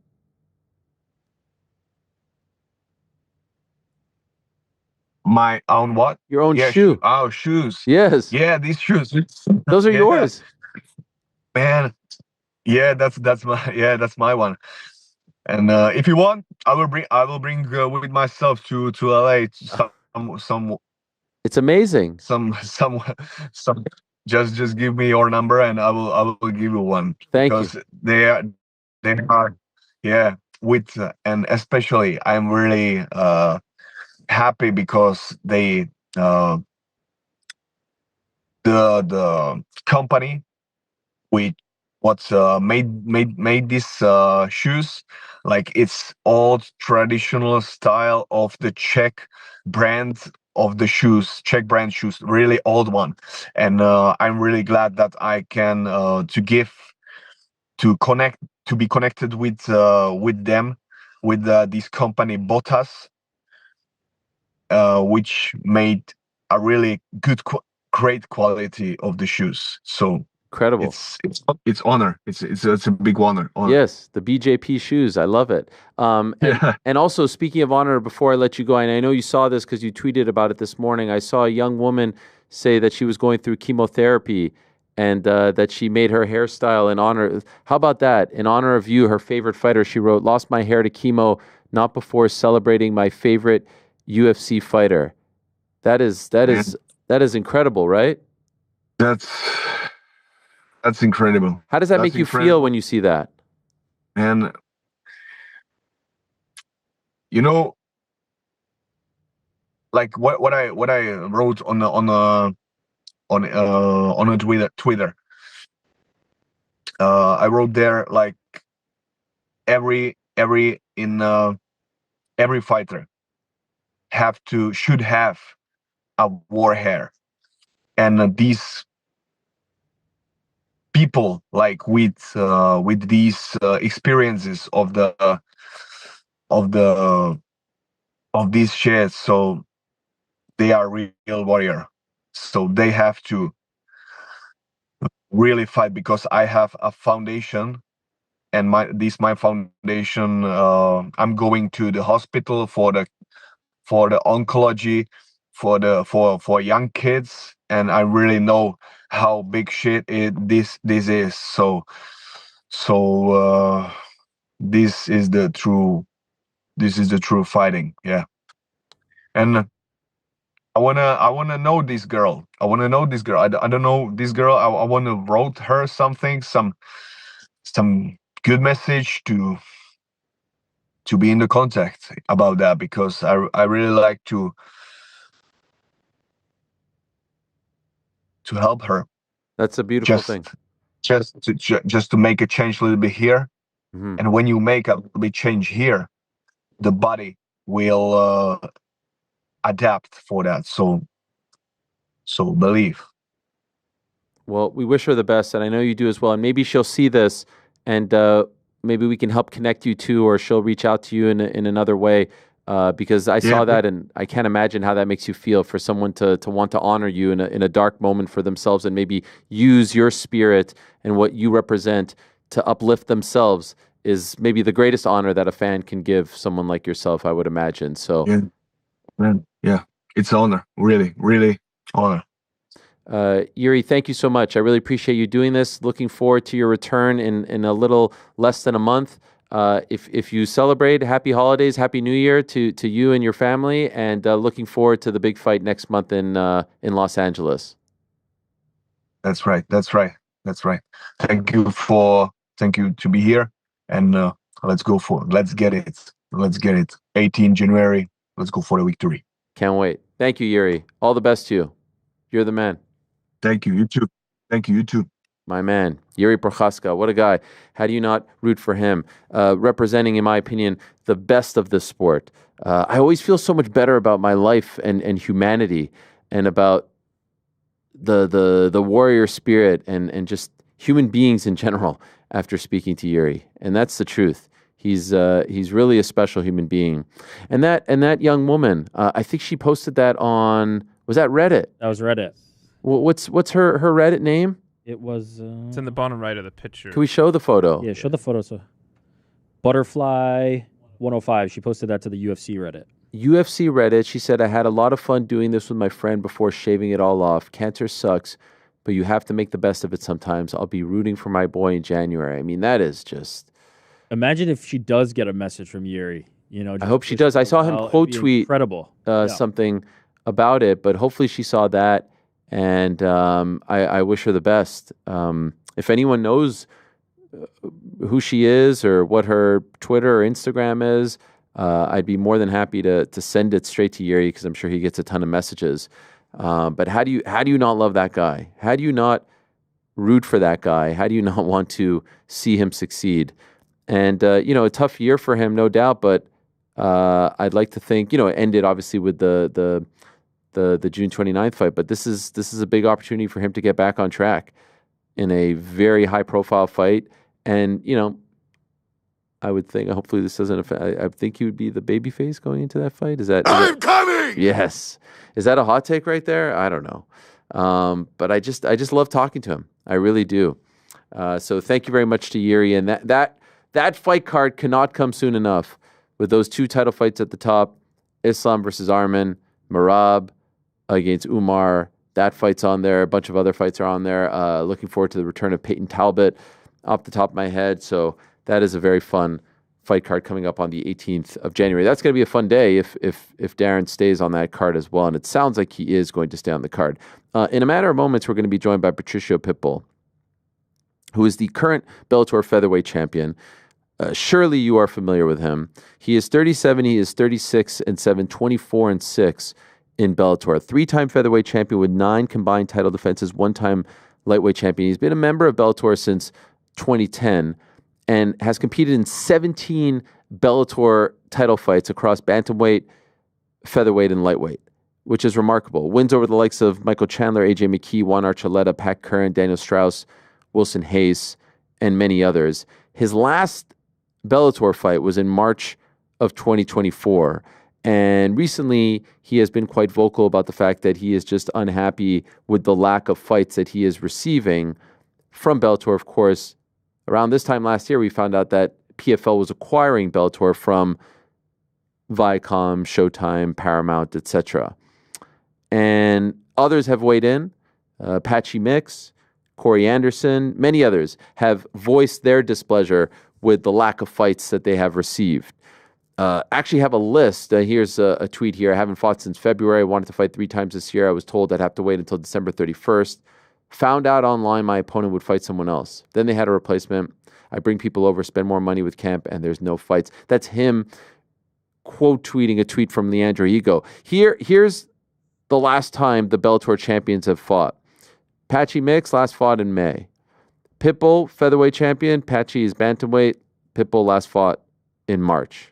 My own what? Your own shoe. Oh, shoes. Yes. Yeah, these shoes. Those are yours. Man. Yeah, that's my one. And if you want, I will bring with myself to LA some. It's amazing. Some. Just give me your number and I will give you one. Thank you. Because they are with and especially I'm really happy because they the company with what's made these shoes, like, it's all traditional style of the Czech brand of the shoes, Czech brand shoes, really old one. And I'm really glad that I can to be connected with them, with this company Botas, which made a really great quality of the shoes. So incredible. It's honor. It's a big honor. Yes, the BJP shoes. I love it. And also, speaking of honor, before I let you go, and I know you saw this because you tweeted about it this morning, I saw a young woman say that she was going through chemotherapy and that she made her hairstyle in honor. How about that? In honor of you, her favorite fighter, she wrote, "Lost my hair to chemo, not before celebrating my favorite UFC fighter." That is incredible, right? That's incredible. How does that make you feel when you see that? And like what I wrote on Twitter. I wrote there, like, every fighter should have a war hair, and these people, like, with these experiences of these shit, so they are real warrior. So they have to really fight, because I have a foundation, and my foundation, I'm going to the hospital for the oncology for young kids, and I really know how big shit this is. So this is the true fighting. Yeah. And I wanna know this girl. I don't know this girl. I wanna wrote her something, some good message to be in the contact about that, because I really like to help her. That's a beautiful thing. Just to make a change a little bit here. Mm-hmm. And when you make a little bit change here, the body will adapt for that. So believe. Well, we wish her the best, and I know you do as well. And maybe she'll see this, and maybe we can help connect you two, or she'll reach out to you in another way. Because I saw that, and I can't imagine how that makes you feel for someone to want to honor you in a dark moment for themselves, and maybe use your spirit and what you represent to uplift themselves is maybe the greatest honor that a fan can give someone like yourself, I would imagine. So, yeah, it's honor, really, really honor. Jiri, thank you so much. I really appreciate you doing this. Looking forward to your return in a little less than a month. If you celebrate, happy holidays, happy New Year to you and your family, and looking forward to the big fight next month in Los Angeles. That's right. Thank you to be here, and let's get it. 18 January. Let's go for the victory. Can't wait. Thank you, Jiri. All the best to you. You're the man. Thank you. You too. My man, Jiri Prochazka, what a guy. How do you not root for him? Representing, in my opinion, the best of this sport. I always feel so much better about my life and humanity, and about the warrior spirit and just human beings in general after speaking to Jiri. And that's the truth. He's really a special human being. And that young woman, I think she posted that on, was that Reddit? That was Reddit. What's her Reddit name? It was... it's in the bottom right of the picture. Can we show the photo? Yeah, show the photo. So, Butterfly 105. She posted that to the UFC Reddit. UFC Reddit. She said, I had a lot of fun doing this with my friend before shaving it all off. Cancer sucks, but you have to make the best of it sometimes. I'll be rooting for my boy in January. I mean, that is just... Imagine if she does get a message from Jiri. I hope she does. I saw him quote tweet incredible. Something about it, but hopefully she saw that. And I wish her the best. If anyone knows who she is or what her Twitter or Instagram is, I'd be more than happy to send it straight to Jiri, because I'm sure he gets a ton of messages. But how do you not love that guy? How do you not root for that guy? How do you not want to see him succeed? And a tough year for him, no doubt. But I'd like to think it ended obviously with the June 29th fight, but this is a big opportunity for him to get back on track in a very high profile fight. And I would think, hopefully this doesn't affect, I think he would be the babyface going into that fight. I'm coming. Yes. Is that a hot take right there? I don't know. But I just love talking to him. I really do. So thank you very much to Jiri. And that fight card cannot come soon enough, with those two title fights at the top, Islam versus Arman, Merab against Umar. That fight's on there. A bunch of other fights are on there. Looking forward to the return of Peyton Talbot off the top of my head. So that is a very fun fight card coming up on the 18th of January. That's going to be a fun day if Darren stays on that card as well. And it sounds like he is going to stay on the card. In a matter of moments, we're going to be joined by Patricio Pitbull, who is the current Bellator featherweight champion. Surely you are familiar with him. He is 37. He is 36-7, 24-6 in Bellator. 3-time featherweight champion with 9 combined title defenses, 1-time lightweight champion. He's been a member of Bellator since 2010 and has competed in 17 Bellator title fights across bantamweight, featherweight, and lightweight, which is remarkable. Wins over the likes of Michael Chandler, AJ McKee, Juan Archuleta, Pat Curran, Daniel Strauss, Wilson Hayes, and many others. His last Bellator fight was in March of 2024. And recently, he has been quite vocal about the fact that he is just unhappy with the lack of fights that he is receiving from Bellator. Of course, around this time last year, we found out that PFL was acquiring Bellator from Viacom, Showtime, Paramount, etc. And others have weighed in. Patchy Mix, Corey Anderson, many others have voiced their displeasure with the lack of fights that they have received. Actually have a list. Here's a tweet here. I haven't fought since February. I wanted to fight 3 times this year. I was told I'd have to wait until December 31st. Found out online my opponent would fight someone else. Then they had a replacement. I bring people over, spend more money with camp, and there's no fights. That's him quote tweeting a tweet from Leandro Higo. Here's the last time the Bellator champions have fought. Patchy Mix last fought in May. Pitbull, featherweight champion. Patchy is bantamweight. Pitbull last fought in March.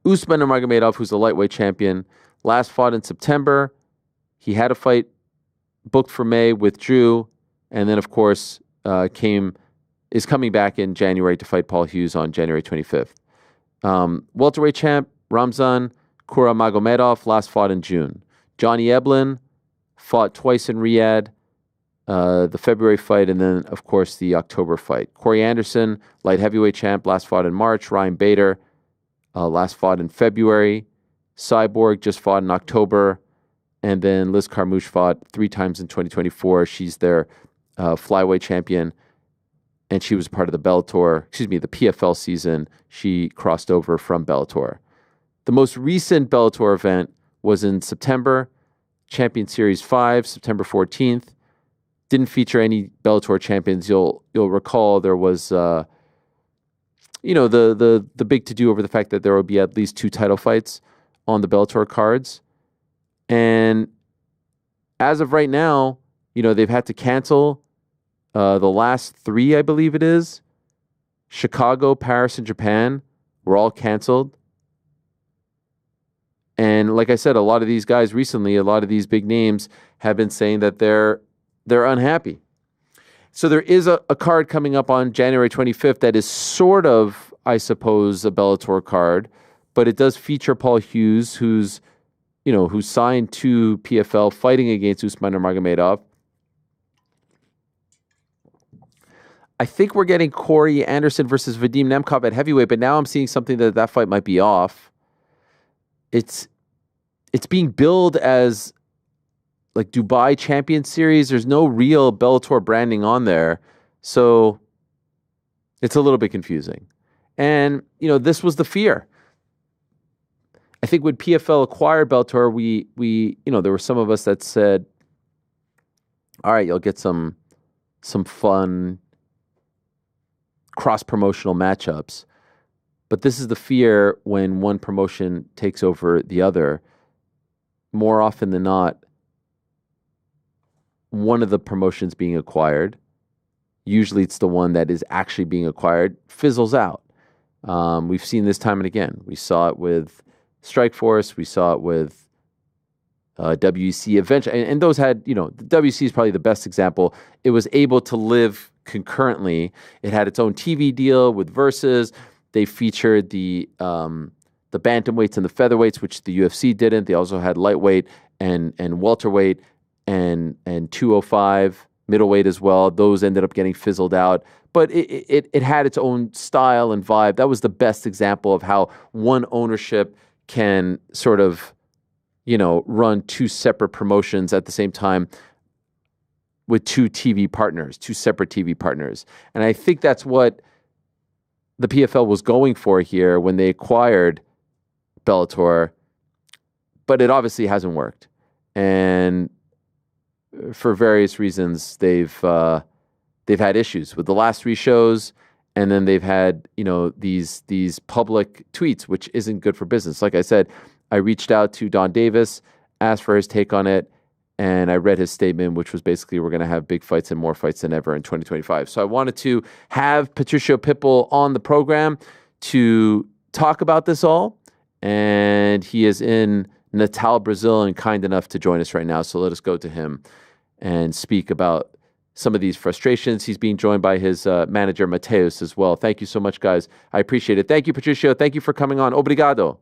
Usman Nurmagomedov, who's the lightweight champion, last fought in September. He had a fight booked for May, withdrew, and then, of course, is coming back in January to fight Paul Hughes on January 25th. Welterweight champ Ramzan Kuramagomedov last fought in June. Johnny Eblen fought twice in Riyadh, the February fight, and then, of course, the October fight. Corey Anderson, light heavyweight champ, last fought in March. Ryan Bader last fought in February. Cyborg just fought in October. And then Liz Carmouche fought 3 times in 2024. She's their flyweight champion. And she was part of the the PFL season. She crossed over from Bellator. The most recent Bellator event was in September, Champion Series 5, September 14th. Didn't feature any Bellator champions. You'll recall there was, the big to-do over the fact that there will be at least 2 title fights on the Bellator cards. And as of right now, they've had to cancel the last 3, I believe it is. Chicago, Paris, and Japan were all canceled. And like I said, a lot of these guys recently, a lot of these big names have been saying that they're unhappy. So there is a card coming up on January 25th that is sort of, I suppose, a Bellator card, but it does feature Paul Hughes, who's signed to PFL, fighting against Usman Nurmagomedov. I think we're getting Corey Anderson versus Vadim Nemkov at heavyweight, but now I'm seeing something that fight might be off. It's being billed as like Dubai Champion Series. There's no real Bellator branding on there, so it's a little bit confusing. And this was the fear. I think when PFL acquired Bellator, we there were some of us that said, all right, you'll get some fun cross-promotional matchups. But this is the fear when one promotion takes over the other. More often than not, one of the promotions being acquired, usually it's the one that is actually being acquired, fizzles out. We've seen this time and again. We saw it with Strikeforce. We saw it with WEC eventually. And those had, the WEC is probably the best example. It was able to live concurrently. It had its own TV deal with Versus. They featured the bantamweights and the featherweights, which the UFC didn't. They also had lightweight and welterweight and 205 middleweight as well. Those ended up getting fizzled out. But it had its own style and vibe. That was the best example of how one ownership can sort of, run 2 separate promotions at the same time with 2 separate TV partners. And I think that's what the PFL was going for here when they acquired Bellator, but it obviously hasn't worked. And for various reasons, they've had issues with the last 3 shows, and then they've had these public tweets, which isn't good for business. Like I said, I reached out to Don Davis, asked for his take on it, and I read his statement, which was basically we're going to have big fights and more fights than ever in 2025. So I wanted to have Patricio Pitbull on the program to talk about this all, and he is in Natal, Brazil, and kind enough to join us right now. So let us go to him and speak about some of these frustrations. He's being joined by his manager, Mateus, as well. Thank you so much, guys. I appreciate it. Thank you, Patricio. Thank you for coming on. Obrigado.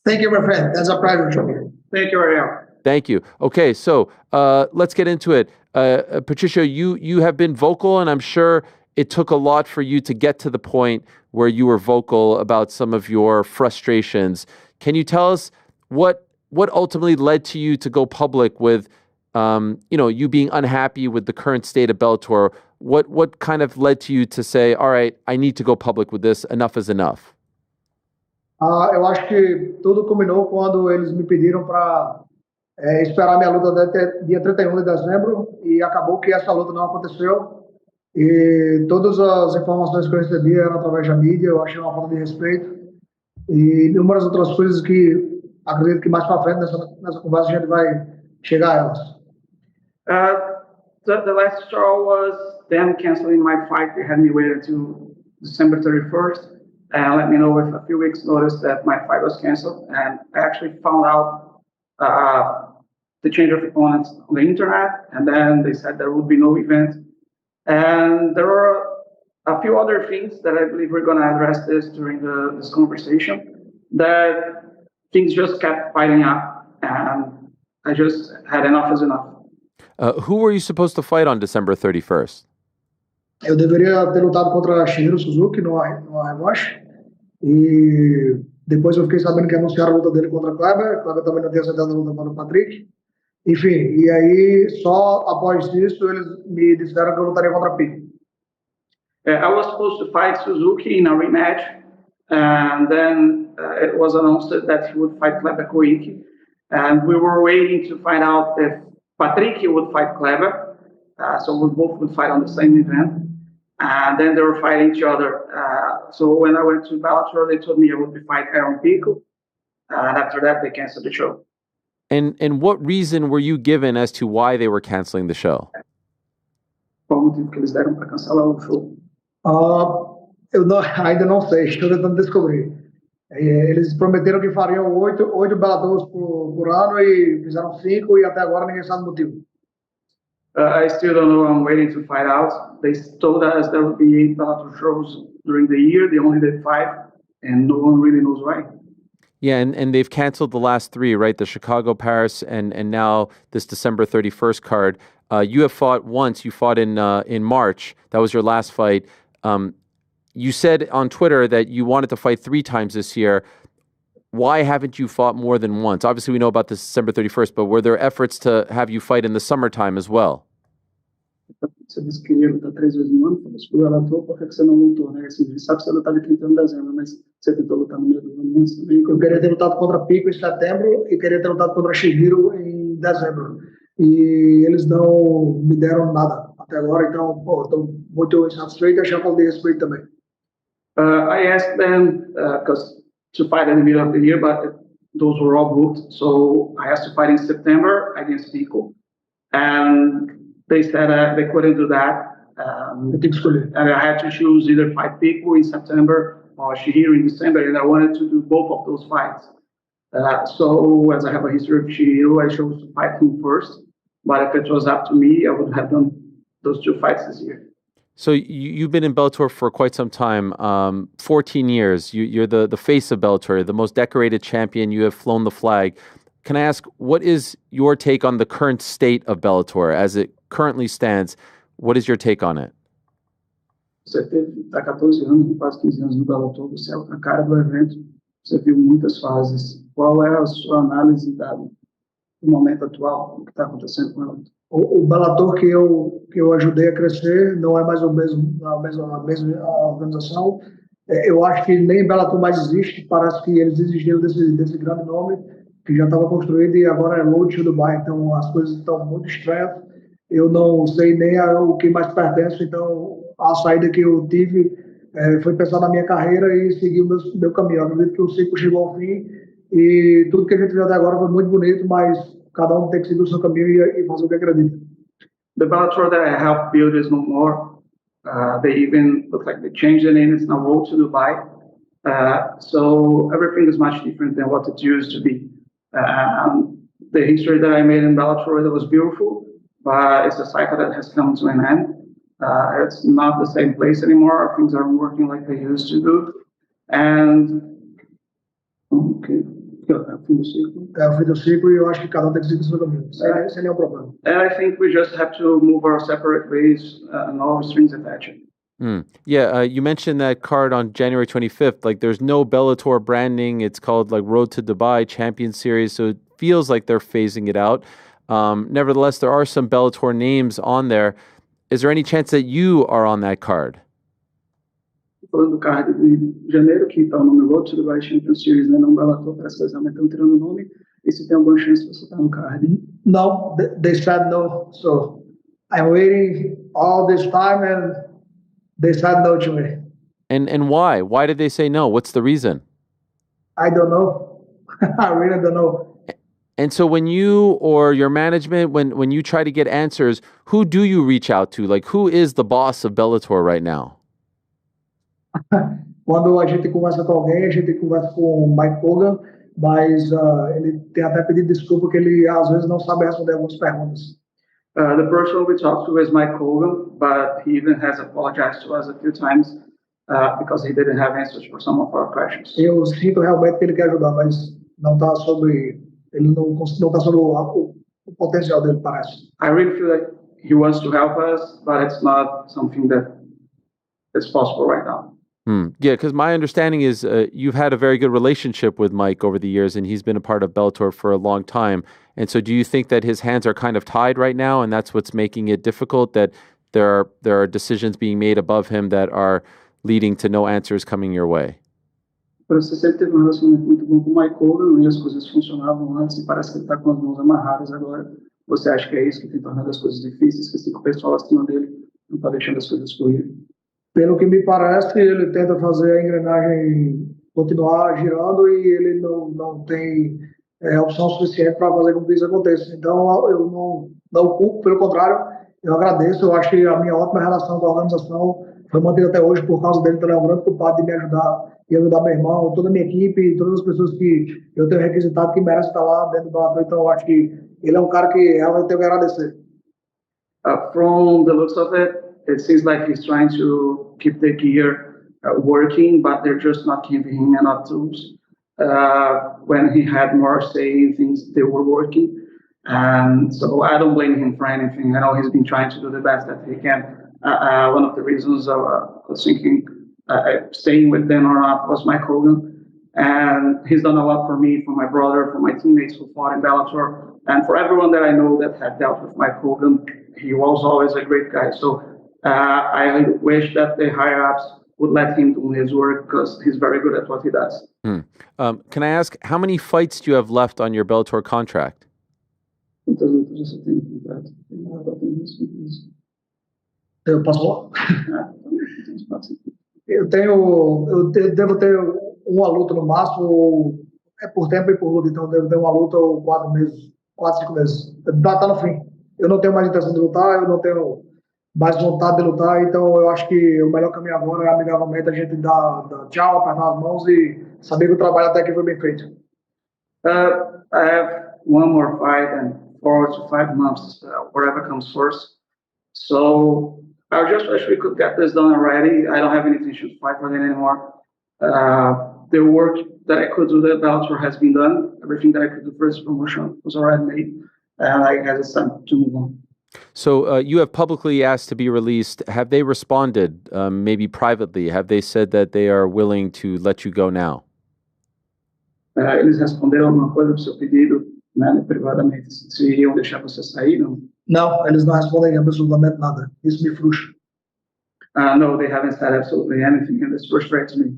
Thank you, my friend. That's a pleasure to me. Thank you, Ariel. Thank you. Okay, so let's get into it. Patricio, you have been vocal, and I'm sure it took a lot for you to get to the point where you were vocal about some of your frustrations. Can you tell us what ultimately led to you to go public with you being unhappy with the current state of Bellator? What kind of led to you to say, all right, I need to go public with this, enough is enough? Eu acho que tudo culminou quando eles me pediram para esperar minha luta até dia 31 de dezembro, e acabou que essa luta não aconteceu. E todas as informações que eu recebi eram através da mídia. Eu achei uma falta de respeito e inúmeras outras coisas que acredito que mais para frente nessa conversa a gente vai chegar a elas. The last straw was them canceling my fight. They had me wait until December 31st and let me know with a few weeks notice that my fight was canceled. And I actually found out the change of opponents on the internet, and then they said there would be no event. And there are a few other things that I believe we're going to address this during this conversation, that things just kept piling up, and I just had enough is enough. Who were you supposed to fight on December 31st? Eu deveria ter lutado contra Shigeru Suzuki no revanche. E depois eu fiquei sabendo que anunciaram a luta dele contra Kleber. Kleber também não tinha aceitado a luta contra o Patrick. Enfim, e aí só após isso eles me disseram que eu lutaria contra Pico. I was supposed to fight Suzuki in a rematch, and then it was announced that he would fight Kleber Koike, and we were waiting to find out if Patrick would fight Kleber, so we both would fight on the same event, and then they were fighting each other. So when I went to Bellator, they told me I would be fighting Aaron Pico, and after that they canceled the show. And what reason were you given as to why they were canceling the show? Qual o motivo que eles deram para cancelar o show? Ainda não sei, estou tentando descobrir. Eles prometeram que fariam 8 Bellators por ano e fizeram 5 e até agora ninguém sabe o motivo. I still don't know. I'm waiting to find out. They told us there would be 8 Bellator shows during the year. They only did 5, and no one really knows why. Yeah, and they've canceled the last 3, right? The Chicago, Paris, and now this December 31st card. You have fought once. You fought in March. That was your last fight. You said on Twitter that you wanted to fight 3 times this year. Why haven't you fought more than once? Obviously, we know about this December 31st, but were there efforts to have you fight in the summertime as well? Você disse que queria lutar 3 vezes no ano, falou que Bellator, por que você não lutou, né? Assim, a gente sabe que você lutar de 31 de dezembro, mas você tentou lutar no meio do ano antes também. Eu queria ter lutado contra Pico em setembro e queria ter lutado contra Shigeru em dezembro. E eles não me deram nada até agora, então, estou muito insatisfeito e achei a falta de respeito também. I asked them, because to fight in the middle of the year, but those were all booked. So I asked to fight in September against Pico, and they said they couldn't do that. And I had to choose either fight Pico in September or Shigeru in December, and I wanted to do both of those fights. So as I have a history of Shigeru, I chose to fight him first. But if it was up to me, I would have done those 2 fights this year. So you've been in Bellator for quite some time, 14 years. You're the face of Bellator, the most decorated champion. You have flown the flag. Can I ask, what is your take on the current state of Bellator as it currently stands? What is your take on it? Você está 14 anos, quase 15 anos no Bellator, você é a cara do evento, você viu muitas fases. Qual é a sua análise do momento atual, o que está acontecendo com ela? O Bellator que eu ajudei a crescer não é mais a mesma organização. Eu acho que nem Bellator mais existe. Parece que eles desistiram desse grande nome que já estava construído e agora é Road to Dubai. Então as coisas estão muito estranhas. Eu não sei nem o que mais pertence. Então a saída que eu tive foi pensar na minha carreira e seguir o meu caminho. Eu acredito que o ciclo chegou ao fim e tudo que a gente viu até agora foi muito bonito, mas cada tem que seguir o seu caminho e fazer o que acredita. The Bellator that I helped build is no more. They even look like they changed the name. It's now Road to Dubai. So everything is much different than what it used to be. The history that I made in Bellator, that was beautiful, but it's a cycle that has come to an end. It's not the same place anymore. Things aren't working like they used to do. And okay. É o fim do ciclo e eu acho que cada tem que seguir o seu caminho, sem nenhum problema. And I think we just have to move our separate ways and all strings attached. Yeah, you mentioned that card on January 25th. Like, there's no Bellator branding. It's called like Road to Dubai Champion Series, so it feels like they're phasing it out. Nevertheless, there are some Bellator names on there. Is there any chance that you are on that card? Falando do card de janeiro, que está o nome Road to Dubai Champion Series, né? Não Bellator, parece que eles estão tirando o nome. E se tem alguma chance de você estar no card? No, they said no. So I'm waiting all this time and they said no to me. And why? Why did they say no? What's the reason? I don't know. I really don't know. And so when you or your management, when you try to get answers, who do you reach out to? Like, who is the boss of Bellator right now? Quando a gente conversa com alguém, a gente conversa com o Mike Hogan mas ele tem até pedido desculpa que ele às vezes não sabe responder algumas perguntas. The person we talked to is Mike Hogan, but he even has apologized to us a few times because he didn't have answers for some of our questions. Eu sinto realmente que ele quer ajudar, mas não está sobre ele não está sobre o potencial dele, parece. I really feel like he wants to help us, but it's not something that is possible right now. Yeah, because my understanding is you've had a very good relationship with Mike over the years, and he's been a part of Bellator for a long time. And so do you think that his hands are kind of tied right now, and that's what's making it difficult, that there are decisions being made above him that are leading to no answers coming your way? Você sempre teve um relacionamento muito bom com o Mike Hogan, e as coisas funcionavam antes, e parece que ele está com as mãos amarradas agora. Você acha que é isso que tem tornado as coisas difíceis, que o pessoal acima dele não está deixando as coisas fluírem? Pelo que me parece, ele tenta fazer a engrenagem continuar girando e ele não tem opção suficiente para fazer com que isso aconteça. Então, eu não culpo, pelo contrário, eu agradeço. Eu acho que a minha ótima relação com a organização foi mantida até hoje por causa dele. Então, ele é um grande culpado de me ajudar e ajudar meu irmão, toda a minha equipe, todas as pessoas que eu tenho requisitado que merecem estar lá dentro do Bellator. Então, eu acho que ele é um cara que realmente tenho que agradecer. From the looks of it, it seems like he's trying to keep the gear working, but they're just not giving him enough tools. When he had more say in things, they were working. And so I don't blame him for anything. I know he's been trying to do the best that he can. One of the reasons I was thinking staying with them or not was Mike Hogan. And he's done a lot for me, for my brother, for my teammates who fought in Bellator, and for everyone that I know that had dealt with Mike Hogan. He was always a great guy. So I wish that the higher-ups would let him do his work because he's very good at what he does. Can I ask, how many fights do you have left on your Bellator contract? Eu posso falar? Eu devo ter uma luta no máximo, por tempo e por luta, então eu devo ter uma luta ou 4 meses, 4, 5 meses. Tá no fim. Eu não tenho mais intenção de lutar, eu não tenho mais vontade de lutar, então eu acho que o melhor caminho agora é amigavelmente a gente dar tchau, apertar as mãos e saber que o trabalho até aqui foi bem feito. I have one more fight and 4 to 5 months, whatever comes first. So I just wish we could get this done already. I don't have any intention to fight for them anymore. The work that I could do at Bellator has been done. Everything that I could do for this promotion was already made. And I guess it's time to move on. So you have publicly asked to be released. Have they responded, maybe privately? Have they said that they are willing to let you go now? Eles responderam alguma coisa do seu pedido, né, privadamente, se iriam deixar você sair, não? Não, eles não respondem absolutamente nada. Isso me frustra. No, they haven't said absolutely anything, and this frustrates me.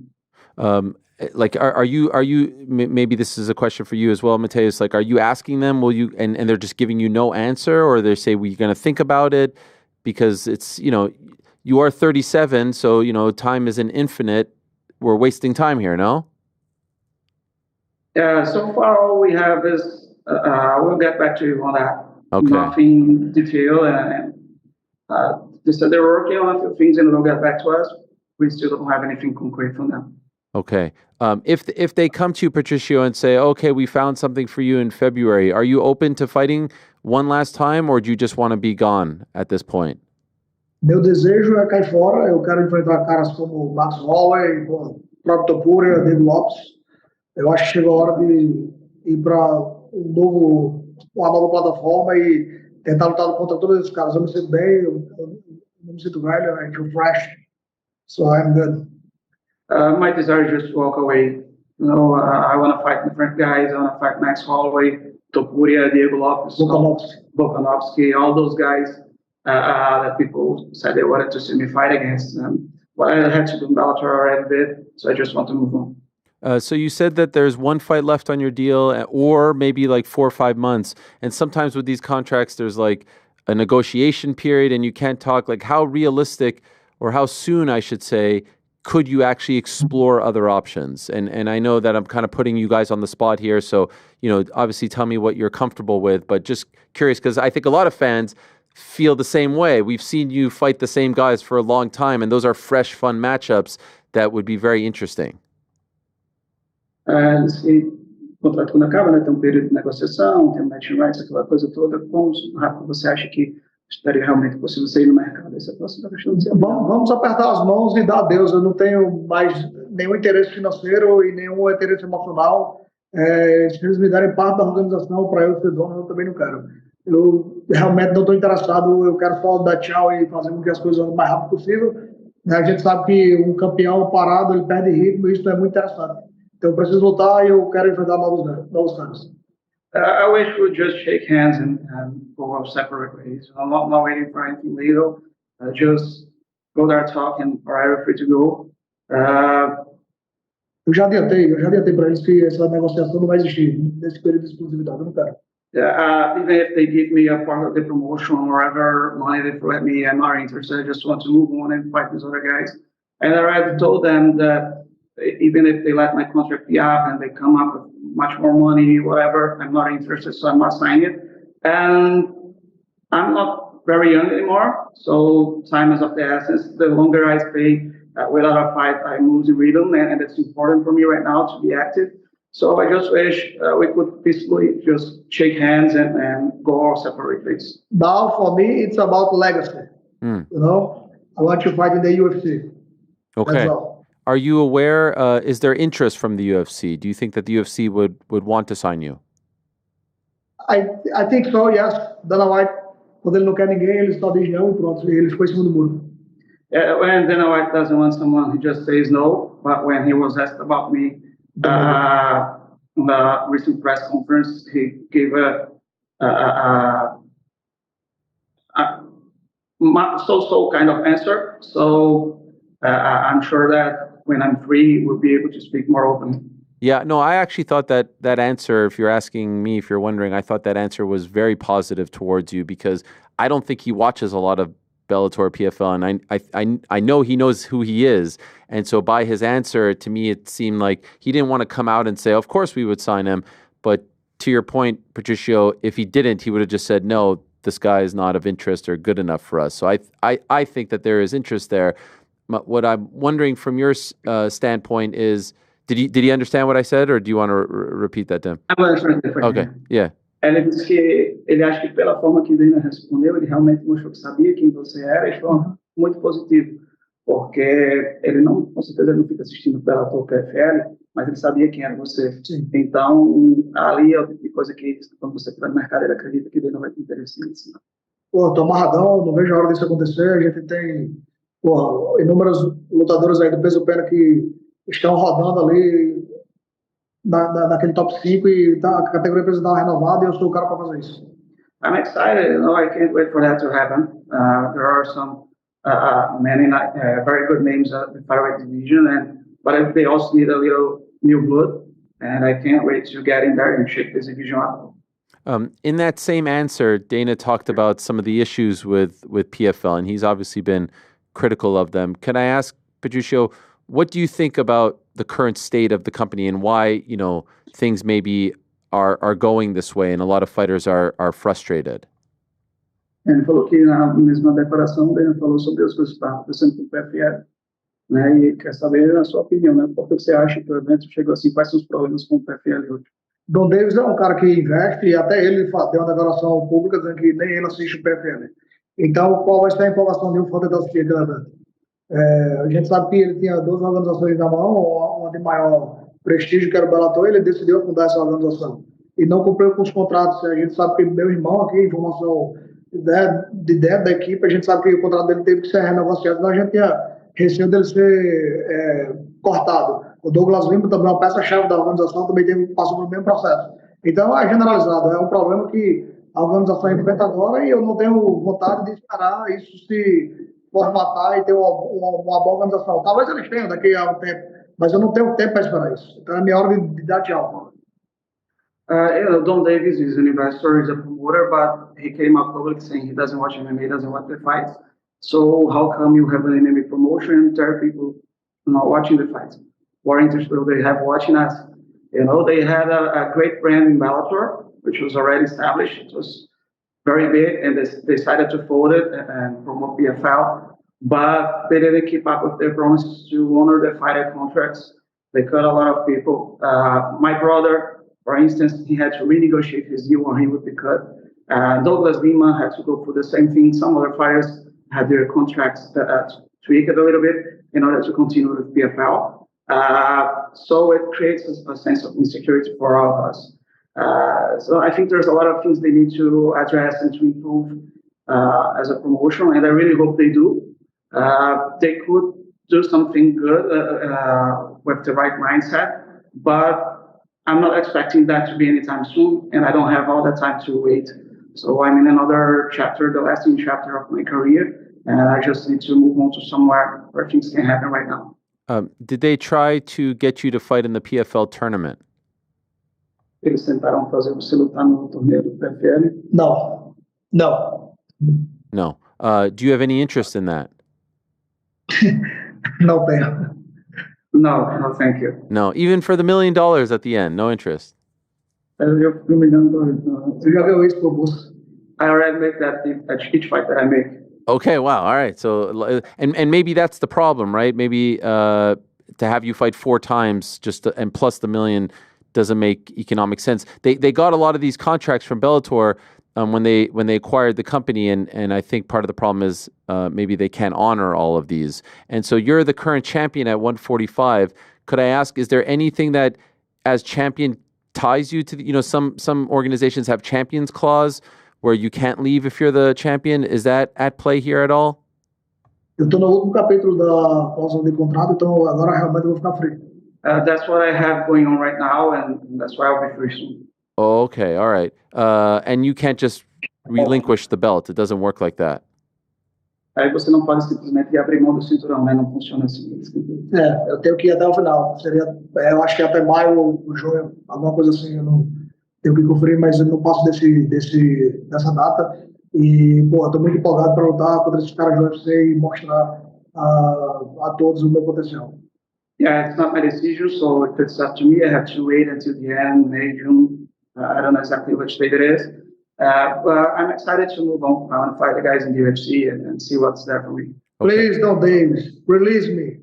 Like, are you? Maybe this is a question for you as well, Mateus. Like, are you asking them? Will you? And they're just giving you no answer, or they say we're going to think about it, because it's you are 37, so time isn't infinite. We're wasting time here, no? Yeah. So far, all we have is we'll get back to you on that. Okay. Nothing detailed, and they said they're working on a few things and they'll get back to us. We still don't have anything concrete from them. Okay. If they come to you, Patricio, and say, okay, we found something for you in February, are you open to fighting one last time, or do you just want to be gone at this point? Meu desejo é cair fora. Eu quero enfrentar caras como Max Holloway, o próprio Topuria, David Lopes. Eu acho que chegou a hora de ir para uma nova plataforma e tentar lutar contra todos esses caras. Eu me sinto bem, eu não me sinto velho, I feel fresh, so I'm good. My desire is just to walk away. I want to fight different guys. I want to fight Max Holloway, Topuria, Diego Lopes, Volkanovski, all those guys that people said they wanted to see me fight against. What I had to do in Bellator already did, so I just want to move on. So you said that there's one fight left on your deal, or maybe like 4 or 5 months. And sometimes with these contracts, there's like a negotiation period and you can't talk. Like, how realistic, or how soon, I should say, could you actually explore other options? And I know that I'm kind of putting you guys on the spot here. So, obviously tell me what you're comfortable with, but just curious, because I think a lot of fans feel the same way. We've seen you fight the same guys for a long time, and those are fresh, fun matchups that would be very interesting. And see, contrato quando acaba, né? Tem um período de negociação, tem match rights, aquela coisa toda. Como rápido você acha que estaria realmente possível sair no mercado? Essa é a próxima questão de Vamos apertar as mãos e dar adeus. Eu não tenho mais nenhum interesse financeiro e nenhum interesse emocional. Se eles me derem parte da organização para eu ser dono, eu também não quero. Eu realmente não estou interessado. Eu quero só dar tchau e fazer com que as coisas andem o mais rápido possível. A gente sabe que um campeão parado, ele perde ritmo, e isso é muito interessante. Então eu preciso lutar e eu quero enfrentar novos caras. I wish we would just shake hands and go our separate ways. I'm not waiting for anything legal. Just go there, talk, and are free to go. Eu já adiantei para eles que essa negociação não vai existir nesse período de exclusividade. Eu não quero. Even if they give me a part of the promotion or whatever money they throw at me, I'm not interested. I just want to move on and fight these other guys. And I already told them that even if they let my contract be up and they come up with much more money, whatever, I'm not interested, so I'm not signing it. And I'm not very young anymore, so time is of the essence. The longer I stay without a fight, I'm losing rhythm, and it's important for me right now to be active. So I just wish we could peacefully just shake hands and go our separate ways. Now, for me, it's about legacy. You know, I want to fight in the UFC. Okay. That's all. Are you aware, is there interest from the UFC? Do you think that the UFC would want to sign you? I think so, yes. Dana White, quando ele não quer ninguém, ele só diz não e pronto. Ele ficou em cima do muro. When Dana White doesn't want someone, he just says no. But when he was asked about me in the recent press conference, he gave a so-so kind of answer. So I'm sure that when I'm free, we'll be able to speak more openly. Yeah, no, I actually thought that answer, if you're asking me, if you're wondering, I thought that answer was very positive towards you, because I don't think he watches a lot of Bellator PFL, and I know he knows who he is. And so by his answer, to me, it seemed like he didn't want to come out and say, of course we would sign him. But to your point, Patricio, if he didn't, he would have just said, no, this guy is not of interest or good enough for us. So I think that there is interest there. What I'm wondering from your standpoint is, did he understand what I said, or do you want to repeat that to him? I'm going to translate for him. Okay, yeah. Ele disse que ele acha que pela forma que Dana respondeu, ele realmente mostrou que sabia quem você era, e de forma muito positiva, porque ele não, com certeza, ele não fica assistindo Bellator PFL, mas ele sabia quem era você. Sim. Então, ali é o tipo de coisa que, quando você está no mercado, ele acredita que Dana vai ter interesse nisso. Pô, tô amarradão, não vejo a hora disso acontecer. A gente tem, inúmeros lutadores aí do peso pena que estão rodando ali naquele top 5 e a categoria precisa dar uma renovada, e eu sou o cara para fazer isso. I'm excited. I can't wait for that to happen. There are some many very good names at the featherweight division, but they also need a little new blood, and I can't wait to get in there and shake this division up. In that same answer, Dana talked about some of the issues with PFL, and he's obviously been critical of them. Can I ask, Patricio, what do you think about the current state of the company and why, things maybe are going this way and a lot of fighters are frustrated? Ele falou que na mesma declaração ele falou sobre as coisas que estavam acontecendo com o PFL, né? E quer saber a sua opinião, né? Por que você acha que o evento chegou assim? Quais são os problemas com o PFL hoje? Don Davis é um cara que investe, e até ele deu uma declaração pública dizendo que nem ele assiste o PFL. Então, qual vai ser a empolgação de um fã de assistir aquele evento? A gente sabe que ele tinha 2 organizações na mão, uma de maior prestígio, que era o Bellator, ele decidiu fundar essa organização e não cumpriu com os contratos. A gente sabe que meu irmão aqui, informação de dentro da equipe, a gente sabe que o contrato dele teve que ser renegociado, então a gente tinha receio dele ser cortado. O Douglas Lima, também uma peça-chave da organização, também passou pelo mesmo processo. Então é generalizado, é um problema que a organização enfrenta agora, e eu não tenho vontade de esperar isso se formatar e ter uma boa organização. Talvez eles tenham daqui a um tempo, mas eu não tenho tempo para esperar isso. Então é minha hora de dar tchau. Don Davis is an investor, he's a promoter, but he came out public saying he doesn't watch MMA, he doesn't watch the fights. So how come you have an MMA promotion and there are people not watching the fights? What interest will they have watching us? They had a great brand in Bellator, which was already established. It was very big, and they decided to fold it and promote PFL, but they didn't keep up with their promise to honor the fighter contracts. They cut a lot of people. My brother For instance, he had to renegotiate his deal or he would be cut. Douglas Lima had to go through the same thing. Some other fighters had their contracts tweaked a little bit in order to continue with PFL. So it creates a sense of insecurity for all of us. So I think there's a lot of things they need to address and to improve as a promotion, and I really hope they do. They could do something good with the right mindset, but I'm not expecting that to be anytime soon, and I don't have all the time to wait. So I'm in another chapter, the lasting chapter of my career, and I just need to move on to somewhere where things can happen right now. Did they try to get you to fight in the PFL tournament? Eles tentaram fazer você lutar no torneio do PFL? No. No. Do you have any interest in that? Não tenho. No, thank you. No, even for the $1 million at the end, no interest. Eu fui $1 million. Você já viu isso pro bolso? I already make that at each fight that I make. Okay, wow. All right. So, and maybe that's the problem, right? Maybe to have you fight 4 times and plus the $1 million doesn't make economic sense. They got a lot of these contracts from Bellator when they acquired the company, and I think part of the problem is maybe they can't honor all of these. And so you're the current champion at 145. Could I ask, is there anything that as champion ties you to the, some organizations have champions clause where you can't leave if you're the champion? Is that at play here at all? Eu estou no último capítulo da cláusula de contrato, então agora realmente eu vou ficar free. That's what I have going on right now, and that's why I'll be free soon. Okay, all right. And you can't just relinquish the belt. It doesn't work like that. Aí você não pode simplesmente abrir mão do cinturão, né? Não funciona assim. Eu tenho que ir até o final. Eu acho que até maio ou junho, alguma coisa assim. Eu não tenho que conferir, mas eu não passo dessa data. E, pô, eu tô muito empolgado para lutar contra esses caras do UFC e mostrar a todos o meu potencial. Yeah, it's not my decision, so if it's up to me, I have to wait until the end, May, June. I don't know exactly which date it is. But I'm excited to move on. I want to fight the guys in the UFC and see what's there for me. Okay. Please don't, Davis. Release me.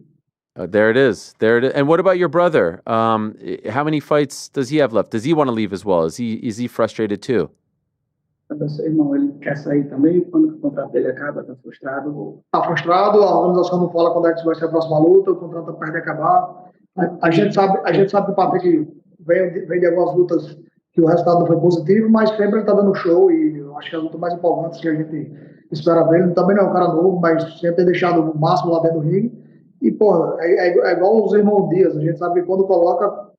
There it is. And what about your brother? How many fights does he have left? Does he want to leave as well? Is he frustrated too? Seu irmão, ele quer sair também? Quando o contrato dele acaba, tá frustrado? Tá frustrado, a organização não fala quando é que vai ser a próxima luta, o contrato tá perto de acabar. A gente sabe que o Patrick vem de algumas lutas que o resultado não foi positivo, mas sempre ele tá dando show e eu acho que é a luta mais empolgante que a gente espera ver. Ele também não é um cara novo, mas sempre tem deixado o máximo lá dentro do ringue. E, pô, é igual os irmãos Dias, a gente sabe que quando coloca,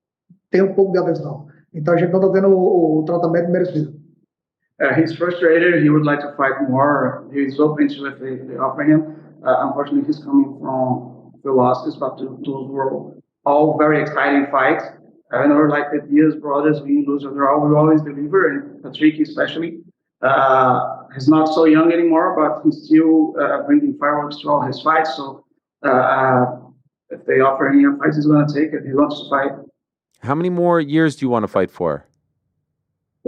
tem um pouco de atenção. Então a gente não tá tendo o tratamento merecido. He's frustrated. He would like to fight more. He's open to if they offer him. Unfortunately, he's coming from the losses, but those were all very exciting fights. I know, like the Diaz brothers, we lose or draw, we always deliver, and Patrick especially. He's not so young anymore, but he's still bringing fireworks to all his fights. So if they offer him a fight, he's going to take it. He wants to fight. How many more years do you want to fight for?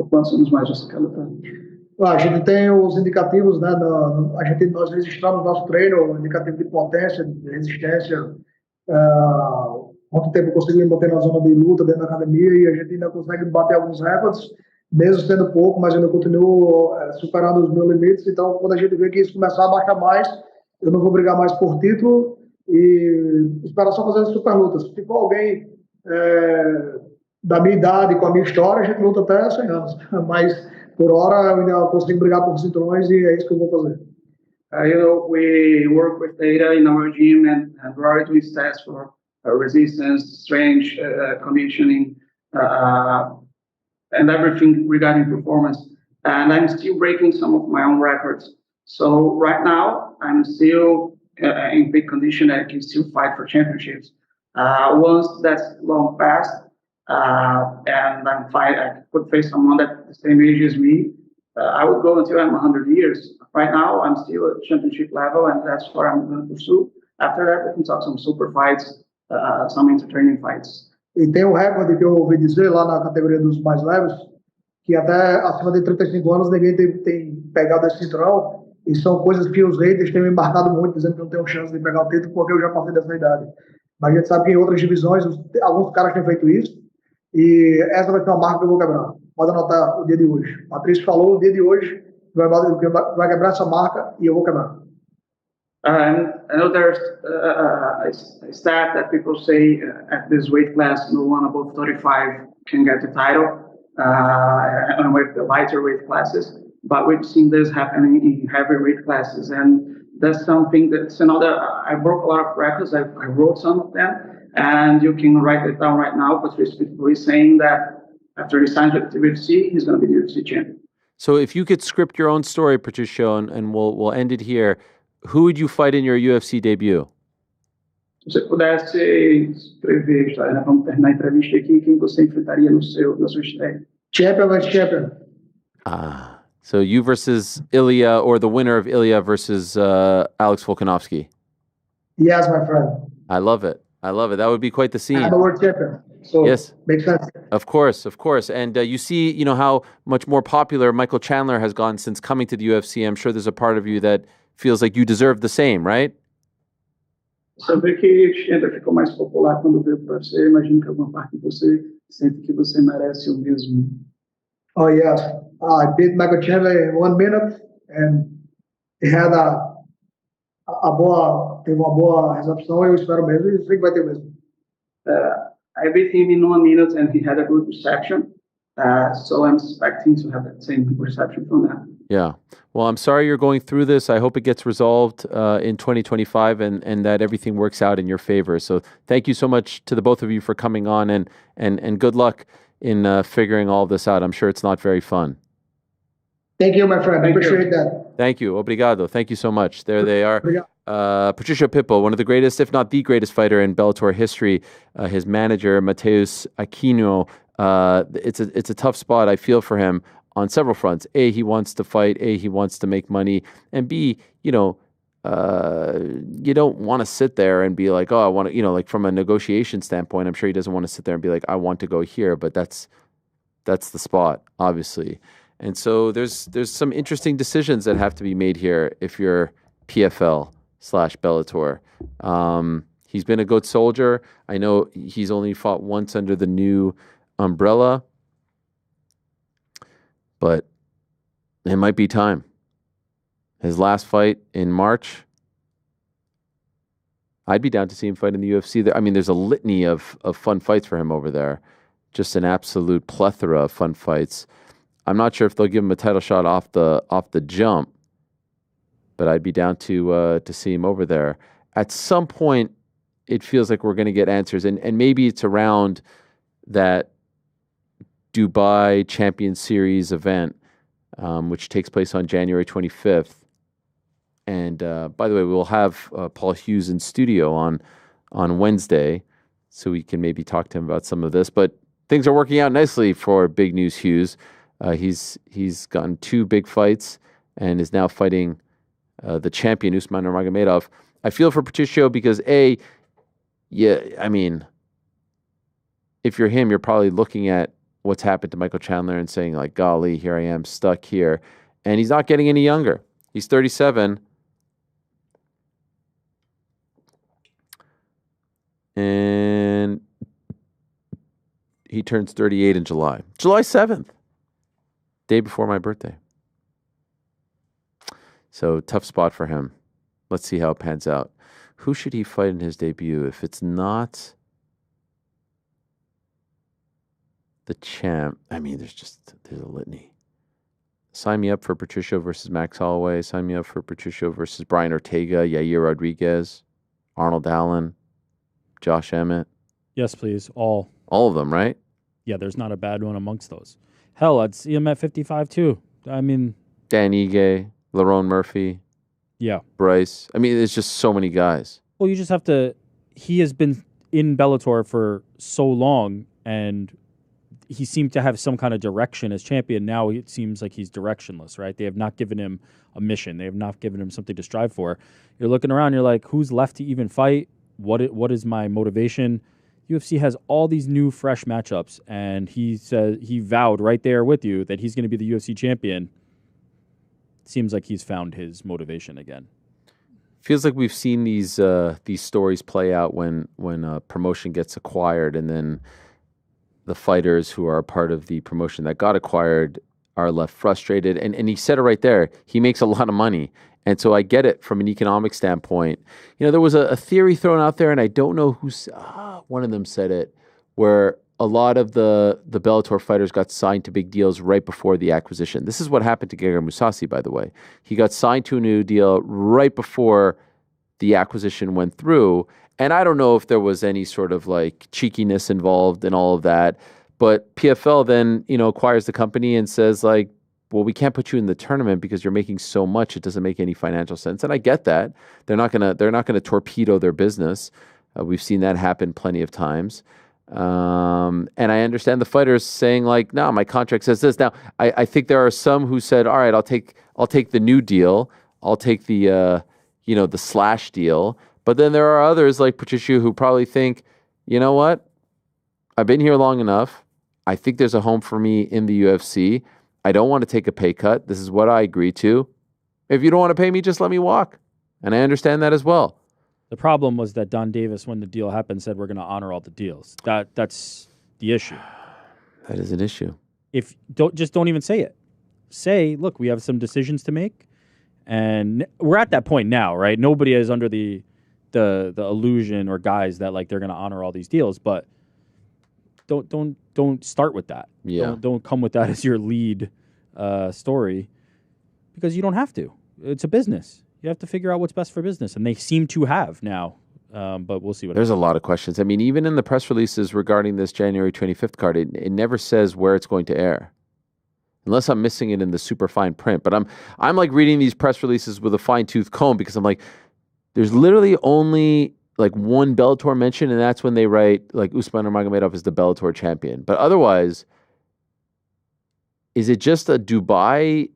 Quantos anos mais você quer lutar? A gente tem os indicativos, né? Nós registramos nosso treino, indicativo de potência, de resistência, quanto tempo conseguimos manter na zona de luta dentro da academia, e a gente ainda consegue bater alguns recordes, mesmo sendo pouco, mas ainda continuo superando os meus limites. Então, quando a gente vê que isso começar a baixar mais, eu não vou brigar mais por título e esperar só fazer super lutas. Se for alguém da minha idade, com a minha história, a gente luta até 100 anos. Mas, por hora, eu ainda consigo brigar por cinturões e é isso que eu vou fazer. We work with data in our gym and we're already doing tests for resistance, strength, conditioning, and everything regarding performance. And I'm still breaking some of my own records. So right now, I'm still in peak condition. I can still fight for championships. Once that's long past, and I could face someone that's the same age as me, I would go until I'm 100 years. Right now, I'm still at championship level, and that's what I'm going to pursue. After that, we can talk some super fights, some entertaining fights. E tem um recorde que eu ouvi dizer lá na categoria dos mais leves, que até acima de 35 anos ninguém tem pegado esse cinturão, e são coisas que os haters têm me marcado muito, dizendo que não tenho chance de pegar o título porque eu já passei dessa idade. Mas a gente sabe que em outras divisões, alguns caras têm feito isso, E essa vai ser uma marca que eu vou quebrar. Pode anotar o dia de hoje. O Patrício falou o dia de hoje que vai quebrar essa marca e eu vou quebrar. And I know there's a stat that people say at this weight class, no one above 35 can get the title, and with the lighter weight classes. But we've seen this happening in heavy weight classes, and that's something that's another. I broke a lot of records. I wrote some of them, and you can write it down right now. Patricio Pitbull is saying that after he signs with the UFC, he's going to be the UFC champion. So if you could script your own story, Patricio, and we'll end it here. Who would you fight in your UFC debut? Se você pudesse escrever a história, né? Vamos terminar a entrevista aqui. Quem você enfrentaria na sua estreia? Champion versus champion. So you versus Ilya, or the winner of Ilya versus Alex Volkanovski. Yes, my friend. I love it. I love it. That would be quite the scene. I'm a world champion. So yes, makes sense. Of course. And you see, how much more popular Michael Chandler has gone since coming to the UFC. I'm sure there's a part of you that feels like you deserve the same, right? Saber que Chandler ficou mais popular quando veio para você, imagino que alguma parte de você sente que você merece o mesmo. Oh yes, I beat Michael Chandler in 1 minute, and he had teve uma boa recepção. Eu espero mesmo, e sei que vai ter mesmo. I beat him in 1 minute, and he had a good reception. So I'm expecting to have that same reception from that. Yeah. Well, I'm sorry you're going through this. I hope it gets resolved in 2025 and that everything works out in your favor. So thank you so much to the both of you for coming on, and good luck in figuring all this out. I'm sure it's not very fun. Thank you, my friend. I appreciate that. Thank you. Obrigado. Thank you so much. There they are. Patricio Pitbull, one of the greatest, if not the greatest fighter in Bellator history. His manager, Mateus Aquino, it's a tough spot. I feel for him on several fronts. A, he wants to fight. A, he wants to make money. And B, you don't want to sit there and be like, oh, I want to, like from a negotiation standpoint, I'm sure he doesn't want to sit there and be like, I want to go here, but that's the spot, obviously. And so there's some interesting decisions that have to be made here if you're PFL/Bellator. He's been a good soldier. I know he's only fought once under the new umbrella, but it might be time. His last fight in March, I'd be down to see him fight in the UFC. There's a litany of fun fights for him over there. Just an absolute plethora of fun fights. I'm not sure if they'll give him a title shot off the jump, but I'd be down to see him over there. At some point, it feels like we're going to get answers, and maybe it's around that Dubai Champion Series event, which takes place on January 25th. And by the way, we'll have Paul Hughes in studio on Wednesday, so we can maybe talk to him about some of this. But things are working out nicely for Big News Hughes. He's gotten 2 big fights and is now fighting the champion, Usman Nurmagomedov. I feel for Patricio because if you're him, you're probably looking at what's happened to Michael Chandler and saying, like, golly, here I am stuck here. And he's not getting any younger. He's 37. And he turns 38 in July. July 7th. Day before my birthday. So tough spot for him. Let's see how it pans out. Who should he fight in his debut? If it's not the champ, there's a litany. Sign me up for Patricio versus Max Holloway. Sign me up for Patricio versus Brian Ortega, Yair Rodriguez, Arnold Allen, Josh Emmett. Yes, please. All of them, right? Yeah, there's not a bad one amongst those. Hell, I'd see him at 55 too. Dan Ige, Lerone Murphy. Yeah. Bryce. It's just so many guys. Well, you just have to... He has been in Bellator for so long, and he seemed to have some kind of direction as champion. Now it seems like he's directionless, right? They have not given him a mission. They have not given him something to strive for. You're looking around, you're like, who's left to even fight? What is my motivation? UFC has all these new, fresh matchups, and he vowed right there with you that he's going to be the UFC champion. Seems like he's found his motivation again. Feels like we've seen these stories play out when a promotion gets acquired, and then the fighters who are a part of the promotion that got acquired are left frustrated. And he said it right there. He makes a lot of money. And so I get it from an economic standpoint. You know, there was a theory thrown out there, and I don't know one of them said it, where a lot of the Bellator fighters got signed to big deals right before the acquisition. This is what happened to Gegard Mousasi, by the way. He got signed to a new deal right before the acquisition went through. And I don't know if there was any sort of like cheekiness involved in all of that. But PFL then, acquires the company and says like, well, we can't put you in the tournament because you're making so much. It doesn't make any financial sense. And I get that. They're not gonna torpedo their business. We've seen that happen plenty of times. And I understand the fighters saying like, no, my contract says this. Now, I think there are some who said, all right, I'll take the new deal. I'll take the the slash deal. But then there are others like Patricio who probably think, you know what? I've been here long enough. I think there's a home for me in the UFC. I don't want to take a pay cut. This is what I agree to. If you don't want to pay me, just let me walk. And I understand that as well. The problem was that Don Davis, when the deal happened, said we're going to honor all the deals. That's the issue. That is an issue. Don't even say it. Say, look, we have some decisions to make, and we're at that point now, right? Nobody is under the illusion or guise that like they're going to honor all these deals, but don't start with that. Yeah. Don't come with that as your lead story, because you don't have to. It's a business. You have to figure out what's best for business, and they seem to have now. But we'll see what. There's a lot of questions. I mean, even in the press releases regarding this January 25th card, it never says where it's going to air, unless I'm missing it in the super fine print. But I'm like reading these press releases with a fine tooth comb because I'm like, there's literally only like one Bellator mention, and that's when they write like Usman Nurmagomedov is the Bellator champion. But otherwise, is it just a Dubai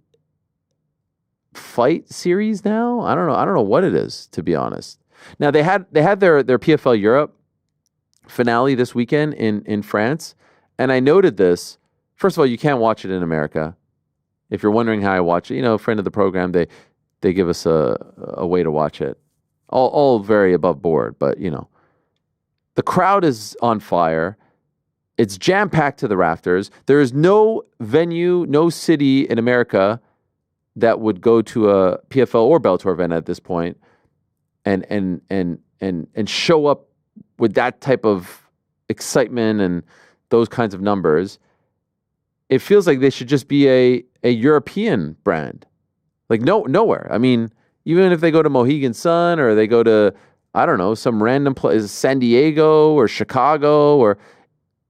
fight series now? I don't know what it is, to be honest. Now they had their PFL Europe finale this weekend in France, and I noted this. First of all, you can't watch it in America. If you're wondering how I watch it, friend of the program, they give us a way to watch it. All very above board, but the crowd is on fire. It's jam-packed to the rafters. There is no venue, no city in America that would go to a PFL or Bellator event at this point and show up with that type of excitement and those kinds of numbers. It feels like they should just be a European brand. Like nowhere. I mean, even if they go to Mohegan Sun or they go to, I don't know, some random place, San Diego or Chicago or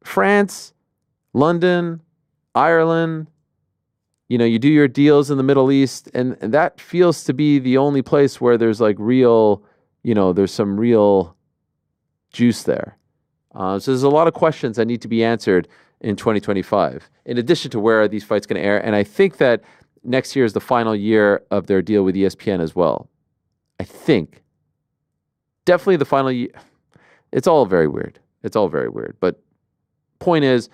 France, London, Ireland, you do your deals in the Middle East, and that feels to be the only place where there's like real, there's some real juice there. So there's a lot of questions that need to be answered in 2025, in addition to where are these fights going to air. And I think that next year is the final year of their deal with ESPN as well. I think. Definitely the final year. It's all very weird. But point is,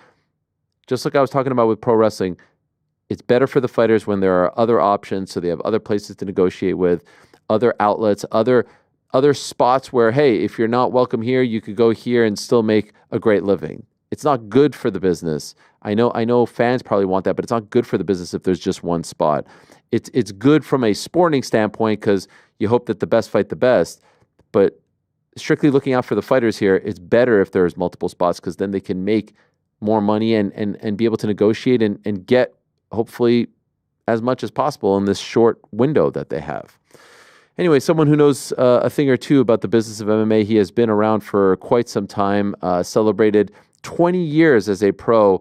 just like I was talking about with pro wrestling, it's better for the fighters when there are other options, so they have other places to negotiate with, other outlets, other spots where, hey, if you're not welcome here, you could go here and still make a great living. It's not good for the business. I know fans probably want that, but it's not good for the business if there's just one spot. It's good from a sporting standpoint because you hope that the best fight the best, but strictly looking out for the fighters here, it's better if there's multiple spots because then they can make more money and be able to negotiate and get hopefully as much as possible in this short window that they have. Anyway, someone who knows a thing or two about the business of MMA, he has been around for quite some time, celebrated 20 years as a pro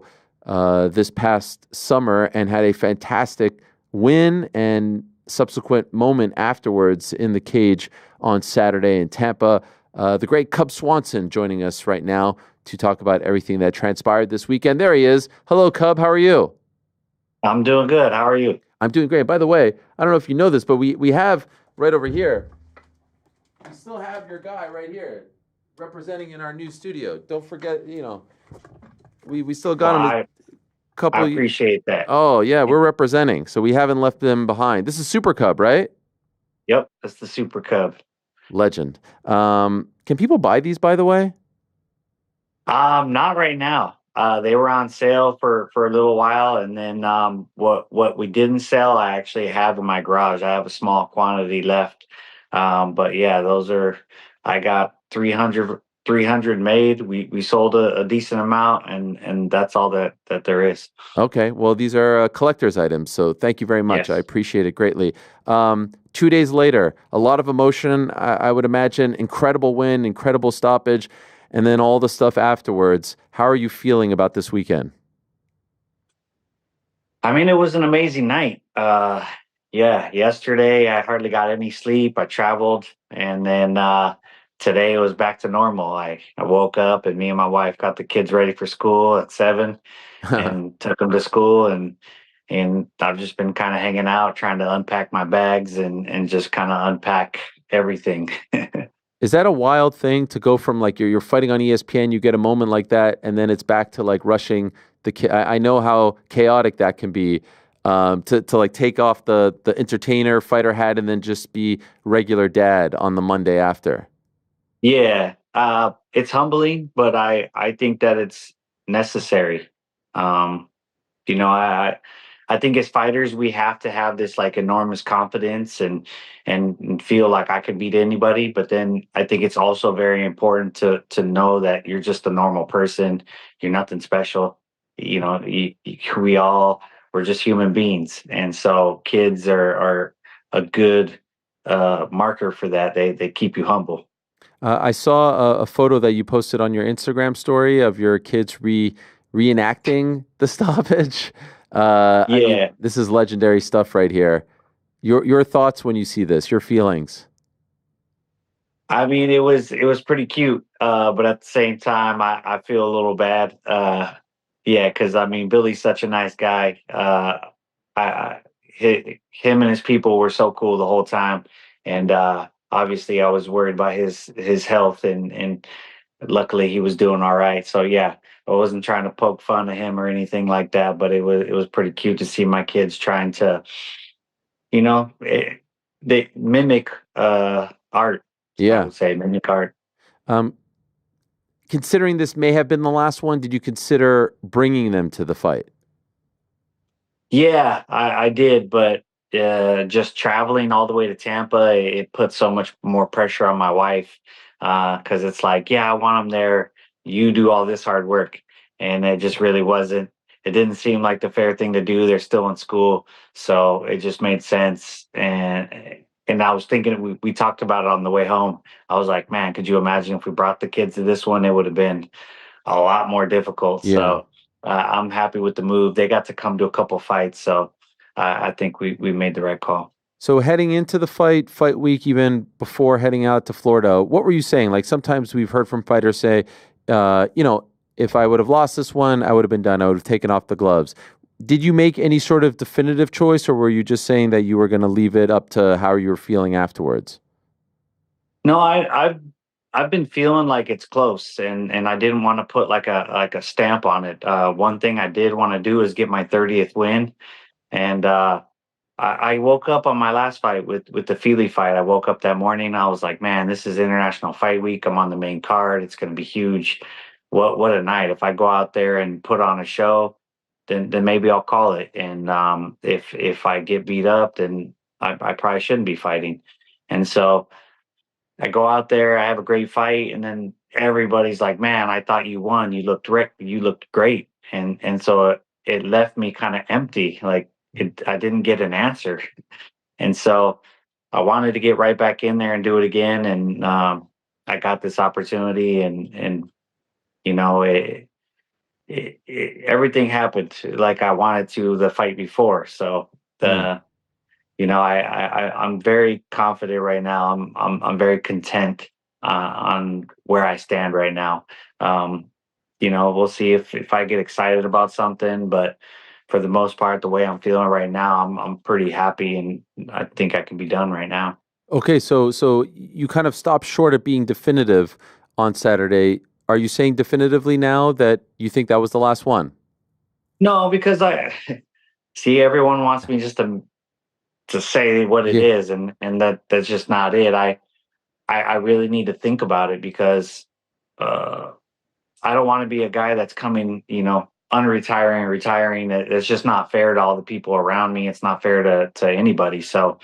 this past summer and had a fantastic win and subsequent moment afterwards in the cage on Saturday in Tampa. The great Cub Swanson joining us right now to talk about everything that transpired this weekend. There he is. Hello, Cub. How are you? I'm doing good. How are you? I'm doing great. By the way, I don't know if you know this, but we have right over here, we still have your guy right here representing in our new studio. Don't forget, we still got him a couple. I appreciate that. Oh, yeah, we're representing. So we haven't left them behind. This is Super Cub, right? Yep, that's the Super Cub. Legend. Can people buy these, by the way? Not right now. They were on sale for a little while, and then what we didn't sell, I actually have in my garage. I have a small quantity left, but yeah, those are. I got 300 made. We sold a decent amount, and that's all that there is. Okay, well, these are collector's items, so thank you very much. Yes. I appreciate it greatly. 2 days later, a lot of emotion, I would imagine. Incredible win, incredible stoppage, and then all the stuff afterwards. How are you feeling about this weekend? I mean, it was an amazing night. Yeah, yesterday I hardly got any sleep. I traveled, and then today it was back to normal. I woke up, and me and my wife got the kids ready for school at 7 and took them to school, and I've just been kind of hanging out, trying to unpack my bags and just kind of unpack everything. Is that a wild thing to go from like you're fighting on ESPN, you get a moment like that, and then it's back to like rushing the kid? I know how chaotic that can be, to like take off the entertainer fighter hat and then just be regular dad on the Monday after. Yeah, it's humbling, but I think that it's necessary. You know, I think as fighters we have to have this like enormous confidence and feel like I can beat anybody. But then I think it's also very important to know that you're just a normal person. You're nothing special. You know, we're just human beings, and so kids are a good marker for that. They keep you humble. I saw a photo that you posted on your Instagram story of your kids reenacting the stoppage. I mean, this is legendary stuff right here. Your thoughts when you see this, your feelings. I mean, it was pretty cute, but at the same time, I feel a little bad. Yeah, because I mean, Billy's such a nice guy. Him and his people were so cool the whole time, and obviously, I was worried about his health, and luckily he was doing all right. So yeah, I wasn't trying to poke fun at him or anything like that, but it was pretty cute to see my kids trying to, you know, they mimic art. Yeah, I would say mimic art. Considering this may have been the last one, did you consider bringing them to the fight? Yeah, I did, but just traveling all the way to Tampa, it put so much more pressure on my wife, because it's like, yeah, I want them there. You do all this hard work, and it just really wasn't. It didn't seem like the fair thing to do. They're still in school, so it just made sense. And I was thinking, we talked about it on the way home. I was like, man, could you imagine if we brought the kids to this one? It would have been a lot more difficult. Yeah. So I'm happy with the move. They got to come to a couple fights, so I think we made the right call. So heading into the fight week, even before heading out to Florida, what were you saying? Like sometimes we've heard from fighters say, you know, if I would have lost this one, I would have been done. I would have taken off the gloves. Did you make any sort of definitive choice, or were you just saying that you were going to leave it up to how you were feeling afterwards? No, I've been feeling like it's close, and I didn't want to put like a stamp on it. One thing I did want to do is get my 30th win, and I woke up on my last fight with the Feely fight. I woke up that morning, I was like, man, this is International Fight Week. I'm on the main card. It's going to be huge. What a night! If I go out there and put on a show, then maybe I'll call it. And if I get beat up, then I probably shouldn't be fighting. And so I go out there, I have a great fight, and then everybody's like, man, I thought you won. You looked great. And so it left me kind of empty. Like I didn't get an answer. And so I wanted to get right back in there and do it again. And I got this opportunity, and you know, everything happened like I wanted to the fight before. So you know, I'm very confident right now. I'm very content on where I stand right now. You know, we'll see if I get excited about something, but for the most part, the way I'm feeling right now, I'm pretty happy, and I think I can be done right now. Okay, so you kind of stopped short of being definitive on Saturday. Are you saying definitively now that you think that was the last one? No, because I see everyone wants me just to say what it is, and that's just not it. I really need to think about it, because I don't want to be a guy that's coming, unretiring, retiring. It's just not fair to all the people around me. It's not fair to anybody. So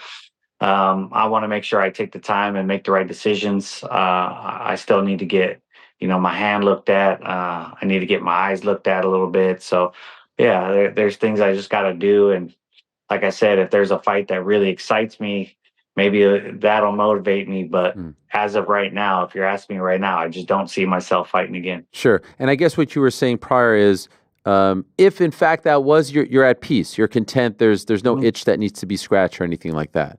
I want to make sure I take the time and make the right decisions. I still need to get, my hand looked at. I need to get my eyes looked at a little bit. So yeah, there's things I just got to do. And like I said, if there's a fight that really excites me, maybe that'll motivate me. But as of right now, if you're asking me right now, I just don't see myself fighting again. Sure. And I guess what you were saying prior is, if in fact that was, you're at peace, you're content, there's no itch that needs to be scratched or anything like that.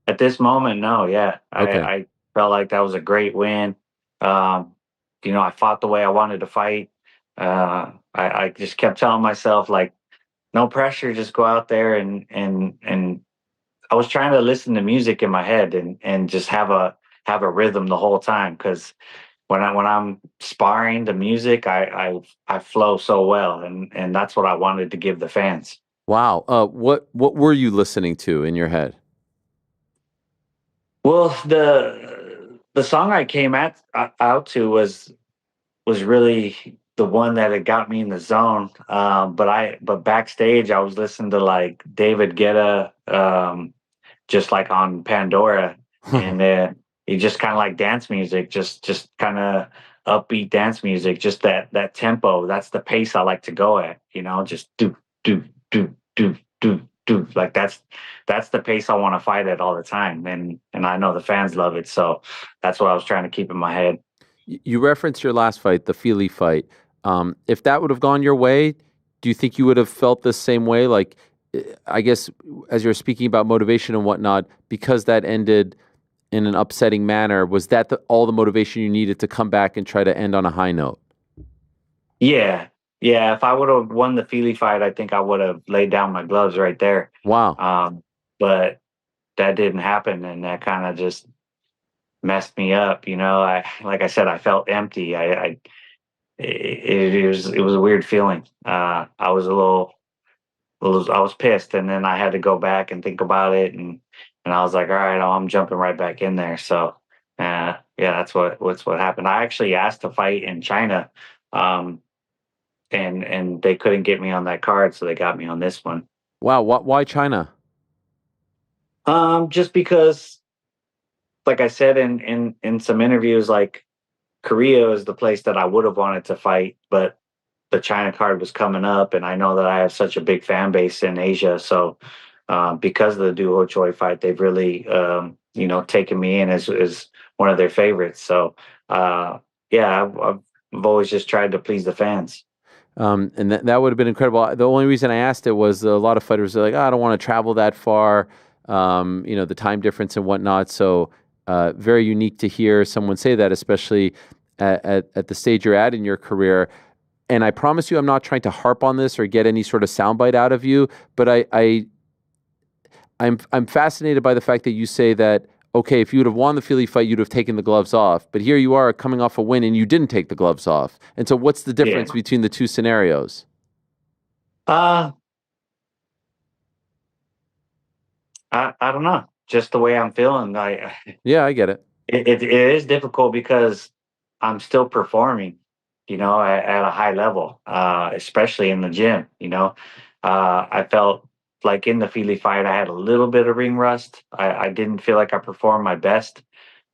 At this moment, no. Yeah. Okay. I felt like that was a great win. I fought the way I wanted to fight. I just kept telling myself, like, no pressure, just go out there and I was trying to listen to music in my head and just have a rhythm the whole time, because when I'm sparring the music, I flow so well, and that's what I wanted to give the fans. Wow. What were you listening to in your head? Well, the song I came out to was really the one that had got me in the zone. But backstage I was listening to like David Guetta, just like on Pandora, and he just kind of like dance music, just kind of upbeat dance music, just that tempo. That's the pace I like to go at, just do do do do do do. Like that's the pace I want to fight at all the time, and I know the fans love it, so that's what I was trying to keep in my head. You referenced your last fight, the Feely fight. If that would have gone your way, do you think you would have felt the same way? Like, I guess as you're speaking about motivation and whatnot, because that ended in an upsetting manner, was that all the motivation you needed to come back and try to end on a high note? Yeah. If I would have won the Feely fight, I think I would have laid down my gloves right there. Wow. But that didn't happen, and that kind of just messed me up. Like I said, I felt empty. It was a weird feeling. I was I was pissed, and then I had to go back and think about it, and I was like, all right, I'm jumping right back in there. So yeah, that's what happened. I actually asked to fight in China, and they couldn't get me on that card, so they got me on this one. Wow. Why China? Just because, like I said in some interviews, like Korea is the place that I would have wanted to fight, but the China card was coming up, and I know that I have such a big fan base in Asia. So because of the Do Ho Choi fight, they've really taken me in as one of their favorites. So I've always just tried to please the fans. And that would have been incredible. The only reason I asked it was a lot of fighters are like, I don't want to travel that far, the time difference and whatnot. So very unique to hear someone say that, especially at the stage you're at in your career. And I promise you, I'm not trying to harp on this or get any sort of soundbite out of you, but I'm fascinated by the fact that you say that, okay, if you would have won the Feely fight, you'd have taken the gloves off. But here you are coming off a win and you didn't take the gloves off. And so what's the difference between the two scenarios? I don't know. Just the way I'm feeling. Yeah, I get it. It is difficult because I'm still performing, at a high level, especially in the gym. I felt like in the Feely fight, I had a little bit of ring rust. I didn't feel like I performed my best.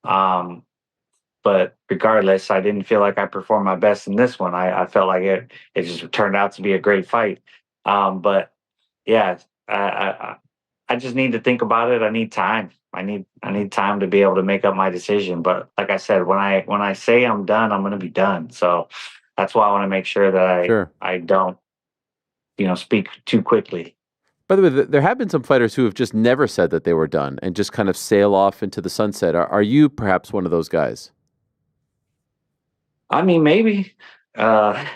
But regardless, I didn't feel like I performed my best in this one. I felt like it just turned out to be a great fight. But yeah, I just need to think about it. I need time. I need time to be able to make up my decision. But like I said, when I say I'm done, I'm going to be done. So that's why I want to make sure that I don't, speak too quickly. By the way, there have been some fighters who have just never said that they were done and just kind of sail off into the sunset. Are you perhaps one of those guys? I mean, maybe. Yeah,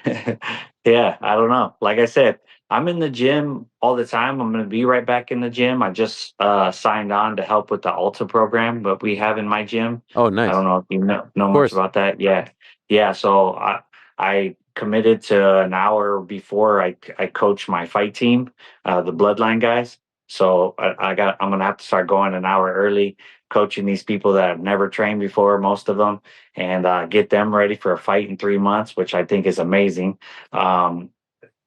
I don't know. Like I said, I'm in the gym all the time. I'm going to be right back in the gym. I just signed on to help with the Alta program that we have in my gym. Oh, nice. I don't know if you know much about that. Yeah. So I committed to an hour before I coach my fight team, the Bloodline guys. So I'm gonna have to start going an hour early, coaching these people that have never trained before, most of them, and get them ready for a fight in 3 months, which I think is amazing.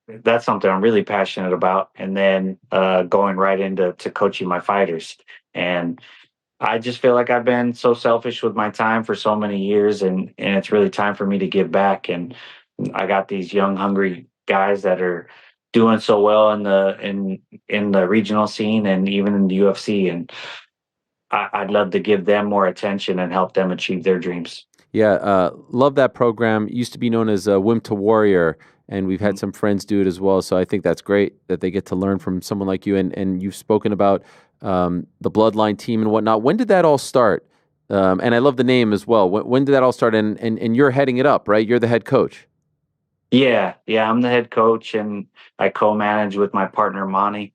That's something I'm really passionate about. And then going right into coaching my fighters. And I just feel like I've been so selfish with my time for so many years, and it's really time for me to give back. And I got these young, hungry guys that are doing so well in the regional scene and even in the UFC, and I'd love to give them more attention and help them achieve their dreams. Yeah, love that program. It used to be known as Wim to Warrior, and we've had some friends do it as well. So I think that's great that they get to learn from someone like you. And you've spoken about the Bloodline team and whatnot. When did that all start? And I love the name as well. When did that all start? And you're heading it up, right? You're the head coach. Yeah, I'm the head coach, and I co-manage with my partner Monty.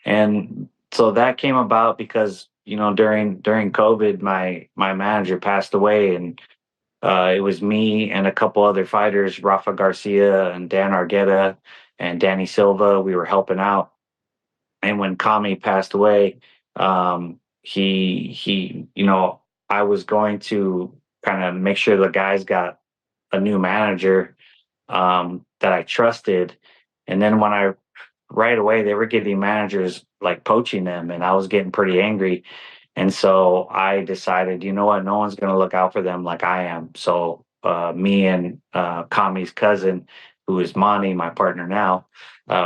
And so that came about because during COVID, my manager passed away, and it was me and a couple other fighters, Rafa Garcia and Dan Argueta and Danny Silva. We were helping out, and when Kami passed away, he I was going to kind of make sure the guys got a new manager that I trusted. And then right away, they were giving managers like poaching them, and I was getting pretty angry. And so I decided, you know what, no one's going to look out for them like I am. So me and Kami's cousin, who is Monty, my partner now,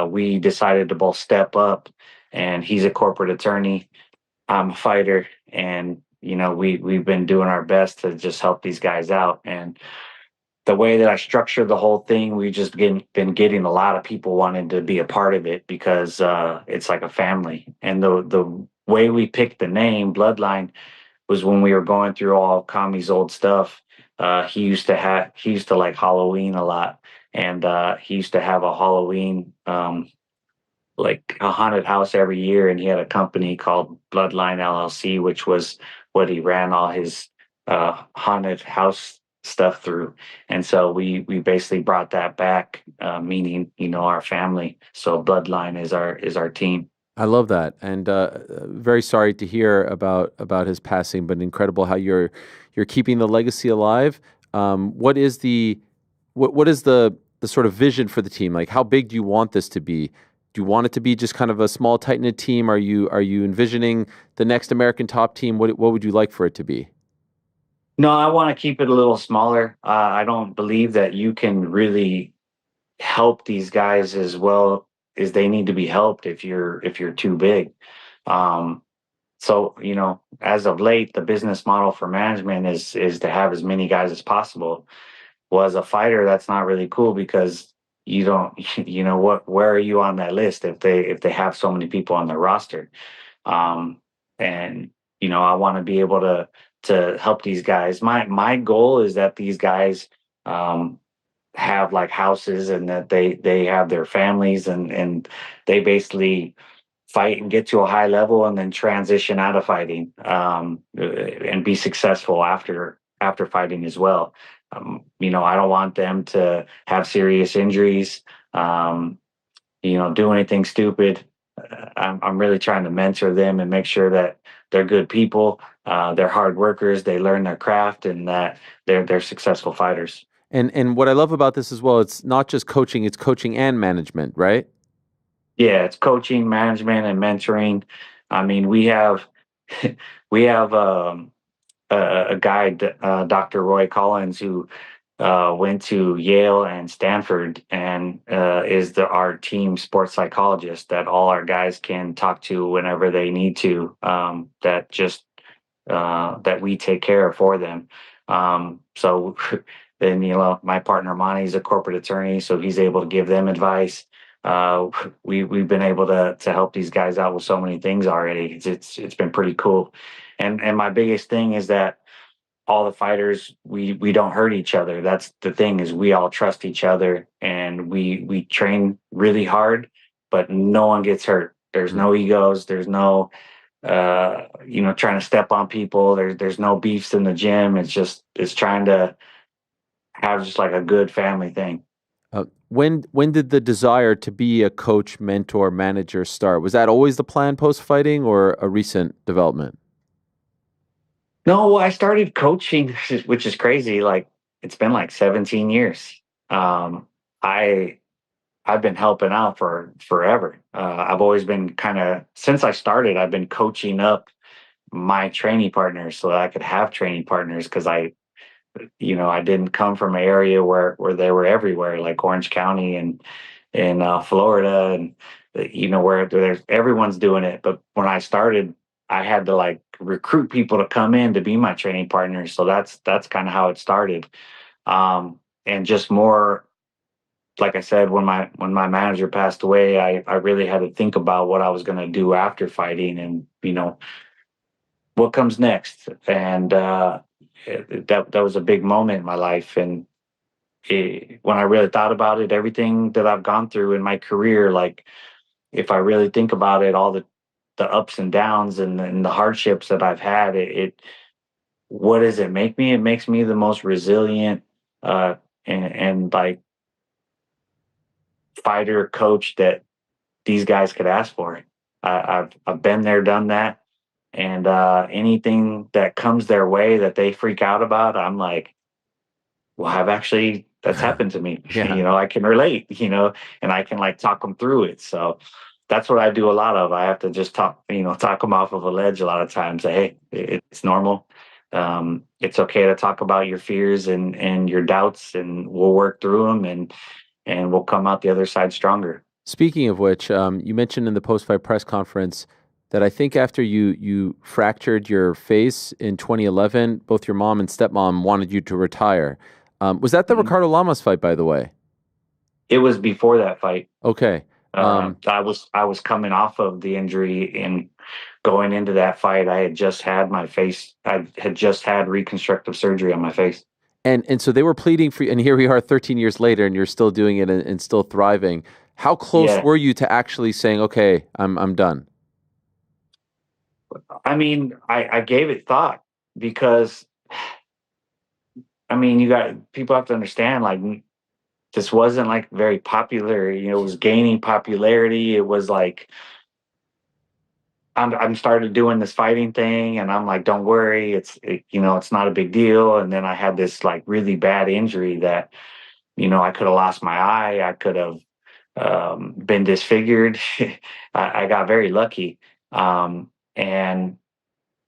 we decided to both step up. And he's a corporate attorney. I'm a fighter. And, we've been doing our best to just help these guys out. And the way that I structured the whole thing, we just been getting a lot of people wanting to be a part of it because it's like a family. And the way we picked the name Bloodline was when we were going through all Kami's old stuff. He used to like Halloween a lot, and he used to have a Halloween like a haunted house every year, and he had a company called Bloodline LLC, which was what he ran all his haunted house stuff through. And so we basically brought that back, meaning our family. So Bloodline is our team. I love that, and very sorry to hear about his passing, but incredible how you're keeping the legacy alive. What is the sort of vision for the team? Like, how big do you want this to be? Do you want it to be just kind of a small, tight-knit team? Are you envisioning the next American top team? What would you like for it to be? No, I want to keep it a little smaller. I don't believe that you can really help these guys as well as they need to be helped if you're too big. So, as of late, the business model for management is to have as many guys as possible. Well, as a fighter, that's not really cool because you don't, where are you on that list if they have so many people on their roster? And, I want to be able to help these guys. My goal is that these guys have like houses and that they have their families and they basically fight and get to a high level and then transition out of fighting and be successful after fighting as well. I don't want them to have serious injuries, do anything stupid. I'm really trying to mentor them and make sure that they're good people, they're hard workers, they learn their craft, and that they're successful fighters. And what I love about this as well, it's not just coaching, it's coaching and management, right? Yeah, it's coaching, management, and mentoring. I mean, we have a guy, Dr. Roy Collins, who went to Yale and Stanford and is our team sports psychologist that all our guys can talk to whenever they need to, that we take care of for them. So then, my partner Monty's a corporate attorney, so he's able to give them advice. We've been able to help these guys out with so many things already. It's been pretty cool. And my biggest thing is that all the fighters, we don't hurt each other. That's the thing, is we all trust each other and we train really hard, but no one gets hurt. There's no egos. There's no, trying to step on people. There's no beefs in the gym. It's trying to have just like a good family thing. when did the desire to be a coach, mentor, manager start? Was that always the plan post-fighting or a recent development? No, well, I started coaching, which is crazy. Like it's been like 17 years. I've been helping out for forever. I've always been since I started, I've been coaching up my training partners so that I could have training partners because I didn't come from an area where they were everywhere, like Orange County and Florida, and where everyone's doing it. But when I started, I had to like recruit people to come in to be my training partners. So that's kind of how it started. And just more, like I said, when my manager passed away, I really had to think about what I was going to do after fighting and, what comes next. And that was a big moment in my life. And when I really thought about it, everything that I've gone through in my career, like if I really think about it, all the ups and downs and the hardships that I've had, what does it make me? It makes me the most resilient and like fighter coach that these guys could ask for. I've been there, done that. And anything that comes their way that they freak out about, I'm like, well, that's happened to me. Yeah. I can relate, and I can like talk them through it. So that's what I do a lot of. I have to just talk them off of a ledge a lot of times. Say, hey, it's normal. It's okay to talk about your fears and your doubts, and we'll work through them and we'll come out the other side stronger. Speaking of which, you mentioned in the post-fight press conference that I think after you fractured your face in 2011, both your mom and stepmom wanted you to retire. Was that the Ricardo Lamas fight, by the way? It was before that fight. Okay. I was coming off of the injury and going into that fight. I had just had reconstructive surgery on my face. And so they were pleading for you, and here we are 13 years later, and you're still doing it and still thriving. How close were you to actually saying, okay, I'm done? I mean, I gave it thought because, people have to understand, like, this wasn't like very popular, it was gaining popularity. It was like, I'm started doing this fighting thing and I'm like, don't worry, it's not a big deal. And then I had this like really bad injury that, I could have lost my eye. I could have been disfigured. I got very lucky. And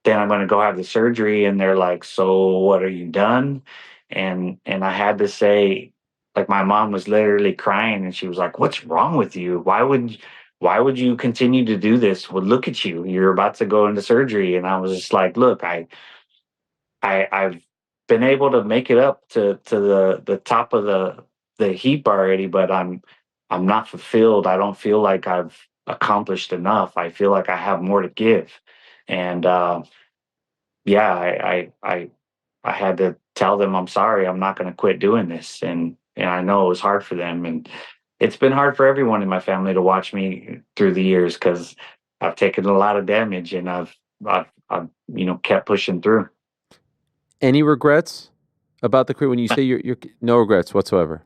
then I'm going to go have the surgery and they're like, so what, are you done? And I had to say, like, my mom was literally crying and she was like, what's wrong with you? Why would you continue to do this? Well, look at you, you're about to go into surgery. And I was just like, look, I've been able to make it up to the top of the heap already, but I'm not fulfilled. I don't feel like I've accomplished enough. I feel like I have more to give. And I had to tell them, I'm sorry, I'm not going to quit doing this. And I know it was hard for them. And it's been hard for everyone in my family to watch me through the years because I've taken a lot of damage and I've kept pushing through. Any regrets about the career when you say you're no regrets whatsoever?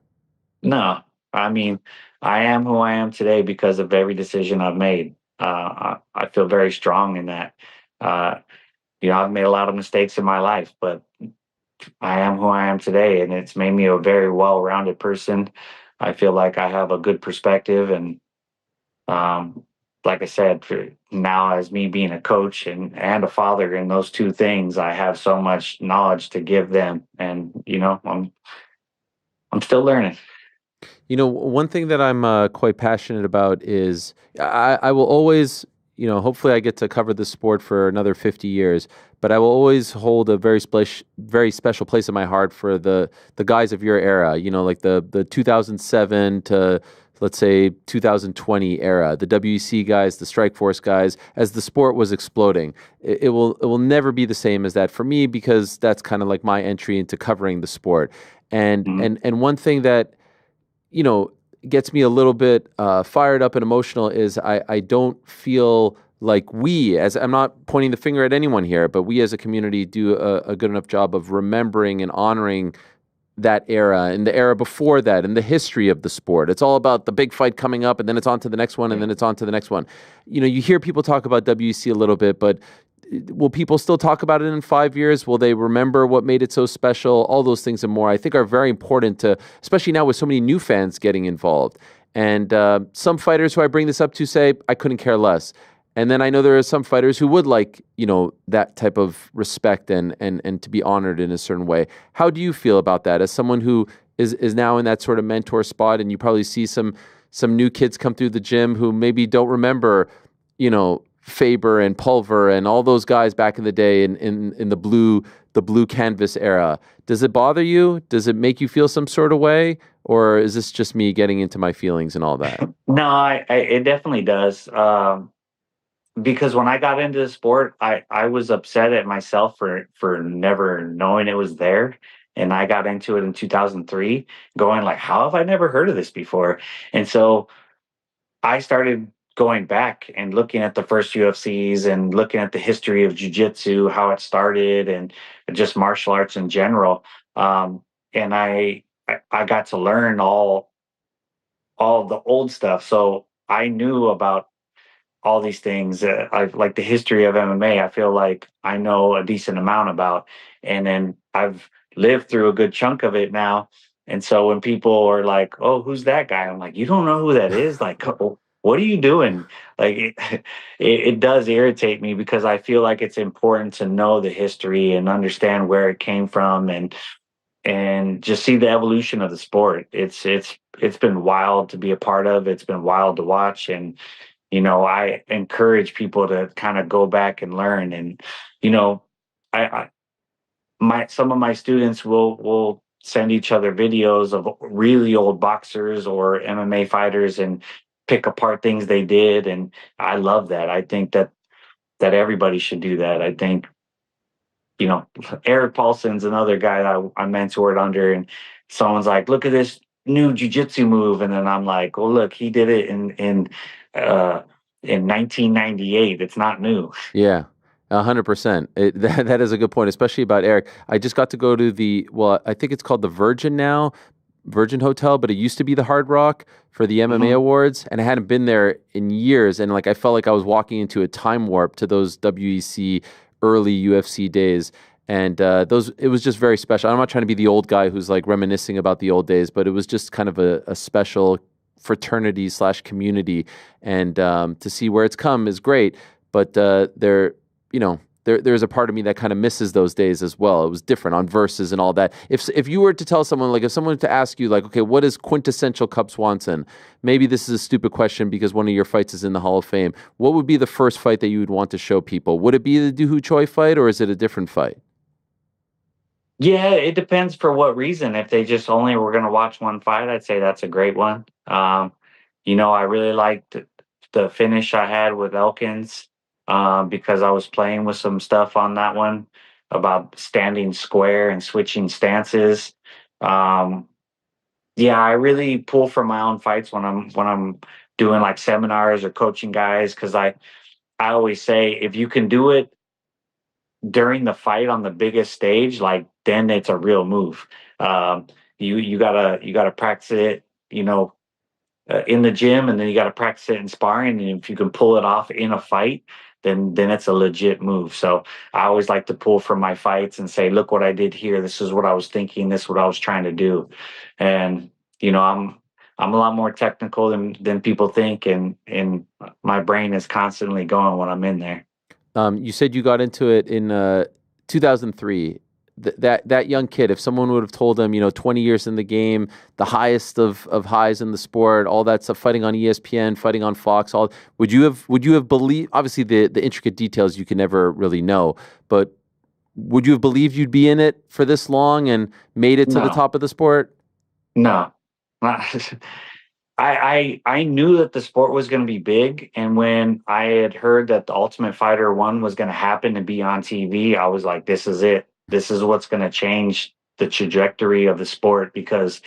No, I mean, I am who I am today because of every decision I've made. I feel very strong in that. I've made a lot of mistakes in my life, but I am who I am today, and it's made me a very well-rounded person. I feel like I have a good perspective, and like I said, now as me being a coach and a father, in those two things, I have so much knowledge to give them, and I'm still learning. One thing that I'm quite passionate about is I will always, hopefully I get to cover this sport for another 50 years, but I will always hold a very special place in my heart for the guys of your era, like the 2007 to, let's say, 2020 era, the WEC guys, the Strikeforce guys, as the sport was exploding. It will never be the same as that for me because that's kind of like my entry into covering the sport. And one thing that gets me a little bit fired up and emotional is I don't feel like I'm not pointing the finger at anyone here, but we as a community do a good enough job of remembering and honoring that era and the era before that and the history of the sport. It's all about the big fight coming up and then it's on to the next one and then it's on to the next one. You know, you hear people talk about WEC a little bit, but will people still talk about it in 5 years? Will they remember what made it so special? All those things and more, I think, are very important to, especially now with so many new fans getting involved. And some fighters who I bring this up to say, I couldn't care less. And then I know there are some fighters who would like, you know, that type of respect and to be honored in a certain way. How do you feel about that as someone who is now in that sort of mentor spot, and you probably see some new kids come through the gym who maybe don't remember, you know, Faber and Pulver and all those guys back in the day in the blue canvas era. Does it bother you? Does it make you feel some sort of way? Or is this just me getting into my feelings and all that? No, it definitely does. Because when I got into the sport, I was upset at myself for never knowing it was there. And I got into it in 2003 going like, how have I never heard of this before? And so I started going back and looking at the first UFCs and looking at the history of jiu-jitsu, how it started, and just martial arts in general. And I got to learn all the old stuff. So I knew about all these things. Like the history of MMA, I feel like I know a decent amount about. And then I've lived through a good chunk of it now. And so when people are like, oh, who's that guy? I'm like, you don't know who that is? Like, what are you doing? Like, it does irritate me because I feel like it's important to know the history and understand where it came from and just see the evolution of the sport. It's been wild to be a part of. It's been wild to watch. And, you know, I encourage people to kind of go back and learn. And, you know, some of my students will send each other videos of really old boxers or MMA fighters and pick apart things they did. And I love that. I think that everybody should do that. I think, you know, Eric Paulson's another guy that I mentored under, and someone's like, look at this new jiu-jitsu move. And then I'm like, well, look, he did it in 1998. It's not new. Yeah. 100%. That is a good point, especially about Eric. I just got to go to I think it's called the Virgin now, Virgin Hotel, but it used to be the Hard Rock for the MMA awards, and I hadn't been there in years, and like I felt like I was walking into a time warp to those WEC early UFC days. And it was just very special. I'm not trying to be the old guy who's like reminiscing about the old days, but it was just kind of a special fraternity / community, and to see where it's come is great. But there's a part of me that kind of misses those days as well. It was different on verses and all that. If you were to tell someone, like if someone were to ask you, like, okay, what is quintessential Cub Swanson? Maybe this is a stupid question because one of your fights is in the Hall of Fame. What would be the first fight that you would want to show people? Would it be the Doo Ho Choi fight, or is it a different fight? Yeah, it depends for what reason. If they just only were going to watch one fight, I'd say that's a great one. You know, I really liked the finish I had with Elkins because I was playing with some stuff on that one about standing square and switching stances. Yeah, I really pull from my own fights when I'm doing like seminars or coaching guys, because I always say if you can do it during the fight on the biggest stage, like then it's a real move. You gotta practice it, you know, in the gym, and then you gotta practice it in sparring. And if you can pull it off in a fight, then it's a legit move. So I always like to pull from my fights and say, look what I did here. This is what I was thinking. This is what I was trying to do. And you know, I'm a lot more technical than people think, and my brain is constantly going when I'm in there. You said you got into it in 2003. That young kid, if someone would have told him, you know, 20 years in the game, the highest of highs in the sport, all that stuff, fighting on ESPN, fighting on Fox, would you have believed? Obviously, the intricate details you can never really know, but would you have believed you'd be in it for this long and made it to the top of the sport? No. I knew that the sport was going to be big, and when I had heard that the Ultimate Fighter 1 was going to happen and be on TV, I was like, this is it. This is what's going to change the trajectory of the sport, because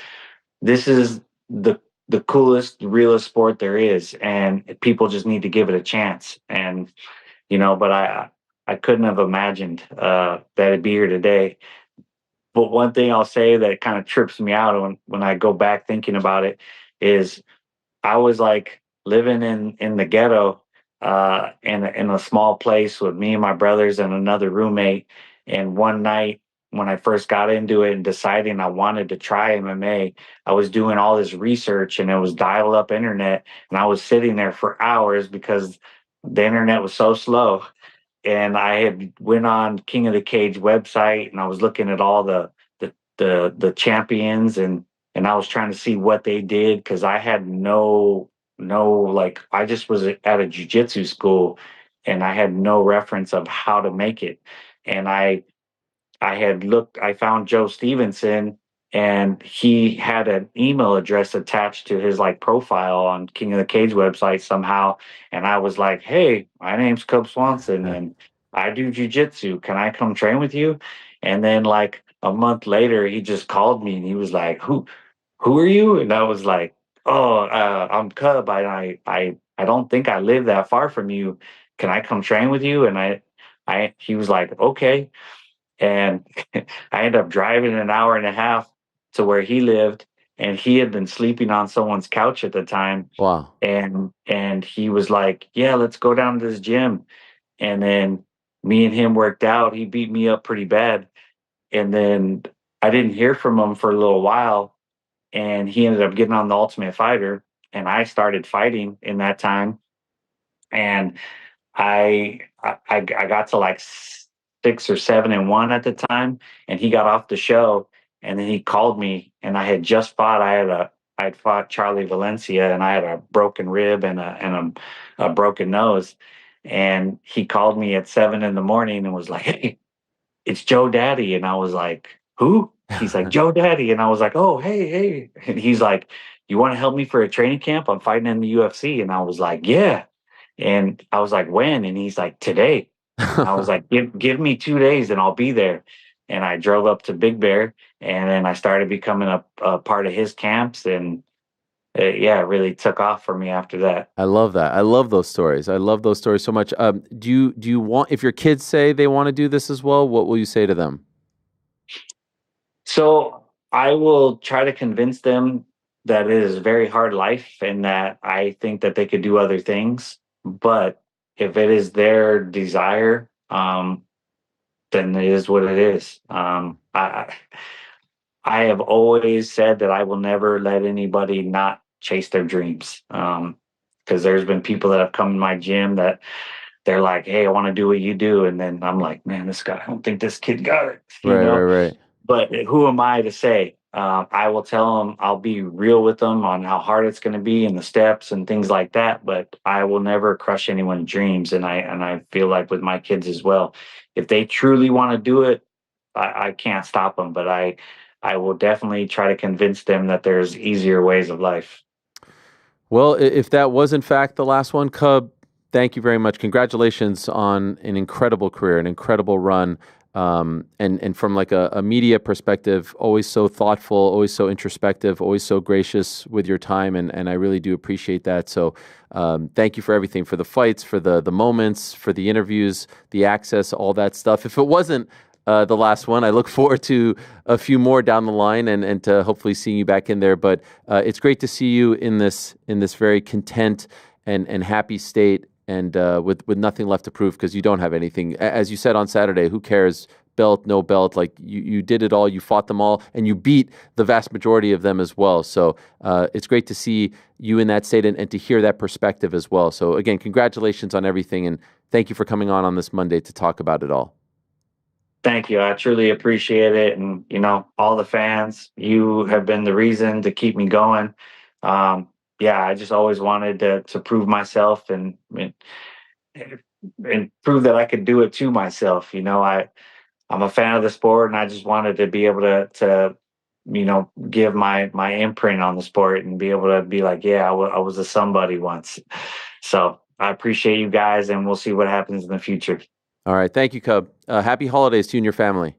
this is the coolest, realest sport there is, and people just need to give it a chance. And you know, but I couldn't have imagined that it'd be here today. But one thing I'll say that kind of trips me out when I go back thinking about it is I was like living in the ghetto in a small place with me and my brothers and another roommate. And one night when I first got into it and deciding I wanted to try MMA, I was doing all this research and it was dial up internet. And I was sitting there for hours because the internet was so slow. And I had went on King of the Cage website and I was looking at all the champions and I was trying to see what they did because I had like I just was at a jiu-jitsu school and I had no reference of how to make it. And I found Joe Stevenson and he had an email address attached to his like profile on King of the Cage website somehow. And I was like, hey, my name's Cub Swanson and I do jiu-jitsu. Can I come train with you? And then like a month later, he just called me and he was like, who are you? And I was like, oh, I'm Cub. I don't think I live that far from you. Can I come train with you? And he was like, okay. And I ended up driving an hour and a half to where he lived, and he had been sleeping on someone's couch at the time. Wow. And he was like, yeah, let's go down to this gym. And then me and him worked out. He beat me up pretty bad. And then I didn't hear from him for a little while. And he ended up getting on the Ultimate Fighter. And I started fighting in that time. And I got to like 6 or 7-1 at the time. And he got off the show. And then he called me, and I had just fought. I'd fought Charlie Valencia, and I had a broken rib and a broken nose. And he called me at 7 a.m. and was like, "Hey, it's Joe Daddy." And I was like, "Who?" He's like, "Joe Daddy." And I was like, "Oh, hey." And he's like, "You want to help me for a training camp? I'm fighting in the UFC." And I was like, "Yeah." And I was like, "When?" And he's like, "Today." I was like, give me 2 days and I'll be there. And I drove up to Big Bear, and then I started becoming a part of his camps, and it really took off for me after that. I love that. I love those stories. I love those stories so much. Do you want, if your kids say they want to do this as well, what will you say to them? So I will try to convince them that it is a very hard life and that I think that they could do other things. But if it is their desire, then it is what it is. I have always said that I will never let anybody not chase their dreams. Because there's been people that have come in my gym that they're like, "Hey, I want to do what you do." And then I'm like, "Man, this guy, I don't think this kid got it." Right. But who am I to say? I will tell them, I'll be real with them on how hard it's going to be and the steps and things like that. But I will never crush anyone's dreams. And I feel like with my kids as well, if they truly want to do it, I can't stop them. But I will definitely try to convince them that there's easier ways of life. Well, if that was in fact the last one, Cub, thank you very much. Congratulations on an incredible career, an incredible run. And from like a media perspective, always so thoughtful, always so introspective, always so gracious with your time. And I really do appreciate that. So thank you for everything, for the fights, for the moments, for the interviews, the access, all that stuff. If it wasn't the last one, I look forward to a few more down the line and to hopefully seeing you back in there. But it's great to see you in this very content and happy state. And with nothing left to prove, because you don't have anything. As you said on Saturday, who cares? Belt, no belt. Like you did it all. You fought them all, and you beat the vast majority of them as well. So it's great to see you in that state and to hear that perspective as well. So again, congratulations on everything, and thank you for coming on this Monday to talk about it all. Thank you. I truly appreciate it. And, all the fans, you have been the reason to keep me going. I just always wanted to prove myself and prove that I could do it to myself. I'm a fan of the sport, and I just wanted to be able to give my imprint on the sport and be able to be like, I was a somebody once. So I appreciate you guys, and we'll see what happens in the future. All right. Thank you, Cub. Happy holidays to you and your family.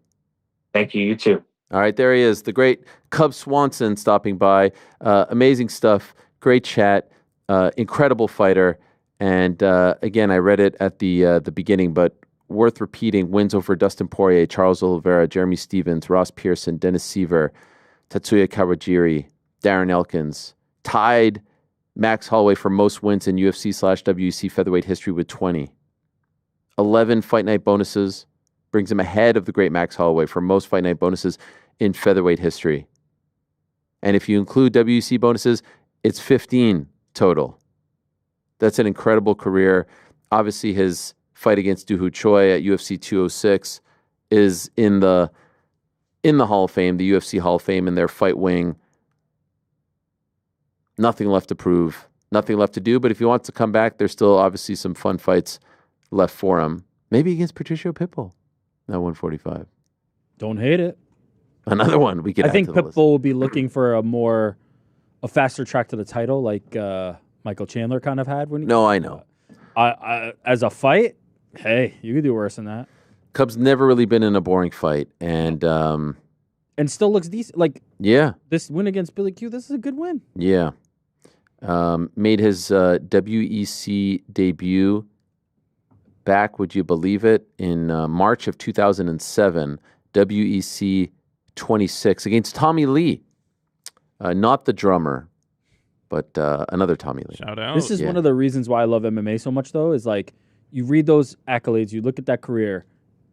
Thank you. You too. All right. There he is, the great Cub Swanson stopping by. Amazing stuff. Great chat, incredible fighter, and again, I read it at the beginning, but worth repeating: wins over Dustin Poirier, Charles Oliveira, Jeremy Stevens, Ross Pearson, Dennis Seaver, Tatsuya Kawajiri, Darren Elkins. Tied Max Holloway for most wins in UFC/WEC featherweight history with 20. 11 Fight Night bonuses. Brings him ahead of the great Max Holloway for most Fight Night bonuses in featherweight history. And if you include WEC bonuses, it's 15 total. That's an incredible career. Obviously, his fight against Doo Ho Choi at UFC 206 is in the Hall of Fame, the UFC Hall of Fame, in their fight wing. Nothing left to prove, nothing left to do. But if he wants to come back, there's still obviously some fun fights left for him. Maybe against Patricio Pitbull at 145. Don't hate it. Another one we could. I think Pitbull will be looking for a faster track to the title, like Michael Chandler kind of had when. No, I know. As a fight, hey, you could do worse than that. Cub's never really been in a boring fight, and still looks decent. Like this win against Billy Q, this is a good win. Yeah, made his WEC debut back, would you believe it, in March of 2007, WEC 26 against Tommy Lee, not the drummer, but another Tommy Lee. Shout out. This is one of the reasons why I love MMA so much, though, is like you read those accolades, you look at that career,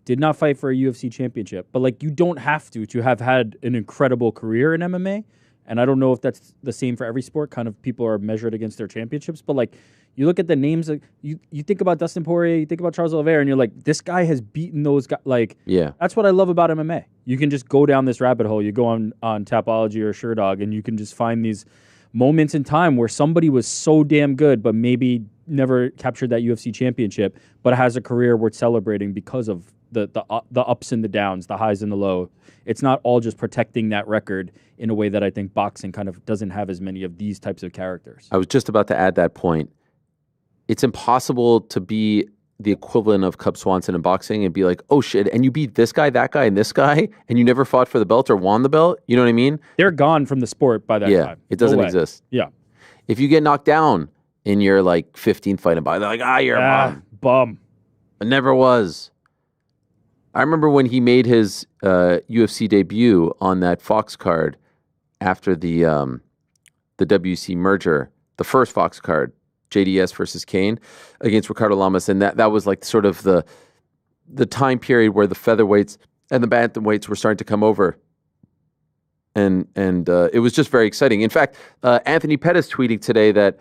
did not fight for a UFC championship, but like you don't have to have had an incredible career in MMA. And I don't know if that's the same for every sport. Kind of people are measured against their championships, but like you look at the names, like you think about Dustin Poirier, you think about Charles Oliveira, and you're like, this guy has beaten those guys. Like, that's what I love about MMA. You can just go down this rabbit hole. You go on Tapology or SureDog, and you can just find these moments in time where somebody was so damn good, but maybe never captured that UFC championship, but has a career worth celebrating because of the ups and the downs, the highs and the lows. It's not all just protecting that record in a way that I think boxing kind of doesn't have as many of these types of characters. I was just about to add that point. It's impossible to be the equivalent of Cub Swanson in boxing and be like, oh shit, and you beat this guy, that guy, and this guy, and you never fought for the belt or won the belt. You know what I mean? They're gone from the sport by that time. It doesn't exist. Yeah. If you get knocked down in your like 15th fight and by, they're like, you're a bum. It never was. I remember when he made his UFC debut on that Fox card after the WC merger, the first Fox card, JDS versus Kane against Ricardo Lamas, and that was like sort of the time period where the featherweights and the bantamweights were starting to come over, and it was just very exciting. In fact, Anthony Pettis tweeting today that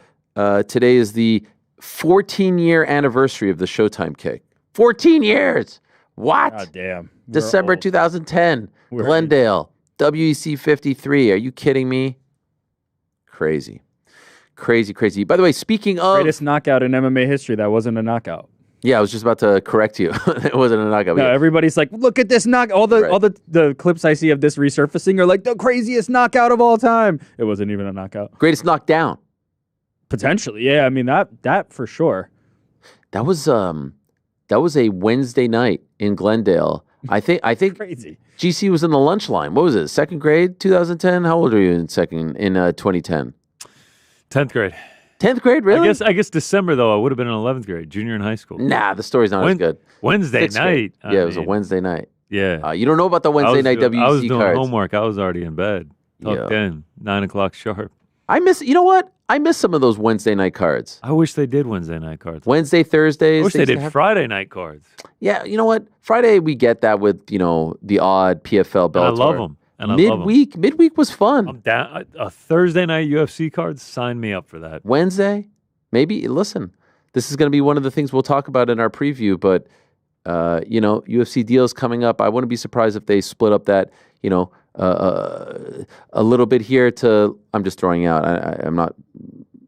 today is the 14-year anniversary of the Showtime kick. 14 years. What? God damn. December 2010, Glendale, WEC 53. Are you kidding me? Crazy. Crazy. By the way, speaking of... Greatest knockout in MMA history, that wasn't a knockout. Yeah, I was just about to correct you. It wasn't a knockout. No, everybody's like, look at this knockout. All the clips I see of this resurfacing are like the craziest knockout of all time. It wasn't even a knockout. Greatest knockdown. Potentially, yeah. I mean, that for sure. That was a Wednesday night in Glendale. I think crazy. GC was in the lunch line. What was it? Second grade, 2010. How old are you in 2010? 10th grade. 10th grade, really? I guess December though. I would have been in 11th grade, junior in high school. Nah, the story's not as good. Wednesday night. Yeah, it was a Wednesday night. Yeah. You don't know about the Wednesday night WC cards. I was doing homework. I was already in bed. Tucked in, 9 o'clock sharp. You know what? I miss some of those Wednesday night cards. I wish they did Wednesday night cards. Wednesday, Thursdays. I wish they did Friday night cards. Yeah, you know what? Friday we get that with the odd PFL Bellator. I love them. And midweek was fun. I'm down. A Thursday night UFC card, sign me up for that. Wednesday, maybe. Listen, this is going to be one of the things we'll talk about in our preview. But UFC deals coming up. I wouldn't be surprised if they split up that a little bit here to. I'm just throwing out. I'm not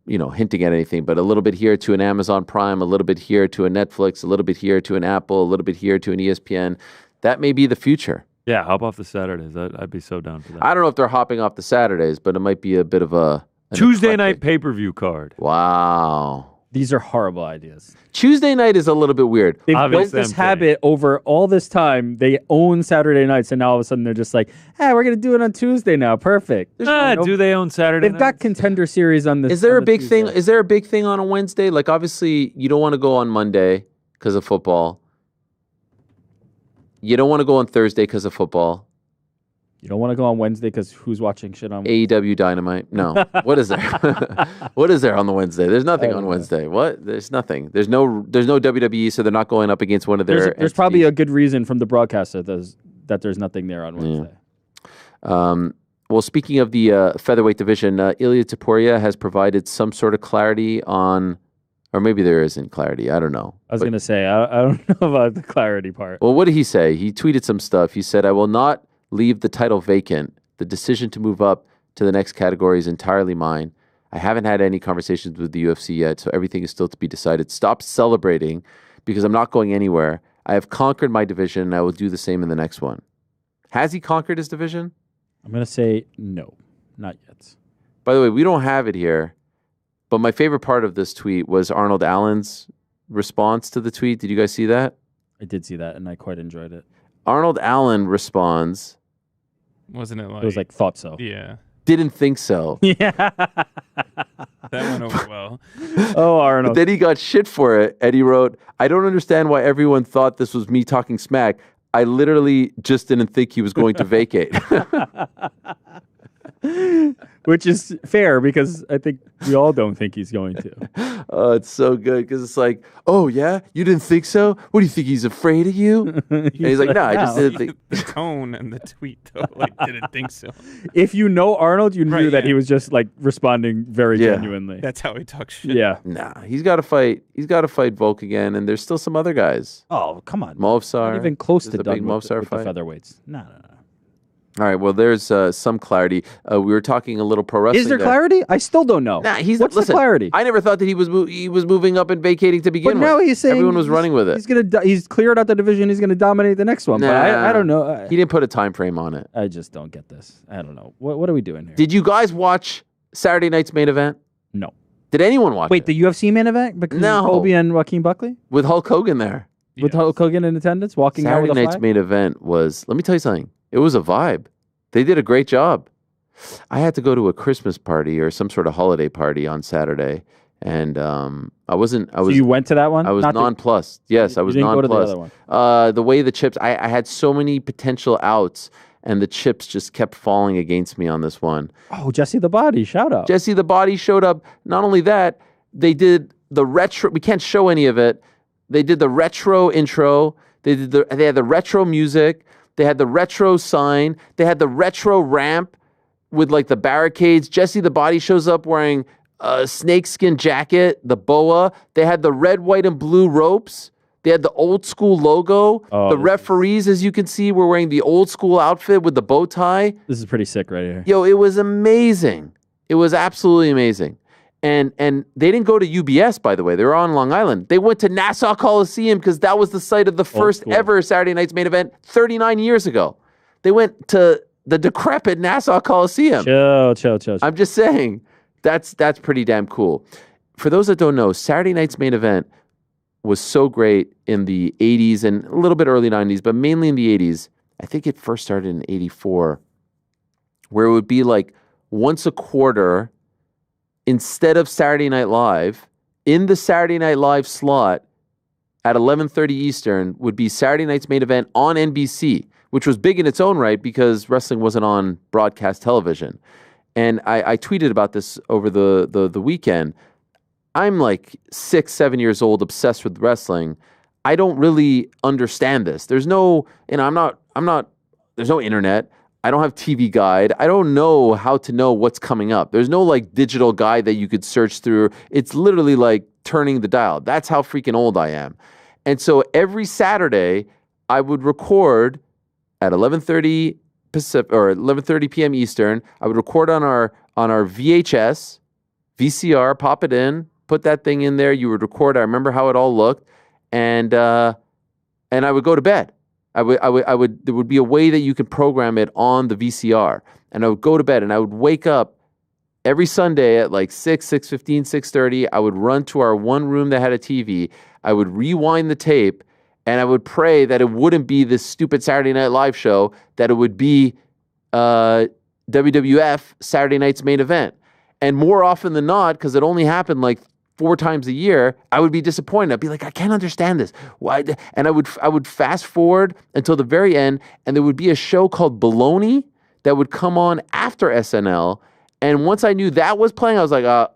hinting at anything, but a little bit here to an Amazon Prime, a little bit here to a Netflix, a little bit here to an Apple, a little bit here to an ESPN. That may be the future. Yeah, hop off the Saturdays. I'd be so down for that. I don't know if they're hopping off the Saturdays, but it might be a bit of an Tuesday night pay-per-view card. Wow. These are horrible ideas. Tuesday night is a little bit weird. They've built this habit over all this time. They own Saturday nights, and now all of a sudden they're just like, hey, we're going to do it on Tuesday now. Perfect. Do they own Saturday They've got Contender Series on this. Is there a big thing? Is there a big thing on a Wednesday? Like, obviously, you don't want to go on Monday because of football. You don't want to go on Thursday because of football. You don't want to go on Wednesday because who's watching shit on AEW Dynamite? No. What is there? What is there on the Wednesday? There's nothing on Wednesday. What? There's nothing. There's no WWE, so they're not going up against one of their. There's probably a good reason from the broadcaster that there's nothing there on Wednesday. Well, speaking of the featherweight division, Ilya Topuria has provided some sort of clarity on, or maybe there isn't clarity. I don't know. I was going to say, I don't know about the clarity part. Well, what did he say? He tweeted some stuff. He said, "I will not leave the title vacant. The decision to move up to the next category is entirely mine. I haven't had any conversations with the UFC yet, so everything is still to be decided. Stop celebrating because I'm not going anywhere. I have conquered my division, and I will do the same in the next one." Has he conquered his division? I'm going to say no, not yet. By the way, we don't have it here, but my favorite part of this tweet was Arnold Allen's response to the tweet. Did you guys see that? I did see that, and I quite enjoyed it. Arnold Allen responds. Wasn't it like... It was like, thought so. Yeah. Didn't think so. Yeah. That went over well. Oh, Arnold. But then he got shit for it, and he wrote, "I don't understand why everyone thought this was me talking smack. I literally just didn't think he was going to vacate." Which is fair because I think we all don't think he's going to. Oh, it's so good because it's like, "Oh, yeah? You didn't think so? What do you think? He's afraid of you?" And he's like, "No, I just didn't think." The tone and the tweet, though, like, didn't think so. If you know Arnold, you knew that he was just like responding very genuinely. That's how he talks shit. Yeah. Nah, he's got to fight. He's got to fight Volk again, and there's still some other guys. Oh, come on. Movsar. Not even close There's to a done big with the fight. featherweights. No. All right, well, there's some clarity. We were talking a little pro wrestling. Is there clarity? I still don't know. Nah, What's the clarity? I never thought that he was moving up and vacating to begin But with. now he's saying everyone was running with it. He's cleared out the division. He's gonna dominate the next one. But I don't know. He didn't put a time frame on it. I just don't get this. I don't know. What are we doing here? Did you guys watch Saturday night's main event? No. Did anyone watch Wait, the UFC main event? Because No. Colby and Joaquin Buckley? with Hulk Hogan there? With Hulk Hogan in attendance, walking out Saturday with a night's flag? main event was, let me tell you something, it was a vibe. They did a great job. I had to go to a Christmas party or some sort of holiday party on Saturday, and So you went to that one? I was Not the- nonplussed. Yes, I was didn't go to the nonplussed. other one. The way the chips, I had so many potential outs, and the chips just kept falling against me on this one. Oh, Jesse the Body, shout out. Jesse the Body showed up. Not only that, they did the retro. We can't show any of it. They did the retro intro. They had the retro music. They had the retro sign. They had the retro ramp with like the barricades. Jesse the Body shows up wearing a snakeskin jacket, the boa. They had the red, white, and blue ropes. They had the old school logo. Oh, the referees, as you can see, were wearing the old school outfit with the bow tie. This is pretty sick right here. Yo, it was amazing. It was absolutely amazing. And they didn't go to UBS, by the way. They were on Long Island. They went to Nassau Coliseum because that was the site of the first ever Saturday night's main event 39 years ago. They went to the decrepit Nassau Coliseum. Chill. I'm just saying, that's pretty damn cool. For those that don't know, Saturday night's main event was so great in the 80s and a little bit early 90s, but mainly in the 80s. I think it first started in 84, where it would be like once a quarter, instead of Saturday Night Live, in the Saturday Night Live slot at 11:30 Eastern would be Saturday night's main event on NBC, which was big in its own right because wrestling wasn't on broadcast television. And I tweeted about this over the weekend. I'm like 6-7 years old, obsessed with wrestling. I don't really understand this. There's no, there's no internet. I don't have TV Guide. I don't know how to know what's coming up. There's no like digital guide that you could search through. It's literally like turning the dial. That's how freaking old I am. And so every Saturday I would record at 11:30 Pacific or 11:30 p.m. Eastern. I would record on our VHS, VCR, pop it in, put that thing in there. You would record. I remember how it all looked, and I would go to bed. There would be a way that you could program it on the VCR, and I would go to bed, and I would wake up every Sunday at like 6:15, 6:30. I would run to our one room that had a TV. I would rewind the tape, and I would pray that it wouldn't be this stupid Saturday Night Live show, that it would be WWF Saturday night's main event. And more often than not, because it only happened like 4 times a year, I would be disappointed. I'd be like, I can't understand this. Why? And I would fast forward until the very end, and there would be a show called Baloney that would come on after SNL. And once I knew that was playing, I was like,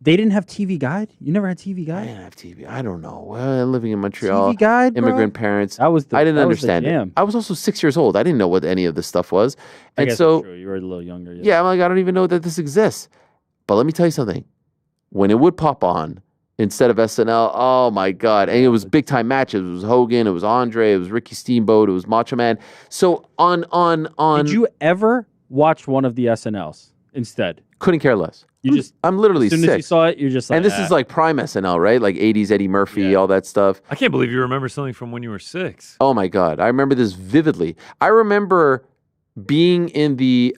They didn't have TV Guide? You never had TV I Guide? didn't have TV. I don't know. Living in Montreal, TV Guide, bro? immigrant parents. I didn't understand it. jam. I was also 6 years old. I didn't know what any of this stuff was. I And guess so, that's true. You were a little younger. yeah, I'm like, I don't even know that this exists. But let me tell you something. When it would pop on instead of SNL, oh my God. And it was big time matches. It was Hogan, it was Andre, it was Ricky Steamboat, it was Macho Man. So on Did you ever watch one of the SNLs instead? couldn't care less. You just I'm literally as soon 6. as you saw it, you're just like, and this is like prime SNL, right? Like 80s Eddie Murphy, all that stuff. I can't believe you remember something from when you were 6. Oh my God. I remember this vividly. I remember being in the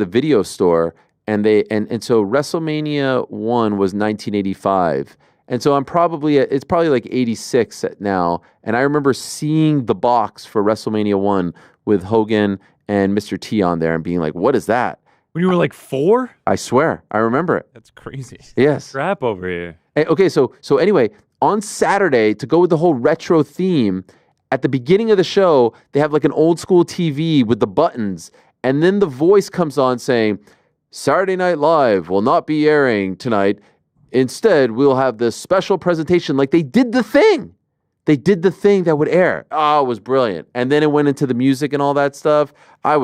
video store and so WrestleMania 1 was 1985. And so it's probably like 86 now. And I remember seeing the box for WrestleMania 1 with Hogan and Mr. T on there and being like, what is that? When you were like 4? I swear. I remember it. That's crazy. Yes. Crap over here. Okay, so anyway, on Saturday, to go with the whole retro theme, at the beginning of the show, they have like an old school TV with the buttons. And then the voice comes on saying, Saturday Night Live will not be airing tonight. Instead, we'll have this special presentation. Like they did the thing. They did the thing that would air. Oh, it was brilliant. And then it went into the music and all that stuff. I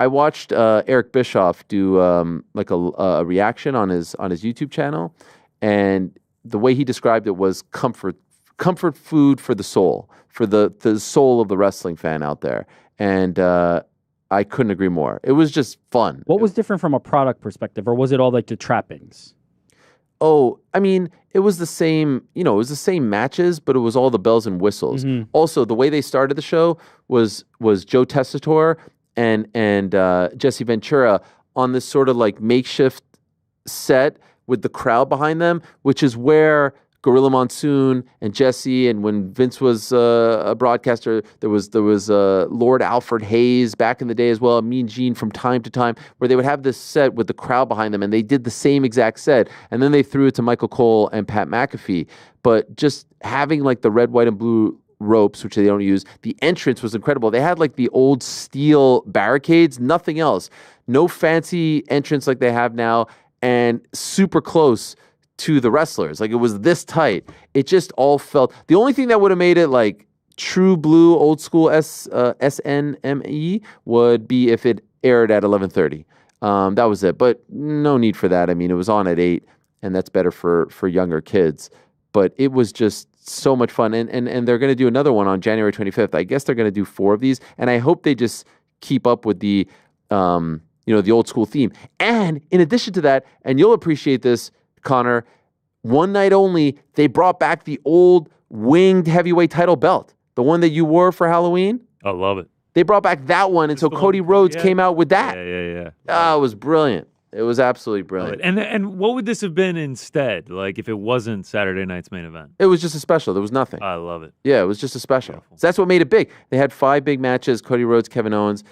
watched Eric Bischoff do like a reaction on his YouTube channel, and the way he described it was comfort food for the soul, for the soul of the wrestling fan out there. And I couldn't agree more. It was just fun. What was different from a product perspective, or was it all like the trappings? Oh, I mean, it was the same, it was the same matches, but it was all the bells and whistles. Mm-hmm. Also, the way they started the show was Joe Tessitore and Jesse Ventura on this sort of like makeshift set with the crowd behind them, which is where Gorilla Monsoon and Jesse, and when Vince was a broadcaster, there was Lord Alfred Hayes back in the day as well, Mean Gene from time to time, where they would have this set with the crowd behind them, and they did the same exact set, and then they threw it to Michael Cole and Pat McAfee. But just having like the red, white, and blue ropes, which they don't use, the entrance was incredible. They had like the old steel barricades, nothing else. No fancy entrance like they have now, and super close to the wrestlers. Like it was this tight. It just all felt, the only thing that would have made it like true blue old school SNME would be if it aired at 11:30. That was it. But no need for that. I mean, it was on at 8, and that's better for younger kids. But it was just so much fun. And they're going to do another one on January 25th. I guess they're going to do 4 of these, and I hope they just keep up with the the old school theme. And in addition to that, and you'll appreciate this, Connor, one night only, they brought back the old winged heavyweight title belt, the one that you wore for Halloween. I love it. They brought back that one, and so Cody Rhodes came out with that. Yeah. Oh, it was brilliant. It was absolutely brilliant. And what would this have been instead? Like if it wasn't Saturday night's main event? It was just a special. There was nothing. I love it. Yeah, it was just a special. So that's what made it big. They had 5 big matches: Cody Rhodes, Kevin Owens.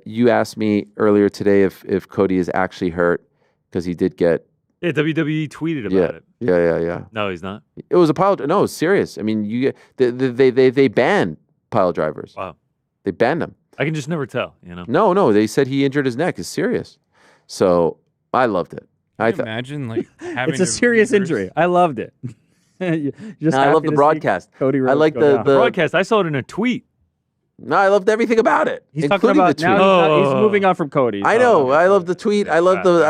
You asked me earlier today if Cody is actually hurt, because he did get. Yeah, WWE tweeted about it. Yeah. No, he's not. It was a pile. No, it was serious. I mean, they banned pile drivers. Wow. They banned them. I can just never tell. No. They said he injured his neck. It's serious. So I loved it. Can you imagine like having It's a serious injury. I loved it. I love the broadcast. Cody Rhodes I like go the down. broadcast. I saw it in a tweet. No, I loved everything about it. He's talking including about the tweet. now. He's moving on from Cody. I know. I love the tweet. I love the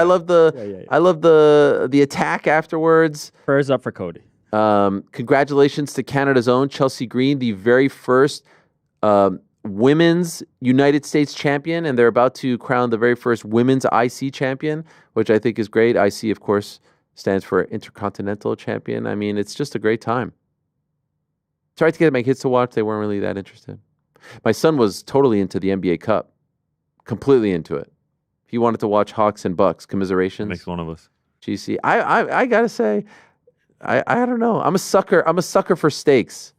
attack afterwards. Prayers up for Cody. Congratulations to Canada's own Chelsea Green, the very first women's United States champion, and they're about to crown the very first women's IC champion, which I think is great. IC, of course, stands for Intercontinental Champion. I mean, it's just a great time. Tried to get my kids to watch. They weren't really that interested. My son was totally into the NBA Cup, completely into it. He wanted to watch Hawks and Bucks. Commiserations. Makes one of us. GC. I gotta say, I don't know. I'm a sucker for steaks.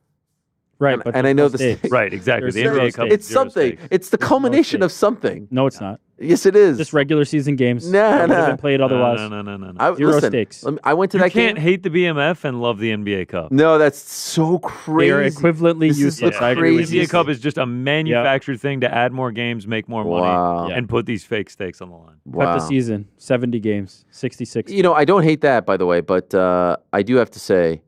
Right, and, but and I know this. stakes. Right, exactly. The There's NBA zero Cup. It's is zero something. stakes. It's the culmination of something. No, it's not. Yes, it is. Just regular season games. No, That would have no. been played otherwise. No. Zero stakes. I went to You that game. can't hate the BMF and love the NBA Cup. No, that's so crazy. They are equivalently This is the useless. I agree with The you. NBA Cup is just a manufactured thing to add more games, make more Wow. money, and put these fake stakes on the line. Cut the season. 70 games. 66. You know, I don't hate that, by the way, but I do have to say,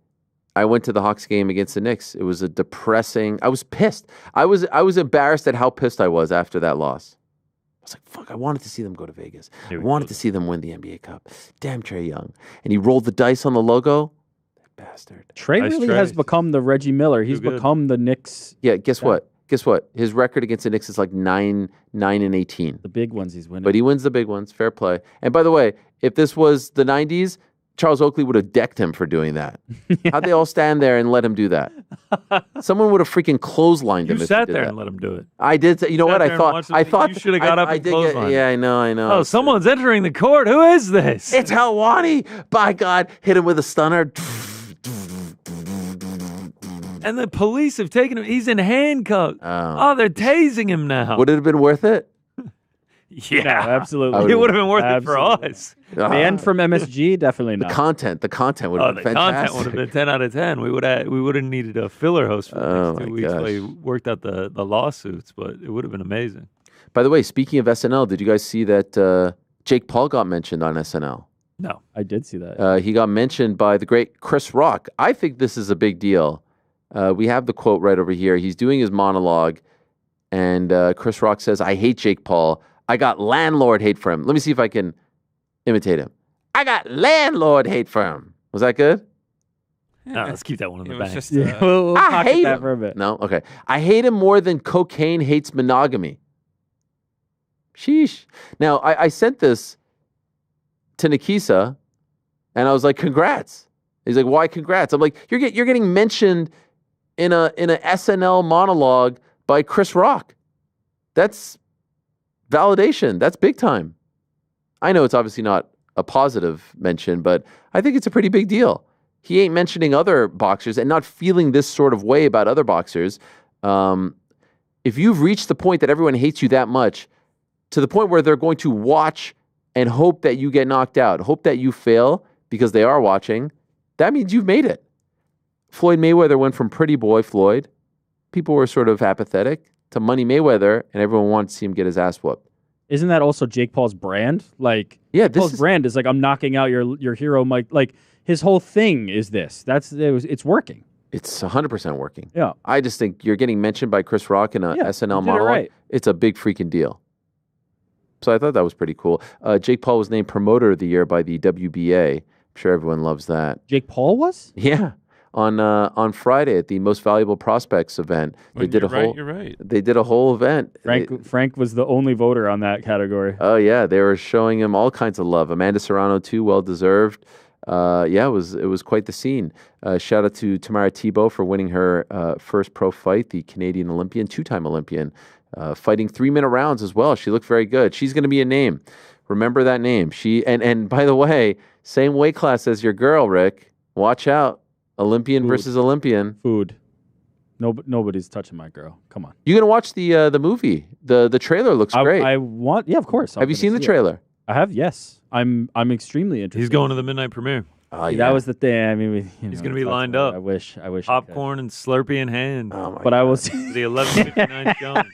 I went to the Hawks game against the Knicks. It was a depressing. I was pissed. I was embarrassed at how pissed I was after that loss. I was like, fuck, I wanted to see them go to Vegas. I wanted to see them win the NBA Cup. Damn Trae Young. And he rolled the dice on the logo. That bastard. Trey Nice really try. has become the Reggie Miller. He's good. become the Knicks. Yeah, guess what? Guess what? His record against the Knicks is like 9-18. The big ones he's winning. But he wins the big ones. Fair play. And by the way, if this was the 90s, Charles Oakley would have decked him for doing that. How'd they all stand there and let him do that? Someone would have freaking clotheslined him. You if sat he did there that. and let him do it. I did. You know Sat what? there I and thought. watched I him. thought You should have got up I and did clotheslined. Yeah, I know. Oh, someone's entering the court. Who is this? It's Helwani. By God, hit him with a stunner. And the police have taken him. He's in handcuffs. Oh, they're tasing him now. Would it have been worth it? Yeah, No, absolutely. It would have been worth it for Absolutely. us. And from MSG, definitely The not. content would Oh, have the been content fantastic. would have been 10 out of 10. We would have needed a filler host for the Oh, next 2 my weeks while gosh. he worked out the lawsuits, but it would have been amazing. By the way, speaking of SNL, did you guys see that Jake Paul got mentioned on SNL? No. I did see that. He got mentioned by the great Chris Rock. I think this is a big deal. We have the quote right over here. He's doing his monologue, and Chris Rock says, "I hate Jake Paul. I got landlord hate for him." Let me see if I can imitate him. I got landlord hate for him. Was that good? No, let's keep that one in the It was back. just, we'll I pocket hate that him. for a bit. No? Okay. I hate him more than cocaine hates monogamy. Sheesh. Now, I sent this to Nikisa, and I was like, congrats. He's like, why congrats? I'm like, you're getting mentioned in a SNL monologue by Chris Rock. That's validation. That's big time. I know it's obviously not a positive mention, but I think it's a pretty big deal. He ain't mentioning other boxers and not feeling this sort of way about other boxers. If you've reached the point that everyone hates you that much, to the point where they're going to watch and hope that you get knocked out, hope that you fail because they are watching, that means you've made it. Floyd Mayweather went from pretty boy Floyd, people were sort of apathetic, to Money Mayweather, and everyone wanted to see him get his ass whooped. Isn't that also Jake Paul's brand? Like, Yeah, Jake Paul's brand is like, I'm knocking out your hero, Mike. Like, his whole thing is this. It's working. It's 100% working. Yeah. I just think you're getting mentioned by Chris Rock in a SNL you did it monologue. right. It's a big freaking deal. So I thought that was pretty cool. Jake Paul was named Promoter of the Year by the WBA. I'm sure everyone loves that. Jake Paul was? Yeah. On Friday at the Most Valuable Prospects event, they did you're a whole. right, you're right. They did a whole event. Frank was the only voter on that category. Oh yeah, they were showing him all kinds of love. Amanda Serrano too, well deserved. Yeah, it was quite the scene. Shout out to Tamara Tebow for winning her first pro fight, the Canadian Olympian, two-time Olympian, fighting 3-minute rounds as well. She looked very good. She's going to be a name. Remember that name. She and by the way, same weight class as your girl, Rick. Watch out, Olympian versus Olympian. Food. Nobody's touching my girl. Come on. You gonna watch the movie? The trailer looks great. I want. Yeah, of course. Have you seen the trailer? I have. Yes. I'm extremely interested. He's going to the midnight premiere. Oh, That was the thing. I mean, He's going to be lined up. I wish. Popcorn and Slurpee in hand. Oh But I will see the 11:59 showing.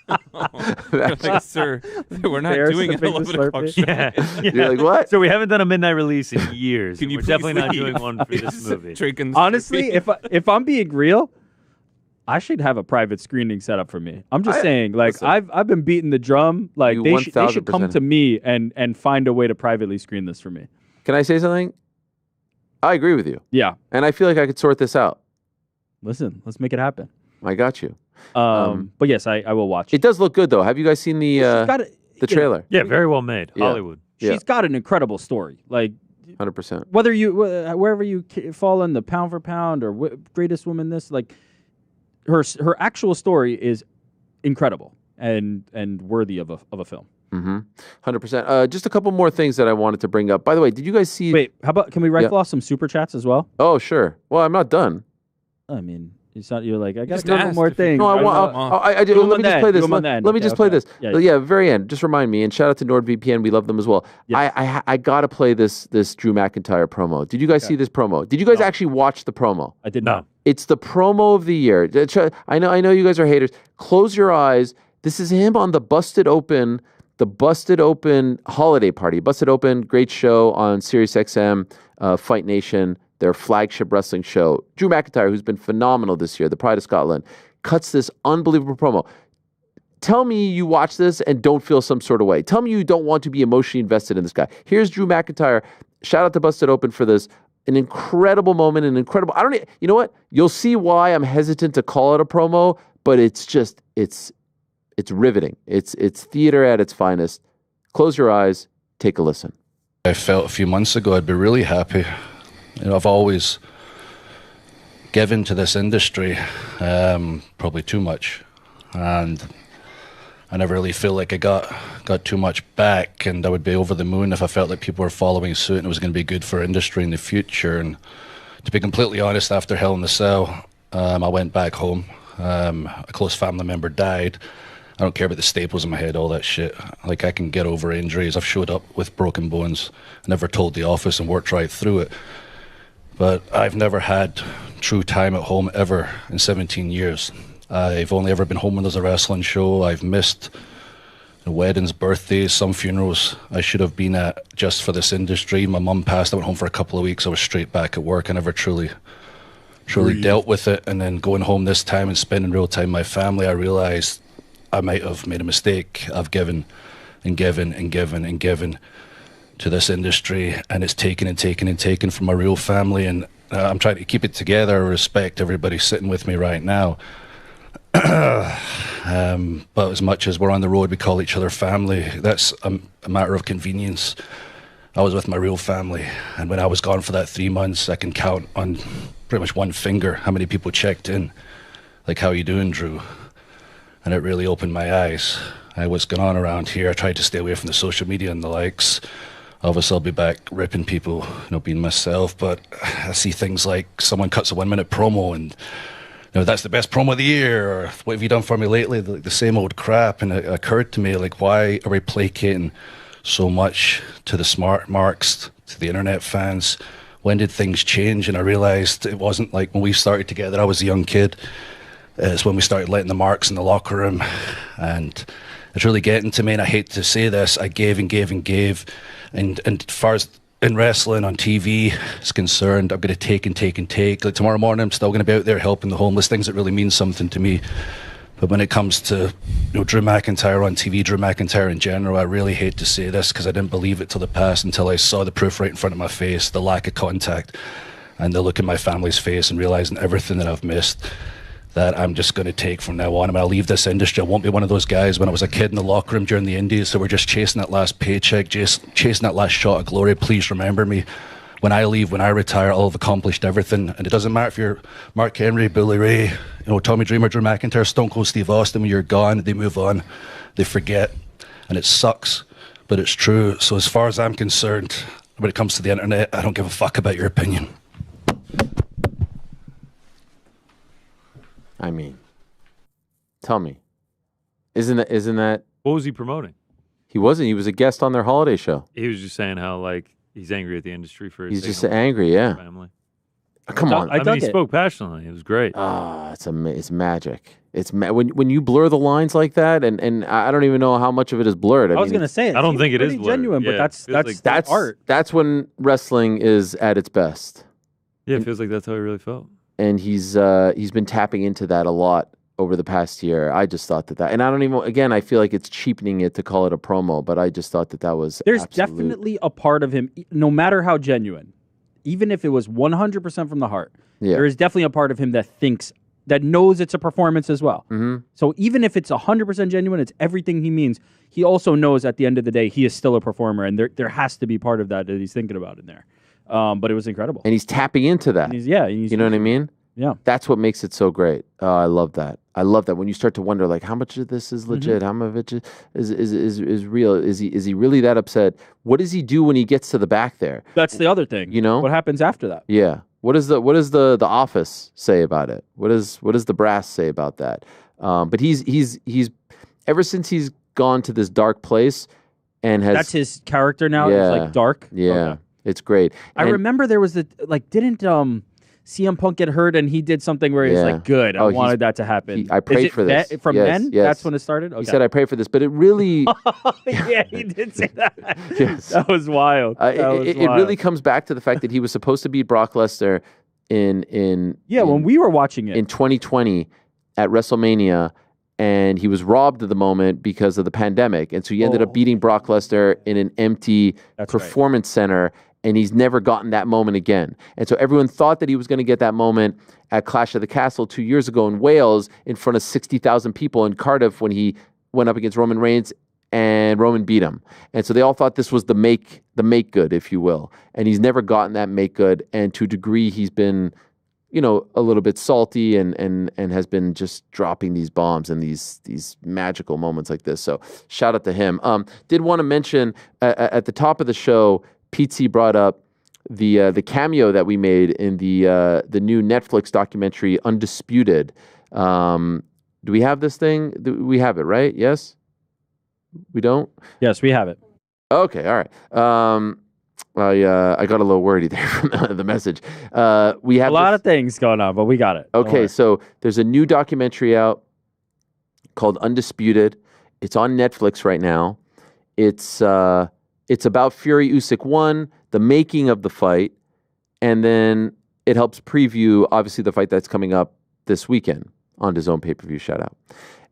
Like, sir, we're not There's doing the an big 11 o'clock Slurpee. show. Yeah. You're like, what? So we haven't done a midnight release in years. Can you We're please definitely not leave? doing one for this movie. Drinking Honestly, Slurpee. if I'm being real, I should have a private screening set up for me. I'm just saying, like, listen. I've been beating the drum. Like, You they should come 1000%. to me and find a way to privately screen this for me. Can I say something? I agree with you. Yeah. And I feel like I could sort this out. Listen, let's make it happen. I got you. But yes, I will watch. It does look good though. Have you guys seen the the trailer? Yeah, very well made. Yeah. Hollywood. She's got an incredible story. Like, 100%. whether you wherever you fall in the pound for pound or greatest woman, this like her actual story is incredible and worthy of a film. 100%. Just a couple more things that I wanted to bring up. By the way, did you guys see? Wait, how about can we rifle off some super chats as well? Oh, sure. Well, I'm not done. I mean, You're like, I got Just a couple asked more if you things. No, I do. Let me just play this. Let me just play this. Yeah, very end. Just remind me. And shout out to NordVPN. We love them as well. Yes. I gotta play this Drew McIntyre promo. Did you guys see this promo? Did you guys actually watch the promo? I did not. It's the promo of the year. I know you guys are haters. Close your eyes. This is him on the Busted Open holiday party. Busted Open, great show on SiriusXM, Fight Nation, their flagship wrestling show. Drew McIntyre, who's been phenomenal this year, the pride of Scotland, cuts this unbelievable promo. Tell me you watch this and don't feel some sort of way. Tell me you don't want to be emotionally invested in this guy. Here's Drew McIntyre. Shout out to Busted Open for this. An incredible moment, you know what? You'll see why I'm hesitant to call it a promo, but it's riveting. It's theater at its finest. Close your eyes, take a listen. I felt a few months ago I'd be really happy. I've always given to this industry, probably too much, and I never really feel like I got too much back, and I would be over the moon if I felt like people were following suit and it was going to be good for industry in the future. And to be completely honest, after Hell in the Cell, I went back home. A close family member died. I don't care about the staples in my head, all that shit. Like, I can get over injuries. I've showed up with broken bones. I never told the office and worked right through it. But I've never had true time at home ever in 17 years. I've only ever been home when there's a wrestling show. I've missed weddings, birthdays, some funerals I should have been at just for this industry. My mum passed. I went home for a couple of weeks. I was straight back at work. I never truly dealt with it. And then going home this time and spending real time with my family, I realized I might have made a mistake. I've given and given and given and given to this industry, and it's taken and taken and taken from my real family, and I'm trying to keep it together. I respect everybody sitting with me right now. But as much as we're on the road, we call each other family. That's a matter of convenience. I was with my real family, and when I was gone for that 3 months, I can count on pretty much one finger how many people checked in, like, how you doing, Drew? And it really opened my eyes. What's going on around here. I tried to stay away from the social media and the likes. Obviously, I'll be back ripping people, being myself, but I see things like someone cuts a 1 minute promo and that's the best promo of the year, or what have you done for me lately? The same old crap. And it occurred to me, like, why are we placating so much to the smart marks, to the internet fans? When did things change? And I realized it wasn't like when we started together, I was a young kid. It's when we started letting the marks in the locker room, and it's really getting to me. And I hate to say this, I gave and gave and gave. And as far as in wrestling on TV is concerned, I'm going to take and take and take. Like, tomorrow morning, I'm still going to be out there helping the homeless, things that really mean something to me. But when it comes to Drew McIntyre on TV, Drew McIntyre in general, I really hate to say this because I didn't believe it till the past, until I saw the proof right in front of my face, the lack of contact, and the look in my family's face, and realizing everything that I've missed, that I'm just going to take from now on. I'll leave this industry. I won't be one of those guys when I was a kid in the locker room during the Indies, so we're just chasing that last paycheck, chasing that last shot of glory. Please remember me. When I leave, when I retire, I'll have accomplished everything. And it doesn't matter if you're Mark Henry, Billy Ray, Tommy Dreamer, Drew McIntyre, Stone Cold Steve Austin. When you're gone, they move on. They forget. And it sucks, but it's true. So as far as I'm concerned, when it comes to the internet, I don't give a fuck about your opinion. I mean, tell me, isn't that? What was he promoting? He wasn't. He was a guest on their holiday show. He was just saying how, like, he's angry at the industry for. He's just angry, yeah. Family. Come on, I mean, he spoke passionately. It was great. It's magic. When you blur the lines like that, and I don't even know how much of it is blurred. I was going to say, I don't think it is blurred. Genuine, but that's art. That's when wrestling is at its best. Yeah, it feels like that's how he really felt. And he's been tapping into that a lot over the past year. I just thought that, and I don't even, again, I feel like it's cheapening it to call it a promo, but I just thought that was There's definitely a part of him, no matter how genuine, even if it was 100% from the heart, there is definitely a part of him that knows it's a performance as well. Mm-hmm. So even if it's 100% genuine, it's everything he means, he also knows at the end of the day, he is still a performer, and there has to be part of that he's thinking about in there. But it was incredible. And he's tapping into that. You know what I mean? Yeah. That's what makes it so great. I love that. I love that when you start to wonder, like, how much of this is legit? How much of it is real? Is he really that upset? What does he do when he gets to the back there? That's the other thing. You know? What happens after that? Yeah. What does the office say about it? What does the brass say about that? But he's ever since he's gone to this dark place and has That's his character now. Yeah, It's like dark. Yeah, Okay. it's great. I remember there was didn't CM Punk get hurt and he did something where he's like, good. I wanted that to happen. I prayed for this. From Yes, then? yes. That's when it started? Okay. He said, I prayed for this, but it really... yeah, he did say that. Yes. That was wild. It really comes back to the fact that he was supposed to beat Brock Lesnar when we were watching it in 2020 at WrestleMania, and he was robbed of the moment because of the pandemic, and so he ended up beating Brock Lesnar in an empty performance center, and he's never gotten that moment again. And so everyone thought that he was going to get that moment at Clash of the Castle 2 years ago in Wales in front of 60,000 people in Cardiff when he went up against Roman Reigns and Roman beat him. And so they all thought this was the make good, if you will. And he's never gotten that make good. And to a degree, he's been, a little bit salty and has been just dropping these bombs and these magical moments like this. So shout out to him. Did want to mention at the top of the show, Pete brought up the cameo that we made in the new Netflix documentary Undisputed. Do we have this thing? We have it, right? Yes? We don't? Yes, we have it. Okay, all right. I got a little wordy there from the message. We have a lot of things going on, but we got it. Okay, so there's a new documentary out called Undisputed. It's on Netflix right now. It's about Fury Usyk 1, the making of the fight, and then it helps preview, obviously, the fight that's coming up this weekend on DAZN pay-per-view. Shout out.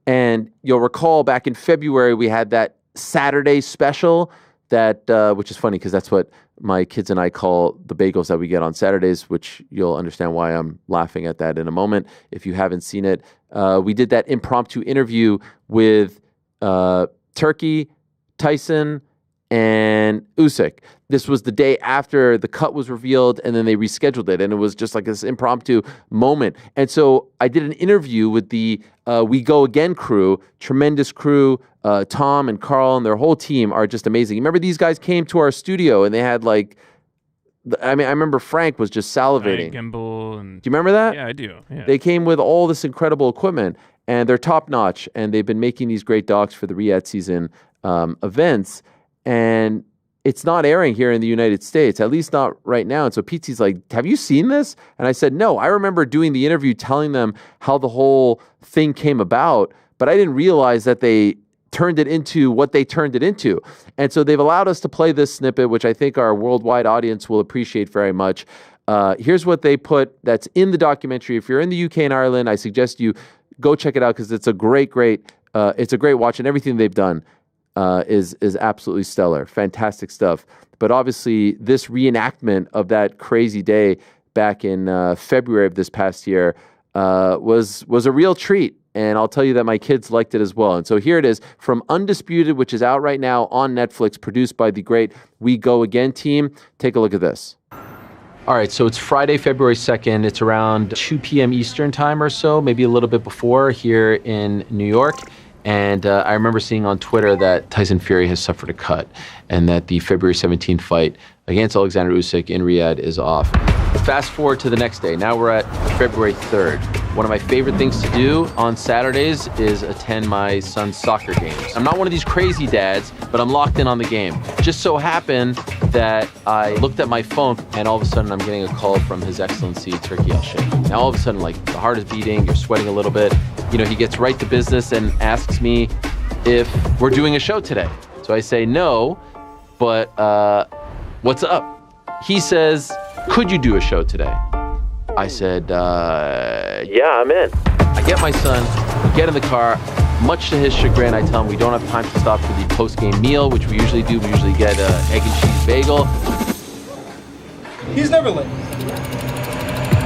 And you'll recall back in February, we had that Saturday special which is funny because that's what my kids and I call the bagels that we get on Saturdays, which you'll understand why I'm laughing at that in a moment if you haven't seen it. We did that impromptu interview with Turkey, Tyson, and Usyk. This was the day after the cut was revealed, and then they rescheduled it, and it was just like this impromptu moment. And so I did an interview with the We Go Again crew, tremendous crew. Tom and Carl and their whole team are just amazing. Remember, these guys came to our studio, and they had I remember Frank was just salivating. Gimbal and... Do you remember that? Yeah, I do. Yeah. They came with all this incredible equipment, and they're top notch, and they've been making these great docs for the Riyadh season events. And it's not airing here in the United States, at least not right now. And so Pete's like, have you seen this? And I said, no. I remember doing the interview telling them how the whole thing came about, but I didn't realize that they turned it into what they turned it into. And so they've allowed us to play this snippet, which I think our worldwide audience will appreciate very much. Here's what they put that's in the documentary. If you're in the UK and Ireland, I suggest you go check it out because it's a great watch, and everything they've done is absolutely stellar. Fantastic stuff. But obviously, this reenactment of that crazy day back in February of this past year was a real treat. And I'll tell you that my kids liked it as well. And so here it is from Undisputed, which is out right now on Netflix, produced by the great We Go Again team. Take a look at this. All right, so it's Friday, February 2nd. It's around 2 p.m. Eastern time or so, maybe a little bit before here in New York. And I remember seeing on Twitter that Tyson Fury has suffered a cut and that the February 17th fight against Alexander Usyk in Riyadh is off. Fast forward to the next day. Now we're at February 3rd. One of my favorite things to do on Saturdays is attend my son's soccer games. I'm not one of these crazy dads, but I'm locked in on the game. Just so happened that I looked at my phone and all of a sudden I'm getting a call from His Excellency Turki Al-Sheikh. Now all of a sudden, like, the heart is beating, you're sweating a little bit. You know, he gets right to business and asks me if we're doing a show today. So I say no, but what's up? He says, could you do a show today? I said, yeah, I'm in. I get my son, we get in the car. Much to his chagrin, I tell him we don't have time to stop for the post-game meal, which we usually do. We usually get an egg and cheese bagel. He's never late.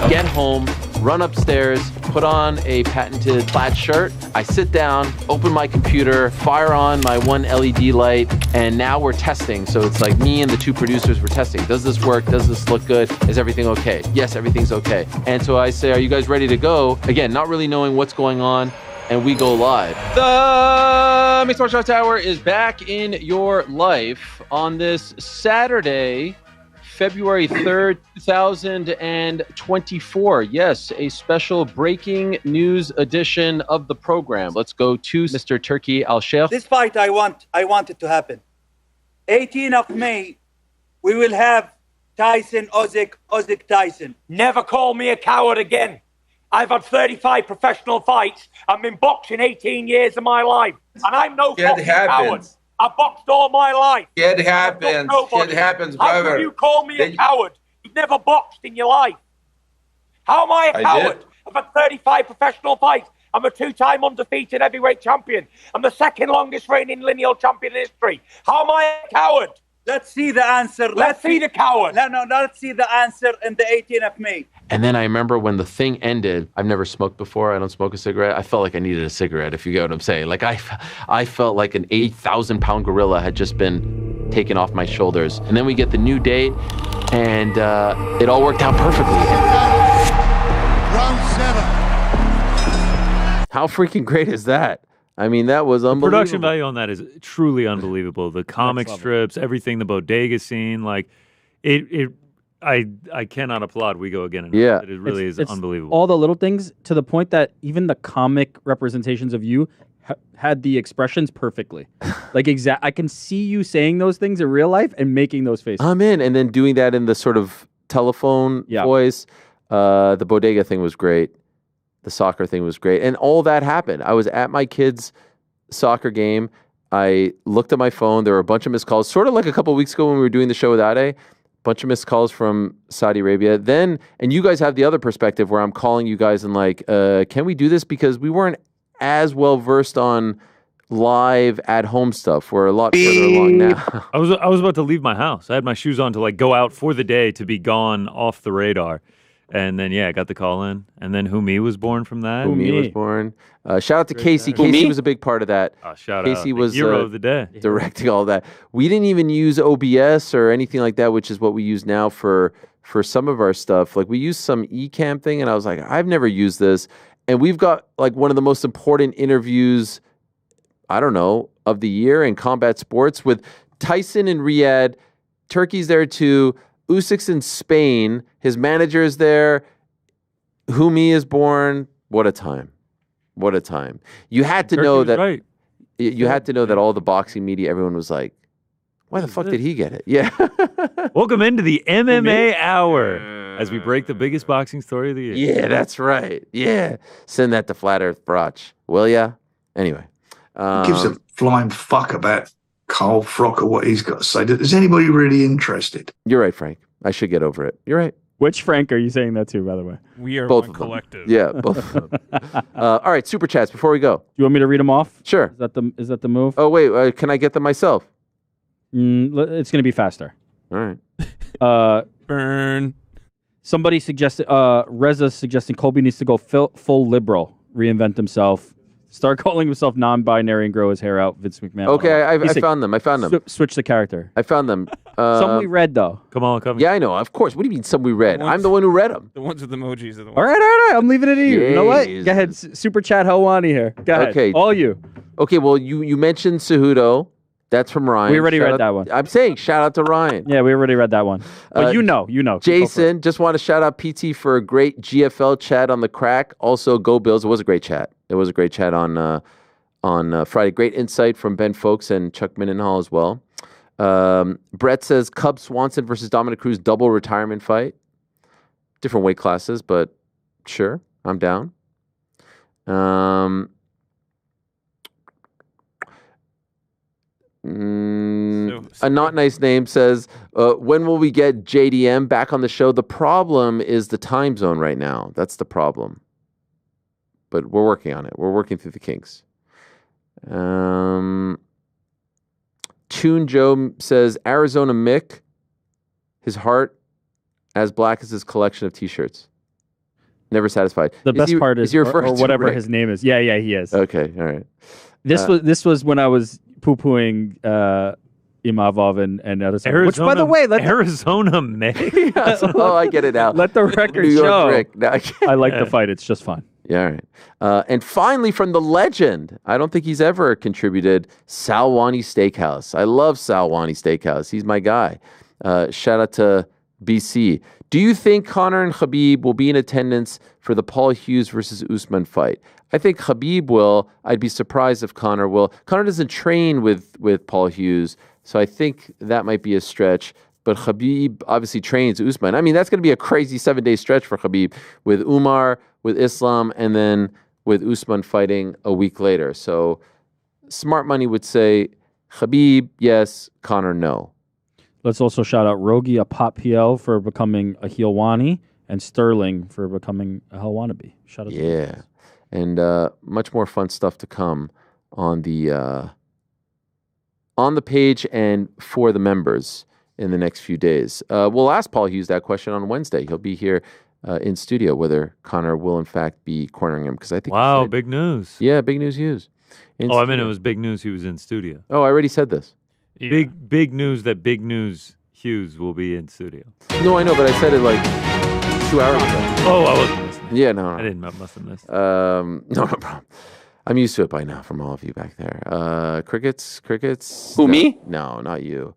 Get home, run upstairs, put on a patented plaid shirt. I sit down, open my computer, fire on my one LED light, and now we're testing. So it's like me and the two producers were testing. Does this work? Does this look good? Is everything okay? Yes, everything's okay. And so I say, are you guys ready to go? Again, not really knowing what's going on, and we go live. The Mixed Martial Arts Hour is back in your life on this Saturday, February 3rd, 2024. Yes, a special breaking news edition of the program. Let's go to Mr. Turki Al-Sheikh. This fight I want it to happen. 18th of May, we will have Tyson, Usyk, Tyson. Never call me a coward again. I've had 35 professional fights. I've been boxing 18 years of my life. And I'm no fucking coward. I've boxed all my life. It happens. It happens, How brother. can you call me a coward? You've never boxed in your life. How am I a coward? I've had 35 professional fights. I'm a 2-time undefeated heavyweight champion. I'm the second longest reigning lineal champion in history. How am I a coward? Let's see the answer. Let's see the coward. No, let's see the answer in the 18th of May. And then I remember when the thing ended, I've never smoked before. I don't smoke a cigarette. I felt like I needed a cigarette, if you get what I'm saying. Like I felt like an 8,000-pound gorilla had just been taken off my shoulders. And then we get the new date, and it all worked out perfectly. Round 7. How freaking great is that? I mean, that was unbelievable. The production value on that is truly unbelievable. The comic strips, everything, the bodega scene, like I cannot applaud We Go Again enough. Yeah. It really is unbelievable. All the little things to the point that even the comic representations of you had the expressions perfectly. Like I can see you saying those things in real life and making those faces. I'm in, and then doing that in the sort of telephone voice. The bodega thing was great. The soccer thing was great. And all that happened. I was at my kid's soccer game. I looked at my phone. There were a bunch of missed calls, sort of like a couple of weeks ago when we were doing the show with Ade. Bunch of missed calls from Saudi Arabia. Then, and you guys have the other perspective where I'm calling you guys and like, can we do this? Because we weren't as well versed on live at home stuff. We're a lot further along now. I was about to leave my house. I had my shoes on to like go out for the day to be gone off the radar. And then, I got the call in. And then Humi was born from that. Humi was born. Shout out to Casey. Casey was a big part of that. Casey was the hero of the day. Directing all that. We didn't even use OBS or anything like that, which is what we use now for some of our stuff. Like we used some Ecamm thing, and I was like, I've never used this. And we've got like one of the most important interviews, I don't know, of the year in combat sports with Tyson in Riyadh. Turkey's there too. Usyk's in Spain. His manager is there. Humi is born. What a time. What a time. You had to know that. Right. You had to know that all the boxing media, everyone was like, why the fuck did he get it? Yeah. Welcome into the MMA Hour as we break the biggest boxing story of the year. Yeah, that's right. Yeah. Send that to Flat Earth Brotch. Will ya? Anyway. Gives a flying fuck about Carl Frock or what he's got to say. Is anybody really interested? You're right, Frank. I should get over it. You're right. Which Frank are you saying that to, by the way? We are both one of them. collective. Yeah, both of them. All right, super chats before we go. You want me to read them off? Sure. Is that the move? Oh, wait. Can I get them myself? It's going to be faster. All right. Burn. Somebody suggested, Reza suggesting Colby needs to go full liberal, reinvent himself, start calling himself non-binary and grow his hair out. Vince McMahon. Okay, I found them. I found them. Switch the character. I found them. Some we read, though. Come on. Yeah, I know. Of course. What do you mean some we read? I'm the one who read them. The ones with emojis are the ones. All right. I'm leaving it to you. You know what? Go ahead. Super chat Helwani here. Go ahead. Okay. All you. Okay, well, you mentioned Cejudo. That's from Ryan. We already read that one. I'm saying shout out to Ryan. Yeah, we already read that one. But you know. Jason, just want to shout out PT for a great GFL chat on the crack. Also, Go Bills. It was a great chat. It was a great chat on Friday. Great insight from Ben Folks and Chuck Mindenhall as well. Brett says Cub Swanson versus Dominic Cruz double retirement fight. Different weight classes, but sure, I'm down. A not nice name says, when will we get JDM back on the show? The problem is the time zone right now. That's the problem. But we're working on it. We're working through the kinks. Tune Joe says, Arizona Mick, his heart as black as his collection of T-shirts. Never satisfied. The best part is, or whatever his name is. Yeah, he is. Okay, all right. This was when I was poo-pooing Imavov and others. Which, by the way, Arizona Mick. Oh, I get it now. Let the record New York show. Rick. No, I like the fight. It's just fun. Yeah, all right. And finally, from the legend, I don't think he's ever contributed, Salwani Steakhouse. I love Salwani Steakhouse. He's my guy. Shout out to BC. Do you think Conor and Khabib will be in attendance for the Paul Hughes versus Usman fight? I think Khabib will. I'd be surprised if Conor will. Conor doesn't train with Paul Hughes, so I think that might be a stretch. But Khabib obviously trains Usman. I mean, that's going to be a crazy 7-day stretch for Khabib with Umar, with Islam, and then with Usman fighting a week later. So smart money would say Khabib, yes, Conor, no. Let's also shout out Rogi, a Pop PL, for becoming a Helwani, and Sterling for becoming a Helwani. Shout out to you guys. And much more fun stuff to come on the page and for the members in the next few days. We'll ask Paul Hughes that question on Wednesday. He'll be here in studio, whether Conor will in fact be cornering him. Because I think big news. Yeah, big news Hughes. I mean, it was big news he was in studio. Oh, I already said this. Yeah. Big news that Big News Hughes will be in studio. No, I know, but I said it like 2 hours ago. Oh, I wasn't listening. Yeah, no. I must have missed. No problem. I'm used to it by now from all of you back there. Crickets. Who, No, me? No, not you.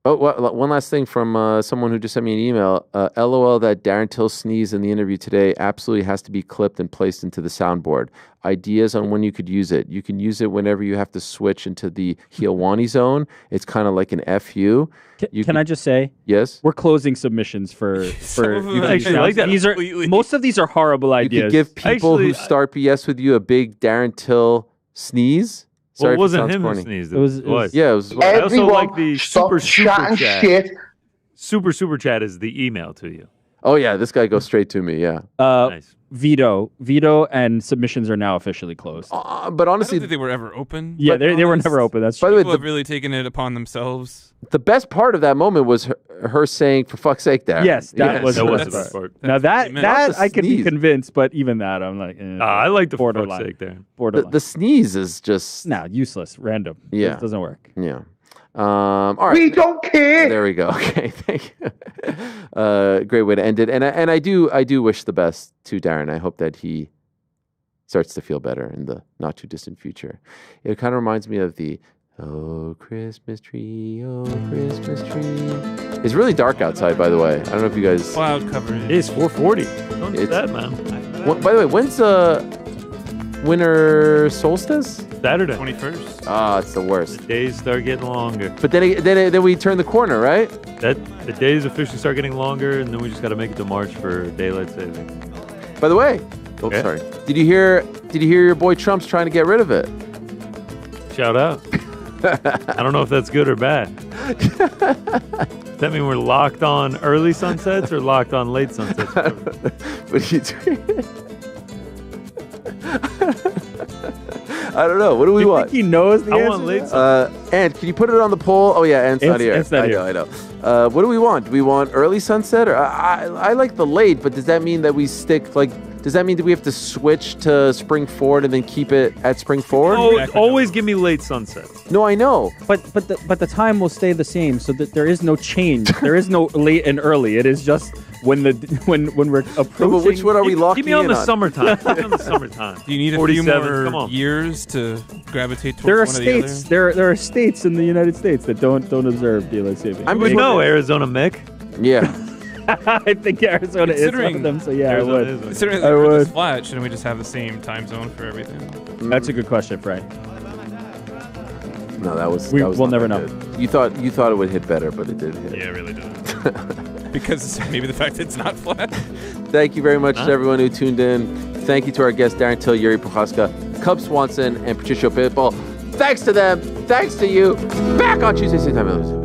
One last thing from someone who just sent me an email. LOL that Darren Till sneeze in the interview today absolutely has to be clipped and placed into the soundboard. Ideas on when you could use it. You can use it whenever you have to switch into the Helwani zone. It's kind of like an FU. Can I just say? Yes. We're closing submissions for you actually like that. These are most of these are horrible ideas. You could give people who start BS with you a big Darren Till sneeze. Well, it wasn't him who sneezed. It was. Yeah, it was. I also like the stop chatting shit. Super chat is the email to you. Oh yeah, this guy goes straight to me. Yeah. Nice. Veto and submissions are now officially closed. But honestly, I don't think they were ever open. Yeah, they were never open. That's true. By the way, People have really taken it upon themselves. The best part of that moment was her saying, "For fuck's sake, Darren." Yes, that was the best part. Now that I could be convinced, but even that, I'm like, I like the borderline. for fuck's sake, Darren. Borderline. The sneeze is just useless, random. Yeah, it doesn't work. Yeah. All right. We don't care. There we go. Okay, thank you. Great way to end it. And I do wish the best to Darren. I hope that he starts to feel better in the not too distant future. It kind of reminds me of the "Oh Christmas tree, oh Christmas tree." It's really dark outside, by the way. I don't know if you guys. Cloud cover. It is 4:40. Don't do that, man. By the way, when's winter solstice? Saturday. 21st. Ah, it's the worst. The days start getting longer. But then we turn the corner, right? The days officially start getting longer, and then we just got to make it to March for daylight saving. By the way, sorry. Did you hear your boy Trump's trying to get rid of it? Shout out. I don't know if that's good or bad. Does that mean we're locked on early sunsets or locked on late sunsets? What are you doing? I don't know. What do we want? Think he knows the answer? I want late sunsets. Ant, can you put it on the poll? Oh yeah, Ant's not here. Ant's not here. I know. What do we want? Do we want early sunset or I like the late? But does that mean that we stick like? Does that mean that we have to switch to spring forward and then keep it at spring forward? Oh, always give me late sunset. No, I know. But the time will stay the same, so that there is no change. There is no late and early. It is just when we're approaching. No, but which one are we locking in on? Keep me on the summertime. Do you need a few more years to gravitate towards there are one states. or the other? There are states in the United States that don't observe daylight saving. I would know Arizona, Mick. Yeah. I think Arizona is one of them, so yeah, I would. Considering that we're this flat, shouldn't we just have the same time zone for everything? That's a good question, Frank. No, we'll never know. Good. You thought it would hit better, but it did hit. Yeah, it really did. Because maybe the fact that it's not flat. Thank you very much to everyone who tuned in. Thank you to our guests, Darren Till, Jiri Prochazka, Cub Swanson, and Patricio Pitbull. Thanks to them. Thanks to you. Back on Tuesday, same time.